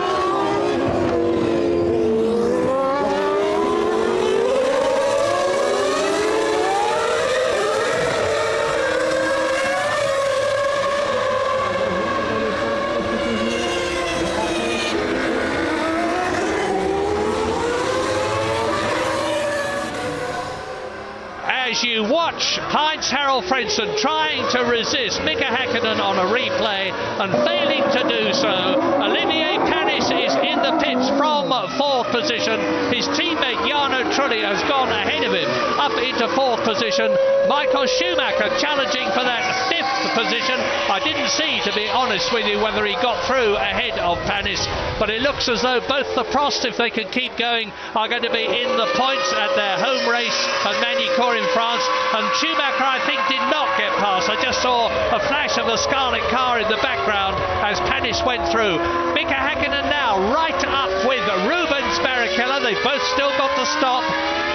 As you watch Heinz Harold Frentzen trying to resist Mika Hakkinen on a replay and failing to do so, Olivier Panis is in the pits from 4th position. His teammate Jarno Trulli has gone ahead of him up into 4th position. Michael Schumacher challenging for that 5th position. I didn't see, to be honest with you, whether he got through ahead of Panis, but it looks as though both the Prost, if they can keep going, are going to be in the points at their home race at Magny-Cours in France. And Schumacher, I think, did not get past. I just saw a flash of a scarlet car in the background as Panis went through. Mika Häkkinen now right up with Rubens Barrichello. They've both still got to stop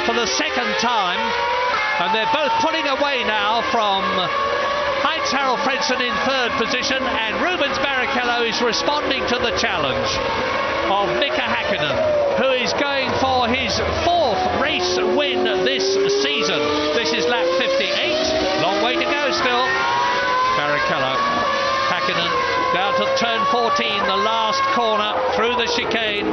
for the second time, and they're both pulling away now from Heinz-Harald Frentzen in 3rd position, and Rubens Barrichello is responding to the challenge of Mika Häkkinen, who is going for his 4th race win this season. This is lap 58, long way to go still. Barrichello, Häkkinen down to turn 14, the last corner through the chicane.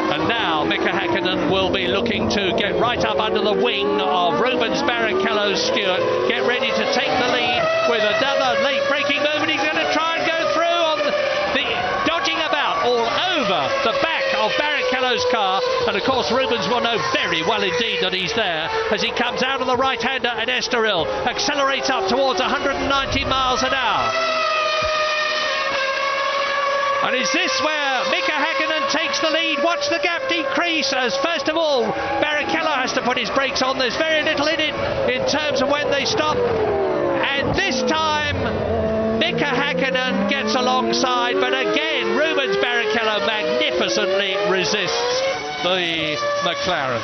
And now Mika Häkkinen will be looking to get right up under the wing of Rubens Barrichello's Stewart, get ready to take the lead with another late braking move, and he's going to try and go through on the dodging about all over the back of Barrichello's car. And of course Rubens will know very well indeed that he's there as he comes out of the right-hander at Estoril, accelerates up towards 190 miles an hour. And is this where Mika Häkkinen takes the lead? Watch the gap decrease as first of all Barrichello has to put his brakes on. There's very little in it in terms of when they stop. And this time Mika Häkkinen gets alongside, but again Rubens Barrichello magnificently resists the McLaren.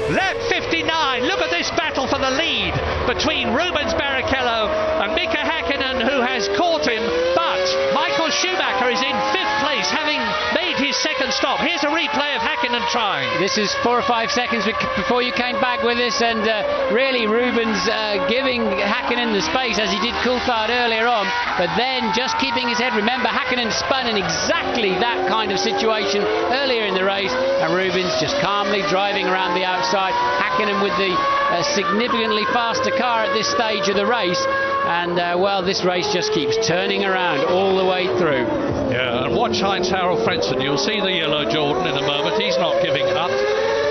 Lap 59, look at this battle for the lead between Rubens Barrichello and Mika Häkkinen, who has caught him, but Michael Schumacher is in 5th place, having made his 2nd stop. Here's a replay of Häkkinen trying. This is 4 or 5 seconds before you came back with us, and really Rubens giving Häkkinen the space as he did Coulthard earlier on, but then just keeping his head. Remember, Häkkinen spun in exactly that kind of situation earlier in the race, and Rubens just calmly driving around the outside. Häkkinen with the significantly faster car at this stage of the race, and well, this race just keeps turning around all the way through. Yeah, and watch Heinz-Harald Frentzen. You'll see the yellow Jordan in a moment. He's not giving up.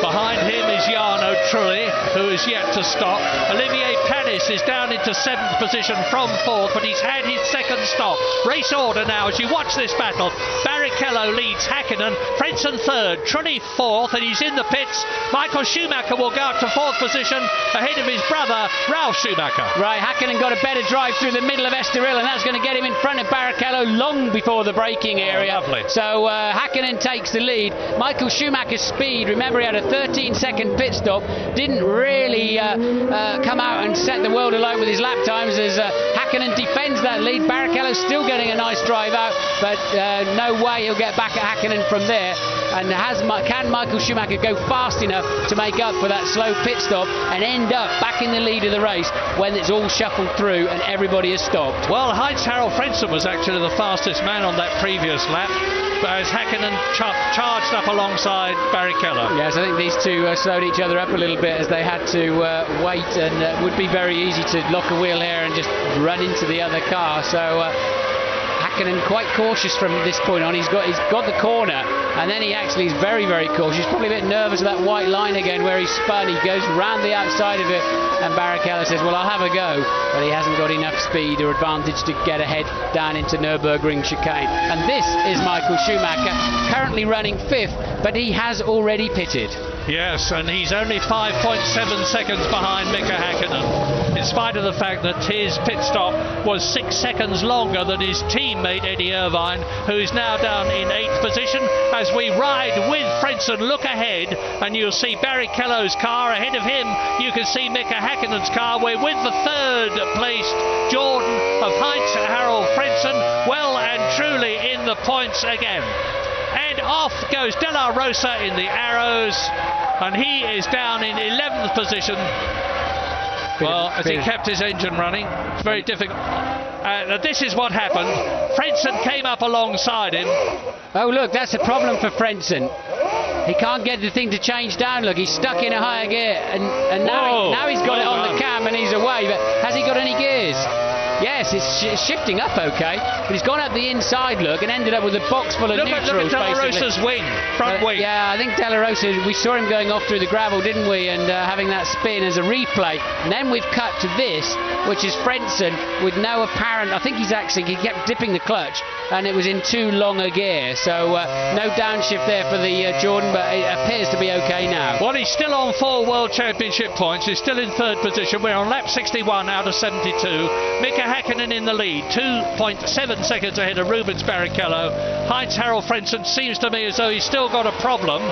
Behind him is Jarno Trulli, who is yet to stop. Olivier Panis is down into 7th position from 4th, but he's had his 2nd stop. Race order now as you watch this battle. Barrichello leads Häkkinen, Frentzen 3rd, Trulli 4th, and he's in the pits. Michael Schumacher will go up to 4th position ahead of his brother, Ralf Schumacher. Right, Häkkinen got a better drive through the middle of Estoril, and that's going to get him in front of Barrichello long before the braking area. Oh, lovely. So Häkkinen takes the lead. Michael Schumacher's speed, remember he had a 13-second pit stop, didn't really come out and set the world alight with his lap times as Häkkinen defends that lead. Barrichello's still getting a nice drive out, but no way he'll get back at Häkkinen from there. And can Michael Schumacher go fast enough to make up for that slow pit stop and end up back in the lead of the race when it's all shuffled through and everybody has stopped? Well, Heinz-Harald Frentzen was actually the fastest man on that previous lap, but as Häkkinen charged up alongside Barrichello. Yes, I think these two slowed each other up a little bit as they had to wait, and it would be very easy to lock a wheel here and just run into the other car. So Häkkinen quite cautious from this point on. He's got the corner, and then he actually is very, very cautious. He's probably a bit nervous of that white line again where he spun. He goes round the outside of it, and Barrichello says, well, I'll have a go, but he hasn't got enough speed or advantage to get ahead down into Nürburgring chicane. And this is Michael Schumacher, currently running 5th, but he has already pitted. Yes, and he's only 5.7 seconds behind Mika Häkkinen, in spite of the fact that his pit stop was 6 seconds longer than his teammate Eddie Irvine, who is now down in 8th position. As we ride with Frentzen, look ahead, and you'll see Barrichello's car ahead of him. You can see Mika Häkkinen's car. We're with the 3rd placed Jordan of Heinz-Harald Frentzen, well and truly in the points again. And off goes De La Rosa in the arrows, and he is down in 11th position. Well, as he kept his engine running, it's very difficult. This is what happened. Frentzen came up alongside him. Oh, look, that's a problem for Frentzen. He can't get the thing to change down. Look, he's stuck in a higher gear, and now he's got it on the cam and he's away. But has he got any gears? Yes, it's shifting up okay, but he's gone up the inside look and ended up with a box full of neutrals. Look at De La Rosa's wing, front wing. Yeah, I think De La Rosa, we saw him going off through the gravel, didn't we, and having that spin as a replay. And then we've cut to this, which is Frentzen with no apparent, I think he kept dipping the clutch, and it was in too long a gear. So no downshift there for the Jordan, but it appears to be okay now. Well, he's still on 4 World Championship points. He's still in 3rd position. We're on lap 61 out of 72. Mika Häkkinen in the lead, 2.7 seconds ahead of Rubens Barrichello. Heinz-Harald Frentzen seems to me as though he's still got a problem.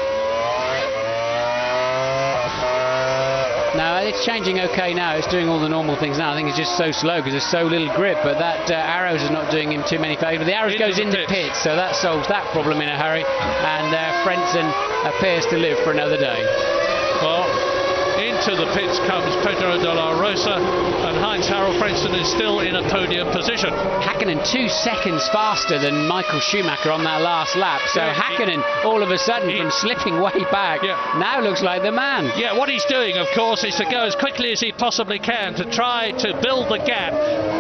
No, it's changing okay now. It's doing all the normal things now. I think it's just so slow because there's so little grip, but that Arrows is not doing him too many favours. The Arrows goes into pits, so that solves that problem in a hurry, and Frentzen appears to live for another day. Well, into the pits comes Pedro de la Rosa, and Heinz-Harald Frentzen is still in a podium position. Häkkinen 2 seconds faster than Michael Schumacher on that last lap, so yeah, Häkkinen all of a sudden from slipping way back now looks like the man. Yeah, what he's doing of course is to go as quickly as he possibly can to try to build the gap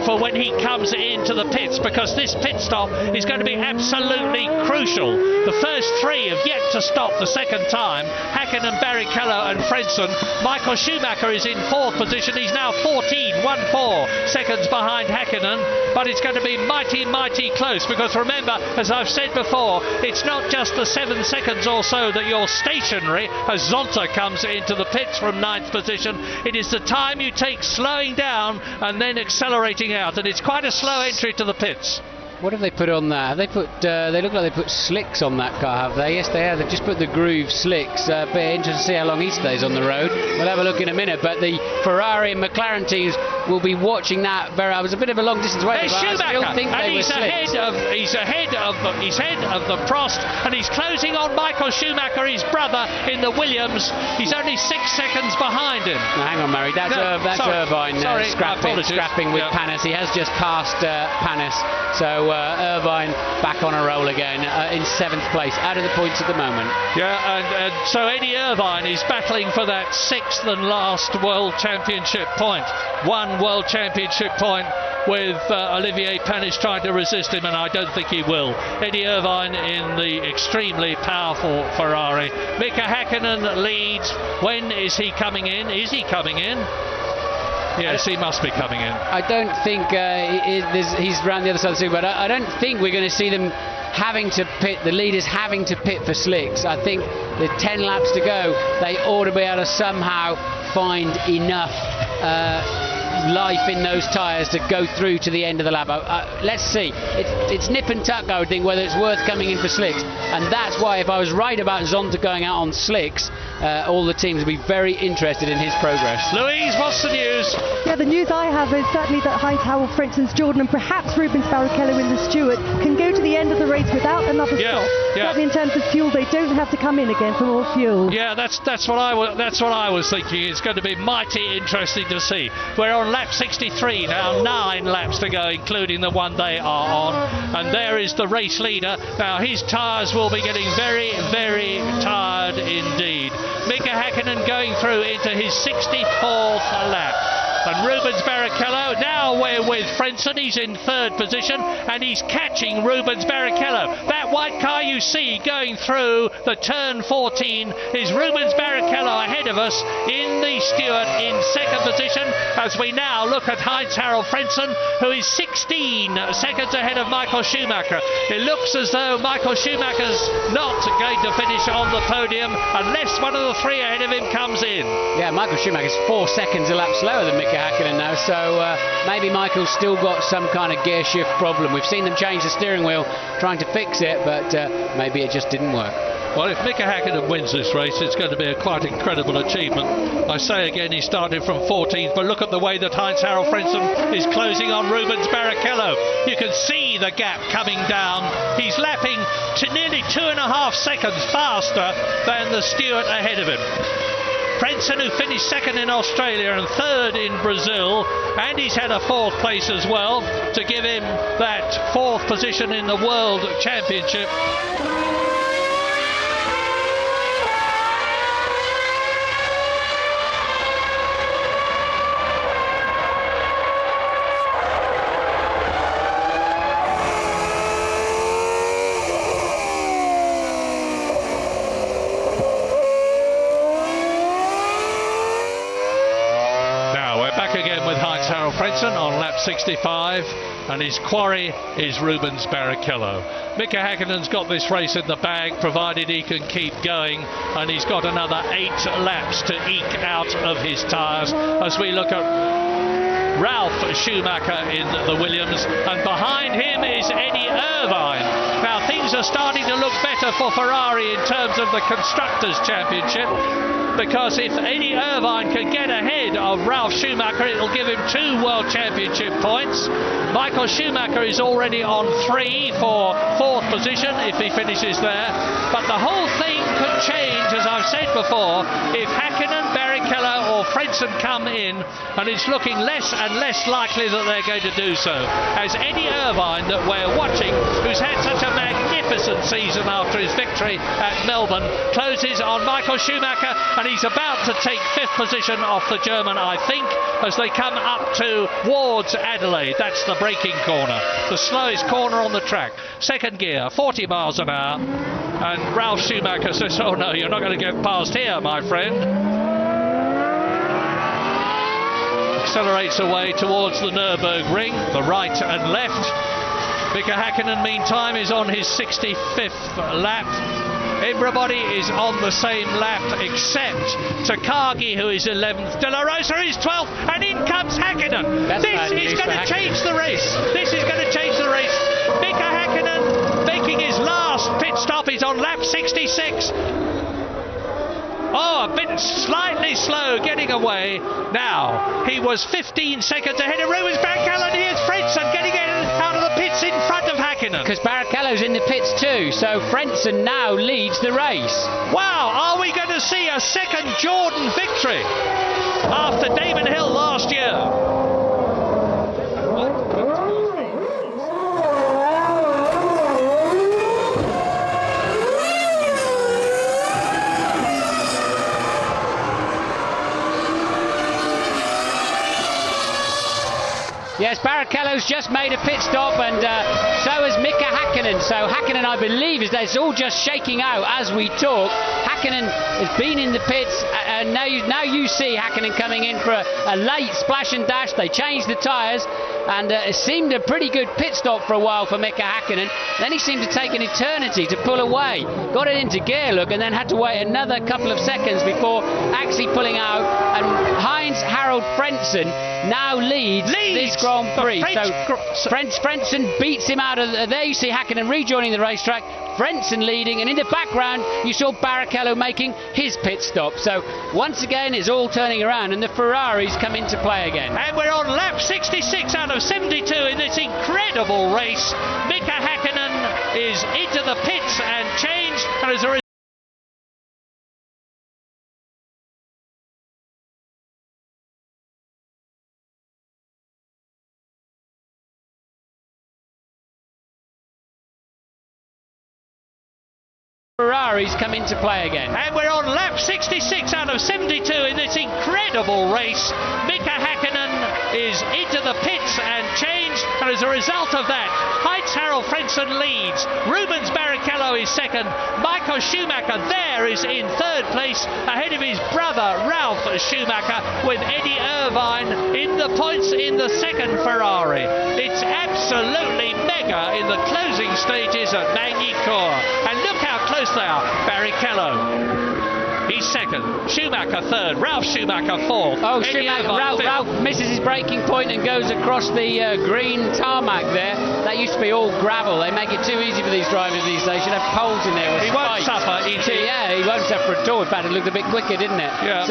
for when he comes into the pits, because this pit stop is going to be absolutely crucial. The first 3 have yet to stop the second time, Häkkinen, Barrichello and Frentzen. Michael Schumacher is in 4th position. He's now 14 seconds behind Häkkinen, but it's going to be mighty, mighty close, because remember, as I've said before, it's not just the 7 seconds or so that you're stationary as Zonta comes into the pits from 9th position. It is the time you take slowing down and then accelerating out, and it's quite a slow entry to the pits. What have they put on that? Have they put? They look like they put slicks on that car, have they? Yes, they have. They've just put the groove slicks. But interesting to see how long he stays on the road. We'll have a look in a minute. But the Ferrari and McLaren teams will be watching that. I was a bit of a long distance away. There's Schumacher, and he's ahead of the Prost, and he's closing on Michael Schumacher, his brother, in the Williams. He's only 6 seconds behind him. No, hang on, Murray. That's Irvine scrapping with Panis. He has just passed Panis. So Irvine back on a roll again in 7th place, out of the points at the moment. Yeah, and so Eddie Irvine is battling for that 6th and last World Championship point. 1 World Championship point with Olivier Panis trying to resist him, and I don't think he will. Eddie Irvine in the extremely powerful Ferrari. Mika Häkkinen leads. When is he coming in? Is he coming in? Yes, he must be coming in. I don't think he's around the other side of the circuit, but I don't think we're going to see them having to pit, the leaders having to pit for slicks. I think with 10 laps to go, they ought to be able to somehow find enough life in those tyres to go through to the end of the lap. Let's see. It's nip and tuck, I would think, whether it's worth coming in for slicks. And that's why, if I was right about Zonta going out on slicks, all the teams would be very interested in his progress. Louise, what's the news? Yeah, the news I have is certainly that Heinz-Harald Frentzen's Jordan and perhaps Rubens Barrichello in the Stewart can go to the end of the race without another stop. Certainly in terms of fuel, they don't have to come in again for more fuel. Yeah, that's what I was thinking. It's going to be mighty interesting to see. We're on lap 63 now, 9 laps to go, including the one they are on, and there is the race leader. Now his tyres will be getting very, very tired indeed. Mika Häkkinen going through into his 64th lap. And Rubens Barrichello, now we're with Frentzen, he's in 3rd position, and he's catching Rubens Barrichello. That white car you see going through the turn 14 is Rubens Barrichello ahead of us in the Stewart in 2nd position, as we now look at Heinz-Harald Frentzen, who is 16 seconds ahead of Michael Schumacher. It looks as though Michael Schumacher's not going to finish on the podium unless one of the 3 ahead of him comes in. Yeah, Michael Schumacher's 4 seconds a lap slower than Mika Häkkinen now, so maybe Michael's still got some kind of gear shift problem. We've seen them change the steering wheel trying to fix it, but maybe it just didn't work. Well, if Mika Häkkinen wins this race, it's going to be a quite incredible achievement. I say again, he started from 14th, but look at the way that Heinz-Harald Frentzen is closing on Rubens Barrichello. You can see the gap coming down. He's lapping to nearly 2.5 seconds faster than the Stewart ahead of him. Frentzen, who finished 2nd in Australia and 3rd in Brazil, and he's had a 4th place as well to give him that 4th position in the World Championship. Frentzen on lap 65, and his quarry is Rubens Barrichello. Mika Häkkinen's got this race in the bag, provided he can keep going, and he's got another 8 laps to eke out of his tyres as we look at Ralf Schumacher in the Williams, and behind him is Eddie Irvine. Now things are starting to look better for Ferrari in terms of the Constructors' Championship, because if Eddie Irvine can get ahead of Ralf Schumacher, it'll give him 2 World Championship points. Michael Schumacher is already on 3 for 4th position if he finishes there, but the whole thing could change, as I've said before, if Häkkinen, Barrichello or Frentzen come in, and it's looking less and less likely that they're going to do so, as Eddie Irvine, that we're watching, who's had such a magnificent season after his victory at Melbourne, closes on Michael Schumacher, and he's about to take 5th position off the German, I think, as they come up towards Adelaide. That's the braking corner, the slowest corner on the track. Second gear, 40 miles an hour, and Ralf Schumacher says, oh no, you're not going to get past here, my friend. Accelerates away towards the Nürburgring, the right and left. Mika Häkkinen, meantime, is on his 65th lap. Everybody is on the same lap except Takagi, who is 11th. De La Rosa is 12th, and in comes Häkkinen. This is going to change the race. This is going to change the race. Mika Häkkinen making his last pit stop. He's on lap 66. Oh, a bit slightly slow getting away. Now, he was 15 seconds ahead of Rubens Barrichello, and here's Frentzen getting out of the pits in front of Häkkinen. Because Barrichello's in the pits too, so Frentzen now leads the race. Wow, are we going to see a second Jordan victory after Damon Hill last year? Yes, Barrichello's just made a pit stop, and so has Mika Häkkinen. So Häkkinen, I believe, it's all just shaking out as we talk. Häkkinen has been in the pits, and now you see Häkkinen coming in for a late splash and dash. They changed the tyres, and it seemed a pretty good pit stop for a while for Mika Häkkinen. Then he seemed to take an eternity to pull away. Got it into gear, look, and then had to wait another couple of seconds before actually pulling out. And Heinz-Harald Frentzen now leads this Grand Prix. So Frentzen beats him out of there. You see Häkkinen rejoining the racetrack, Frentzen leading, and in the background you saw Barrichello making his pit stop. So once again it's all turning around, and the Ferraris come into play again. And we're on lap 66 out of 72 in this incredible race. Mika Häkkinen is into the pits and changed, and as a Ferraris come into play again. And we're on lap 66 out of 72 in this incredible race. Mika Häkkinen is into the pits and changed, and as a result of that, Heinz-Harald Frentzen leads. Rubens Barrichello is second. Michael Schumacher there is in 3rd place, ahead of his brother Ralf Schumacher, with Eddie Irvine in the points in the 2nd Ferrari. It's absolutely mega in the closing stages at Magny-Cours. And look how close they are. Barrichello, he's 2nd. Schumacher 3rd. Ralf Schumacher 4th. Oh, Schumacher, Ralf misses his braking point and goes across the green tarmac there. That used to be all gravel. They make it too easy for these drivers these days. Should have poles in there with He won't suffer. Yeah, he won't suffer at all. In fact, it looked a bit quicker, didn't it? Yeah.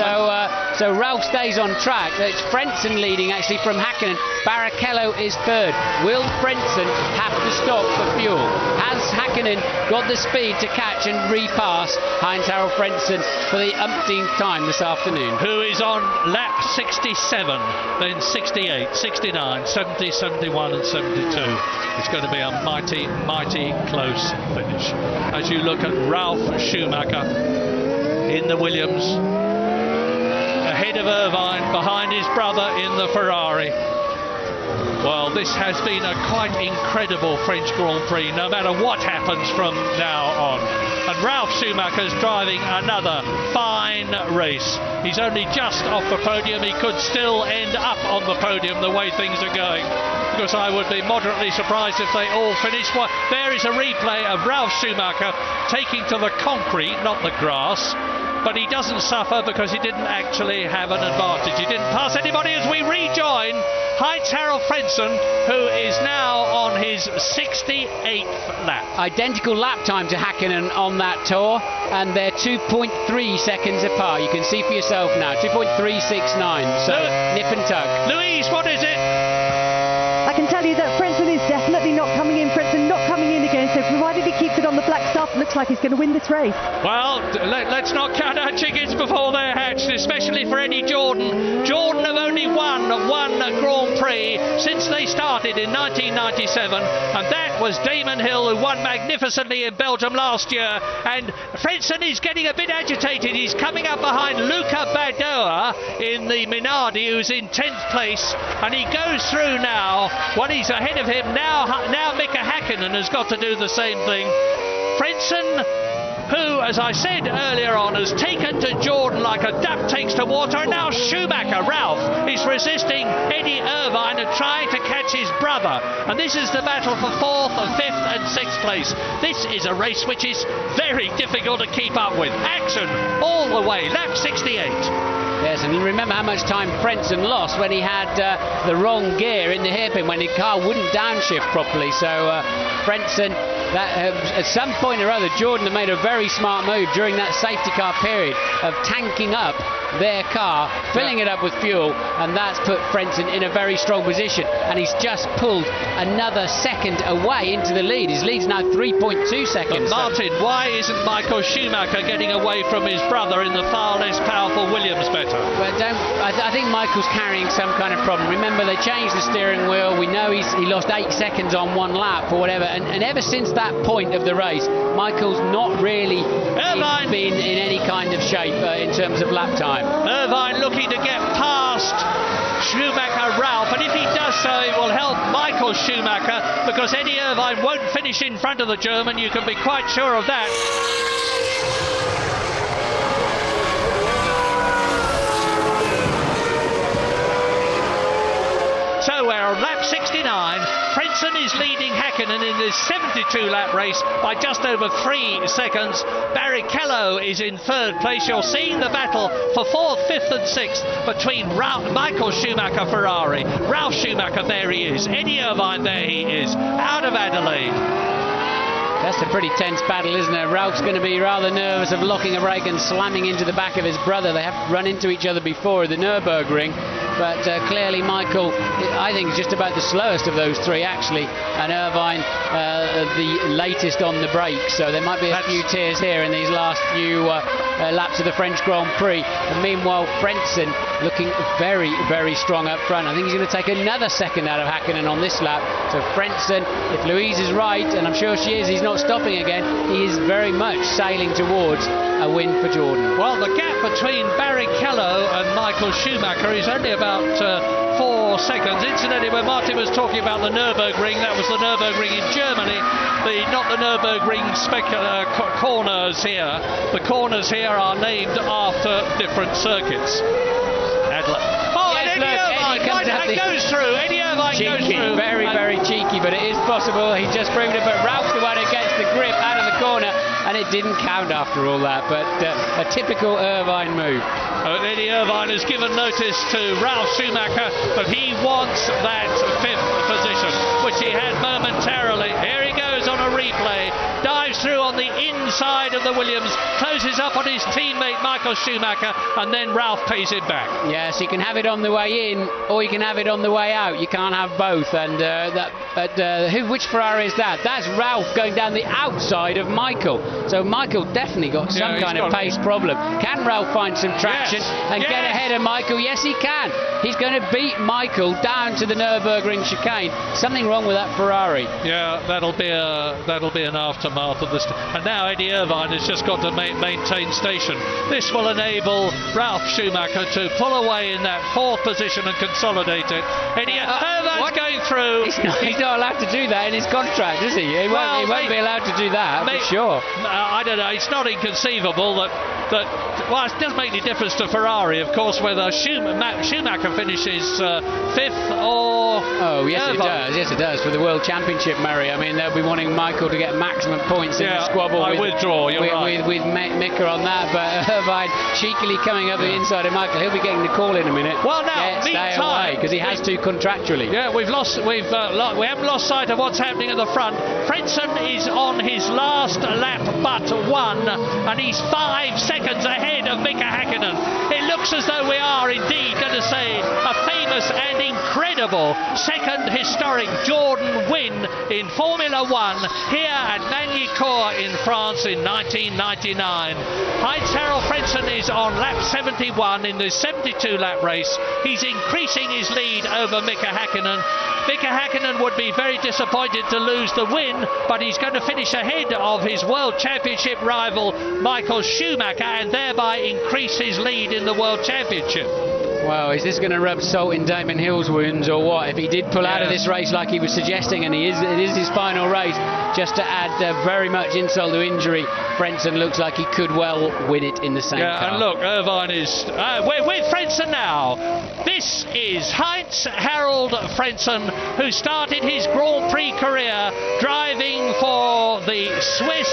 So Ralf stays on track. It's Frentzen leading actually from Häkkinen. Barrichello is 3rd. Will Frentzen have to stop for fuel? Has Häkkinen got the speed to catch and repass Heinz-Harald Frentzen for the umpteenth time this afternoon? Who is on lap 67, then 68, 69, 70, 71 and 72. It's going to be a mighty, mighty close finish. As you look at Ralf Schumacher in the Williams, ahead of Irvine, behind his brother in the Ferrari. Well, this has been a quite incredible French Grand Prix, no matter what happens from now on. And Ralf Schumacher's driving another fine fine race. He's only just off the podium. He could still end up on the podium the way things are going, because I would be moderately surprised if they all finish. Well, there is a replay of Ralf Schumacher taking to the concrete, not the grass. But he doesn't suffer because he didn't actually have an advantage. He didn't pass anybody as we rejoin Heinz-Harald Frentzen, who is now on his 68th lap. Identical lap time to Hakkinen on that tour, and they're 2.3 seconds apart. You can see for yourself now, 2.369, so nip and tug. Louise, what is it? I can tell you that Frentzen is definitely not coming in. Frentzen not coming in again, so provided he keeps it on the black stuff, looks like he's going to win this race. Well, let's not count our chickens before they're hatched, especially for Eddie Jordan. Jordan have only won one Grand Prix since they started in 1997, and that was Damon Hill, who won magnificently in Belgium last year. And Frentzen is getting a bit agitated. He's coming up behind Luca Badoa in the Minardi, who's in 10th place, and he goes through now. When he's ahead of him now Mika Hakkinen has got to do the same thing. Frentzen, who, as I said earlier on, has taken to Jordan like a duck takes to water, and now Schumacher, Ralf, is resisting Eddie Irvine and trying to catch his brother. And this is the battle for 4th, 5th and 6th place. This is a race which is very difficult to keep up with. Action all the way, lap 68. Yes, and remember how much time Frentzen lost when he had the wrong gear in the hairpin, when the car wouldn't downshift properly. So Frentzen, at some point or other, Jordan had made a very smart move during that safety car period of tanking up their car, filling it up with fuel, and that's put Frentzen in a very strong position. And he's just pulled another second away into the lead. His lead's now 3.2 seconds. But Martin, why isn't Michael Schumacher getting away from his brother in the far less powerful Williams better? But I think Michael's carrying some kind of problem. Remember, they changed the steering wheel. We know he lost 8 seconds on one lap or whatever, and ever since that point of the race, Michael's not really been in any kind of shape in terms of lap time. Irvine looking to get past Schumacher, Ralf, and if he does so, it will help Michael Schumacher, because Eddie Irvine won't finish in front of the German, you can be quite sure of that. So we're on lap 69. Frentzen is leading Hakkinen in this 72-lap race by just over 3 seconds. Barrichello is in 3rd place. You're seeing the battle for 4th, 5th and 6th between Michael Schumacher Ferrari, Ralf Schumacher, there he is, Eddie Irvine, there he is, out of Adelaide. That's a pretty tense battle, isn't it? Ralph's going to be rather nervous of locking a brake and slamming into the back of his brother. They have run into each other before at the Nürburgring, but clearly Michael, I think, is just about the slowest of those three, actually, and Irvine the latest on the brakes. So there might be a few tears here in these last few laps of the French Grand Prix. And meanwhile, Frentzen looking very, very strong up front. I think he's going to take another second out of Hakkinen on this lap. So Frentzen, if Louise is right, and I'm sure she is, he's not stopping again, he is very much sailing towards a win for Jordan. Well, the gap between Barrichello and Michael Schumacher is only about 4 seconds. Incidentally, when Martin was talking about the Nürburgring, that was the Nürburgring in Germany, not the Nürburgring corners here. The corners here are named after different circuits. Eddie goes through. Eddie Irvine goes through. Very, very cheeky, but it is possible. He just proved it. But Ralph's the one who gets the grip out of the corner, and it didn't count after all that. But a typical Irvine move. Eddie Irvine has given notice to Ralf Schumacher that he wants that 5th position, which he had momentarily. Here he goes on a replay, dives through on the inside of the Williams, closes up on his teammate Michael Schumacher, and then Ralf pays it back. Yes, you can have it on the way in, or you can have it on the way out. You can't have both. And which Ferrari is that? That's Ralf going down the outside of Michael. So Michael definitely got some kind of pace problem. Can Ralf find some traction and get ahead of Michael? Yes, he can. He's going to beat Michael down to the Nürburgring chicane. Something wrong with that Ferrari. Yeah, that'll be that'll be an aftermath of this. And now Eddie Irvine has just got to maintain station. This will enable Ralf Schumacher to pull away in that fourth position and consolidate it. Eddie Irvine's going through. He's not allowed to do that in his contract, is he? He won't be allowed to do that, for sure. I don't know. It's not inconceivable that well, it doesn't make any difference to Ferrari, of course, whether Schumacher finishes fifth or... Oh, yes, it does. Yes, it does. For the World Championship, Murray. I mean, they'll be wanting Michael to get maximum points in the squabble. I withdraw, you're right. With Mika on that, but Irvine cheekily coming over the inside of Michael. He'll be getting the call in a minute. Well, now, stay away, because he has to contractually. Yeah, we haven't lost sight of what's happening at the front. Frentzen is on his last lap but one, and he's 5 seconds ahead of Mika Häkkinen. It looks as though we are indeed going to see a famous and incredible second historic Jordan win in Formula One here at Magny-Cours in France in 1999. Heinz-Harald Frentzen is on lap 71 in the 72-lap race. He's increasing his lead over Mika Häkkinen. Mika Häkkinen would be very disappointed to lose the win, but he's going to finish ahead of his World Championship rival Michael Schumacher and thereby increase his lead in the World Championship. Well, is this going to rub salt in Damon Hill's wounds or what? If he did pull out of this race like he was suggesting, and it is his final race, just to add very much insult to injury, Frentzen looks like he could well win it in the same car. And look, Irvine is... we're with Frentzen now. This is Heinz-Harald Frentzen, who started his Grand Prix career driving for the Swiss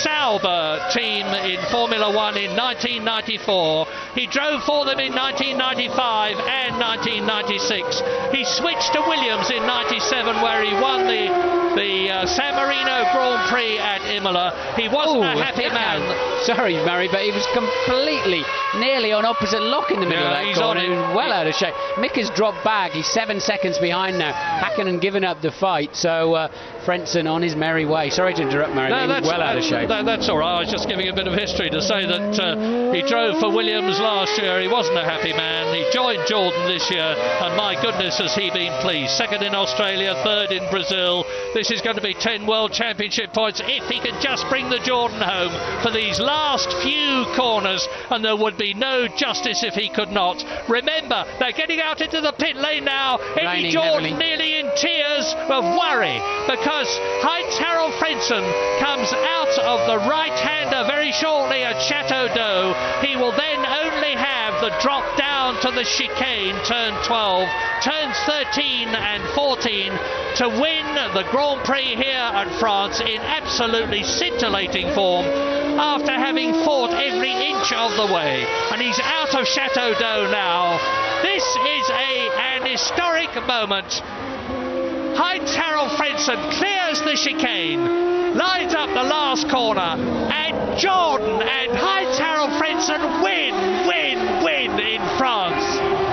Sauber team in Formula One in 1994. He drove for them in 1995 and 1996. He switched to Williams in 97, where he won the San Marino Grand Prix at Imola. He wasn't a happy man. Sorry, Murray, but he was completely nearly on opposite lock in the middle of that corner. He was well out of shape. Mick has dropped back. He's 7 seconds behind now. Häkkinen given up the fight. So Frentzen on his merry way. Sorry to interrupt, Murray. No, he was well out of shape. That's all right. I was just giving a bit of history to say that he drove for Williams last year. He wasn't a happy man. He joined Jordan this year, and my goodness has he been pleased. Second in Australia, third in Brazil. This is going to be 10 World Championship points if he can just bring the Jordan home for these last few corners, and there would be no justice if he could not. Remember, they're getting out into the pit lane now. Eddie Jordan nearly in tears of worry because Heinz-Harald Frentzen comes out of the right-hander very shortly at Chateau d'Eau. He will then only have the drop down to the chicane, turn 12, turns 13 and 14 to win the Grand Prix here at France in absolutely scintillating form after having fought every inch of the way. And he's out of Chateau d'Eau now. This is an historic moment. Heinz-Harald Frentzen clears the chicane, lines up the last corner, and Jordan and Heinz-Harald Frentzen win in France.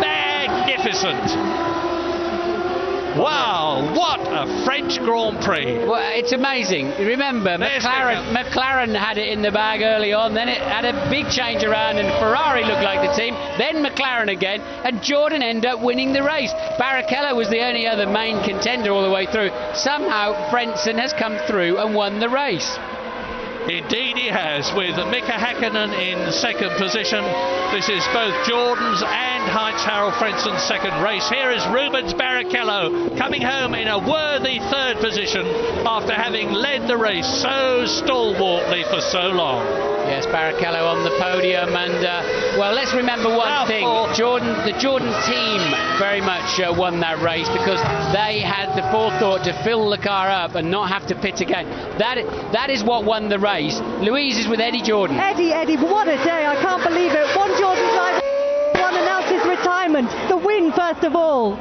Magnificent. Wow, what a French Grand Prix. Well, it's amazing. Remember, McLaren had it in the bag early on, then it had a big change around and Ferrari looked like the team, then McLaren again, and Jordan ended up winning the race. Barrichello was the only other main contender all the way through. Somehow Frentzen has come through and won the race. Indeed he has, with Mika Häkkinen in second position. This is both Jordan's and Heinz-Harald Frentzen's second race. Here is Rubens Barrichello coming home in a worthy third position after having led the race so stalwartly for so long. Yes, Barrichello on the podium, and well, let's remember one thing. The Jordan team very much won that race because they had the forethought to fill the car up and not have to pit again. That is what won the race. Louise is with Eddie Jordan. Eddie, what a day. I can't believe it. One Jordan driver, one announced his retirement. The win, first of all.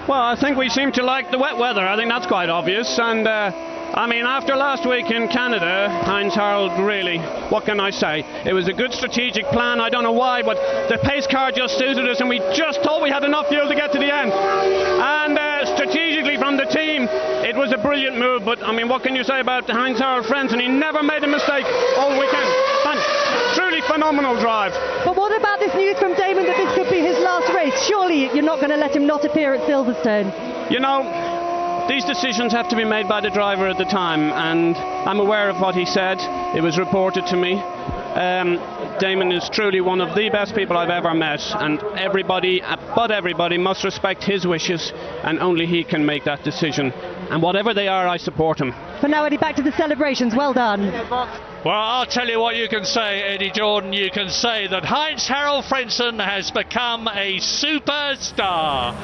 Well, I think we seem to like the wet weather. I think that's quite obvious. And I mean, after last week in Canada, Heinz-Harald really, what can I say? It was a good strategic plan. I don't know why, but the pace car just suited us and we just thought we had enough fuel to get to the end. And strategically from the team, it was a brilliant move. But I mean, what can you say about Heinz-Harald Frentzen? He never made a mistake all weekend. Truly phenomenal drive. But what about this news from Damon that this could be his last race? Surely you're not going to let him not appear at Silverstone. You know, these decisions have to be made by the driver at the time, and I'm aware of what he said. It was reported to me. Damon is truly one of the best people I've ever met, and everybody must respect his wishes, and only he can make that decision. And whatever they are, I support him. But now, Eddie, back to the celebrations. Well done. Well, I'll tell you what you can say, Eddie Jordan. You can say that Heinz-Harald Frentzen has become a superstar.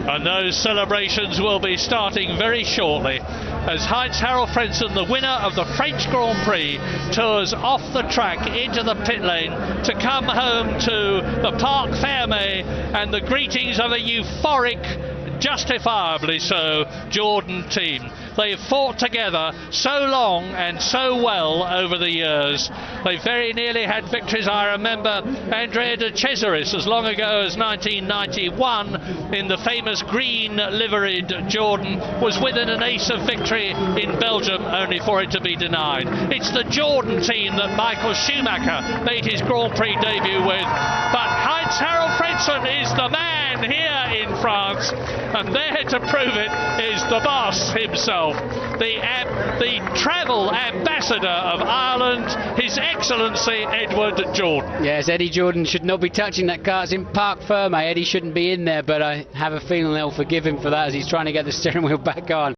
And those celebrations will be starting very shortly as Heinz-Harald Frentzen, the winner of the French Grand Prix, tours off the track into the pit lane to come home to the Parc Fermé and the greetings of a euphoric, justifiably so, Jordan team. They've fought together so long and so well over the years. They very nearly had victories. I remember Andrea de Cesaris as long ago as 1991 in the famous green liveried Jordan was within an ace of victory in Belgium, only for it to be denied. It's the Jordan team that Michael Schumacher made his Grand Prix debut with, but Heinz-Harald Frentzen is the man here in France, and there to prove it is the boss himself, the travel ambassador of Ireland, His Excellency Edward Jordan. Yes, Eddie Jordan should not be touching that car. It's in Parc Fermé. Eddie shouldn't be in there, but I have a feeling they'll forgive him for that as he's trying to get the steering wheel back on.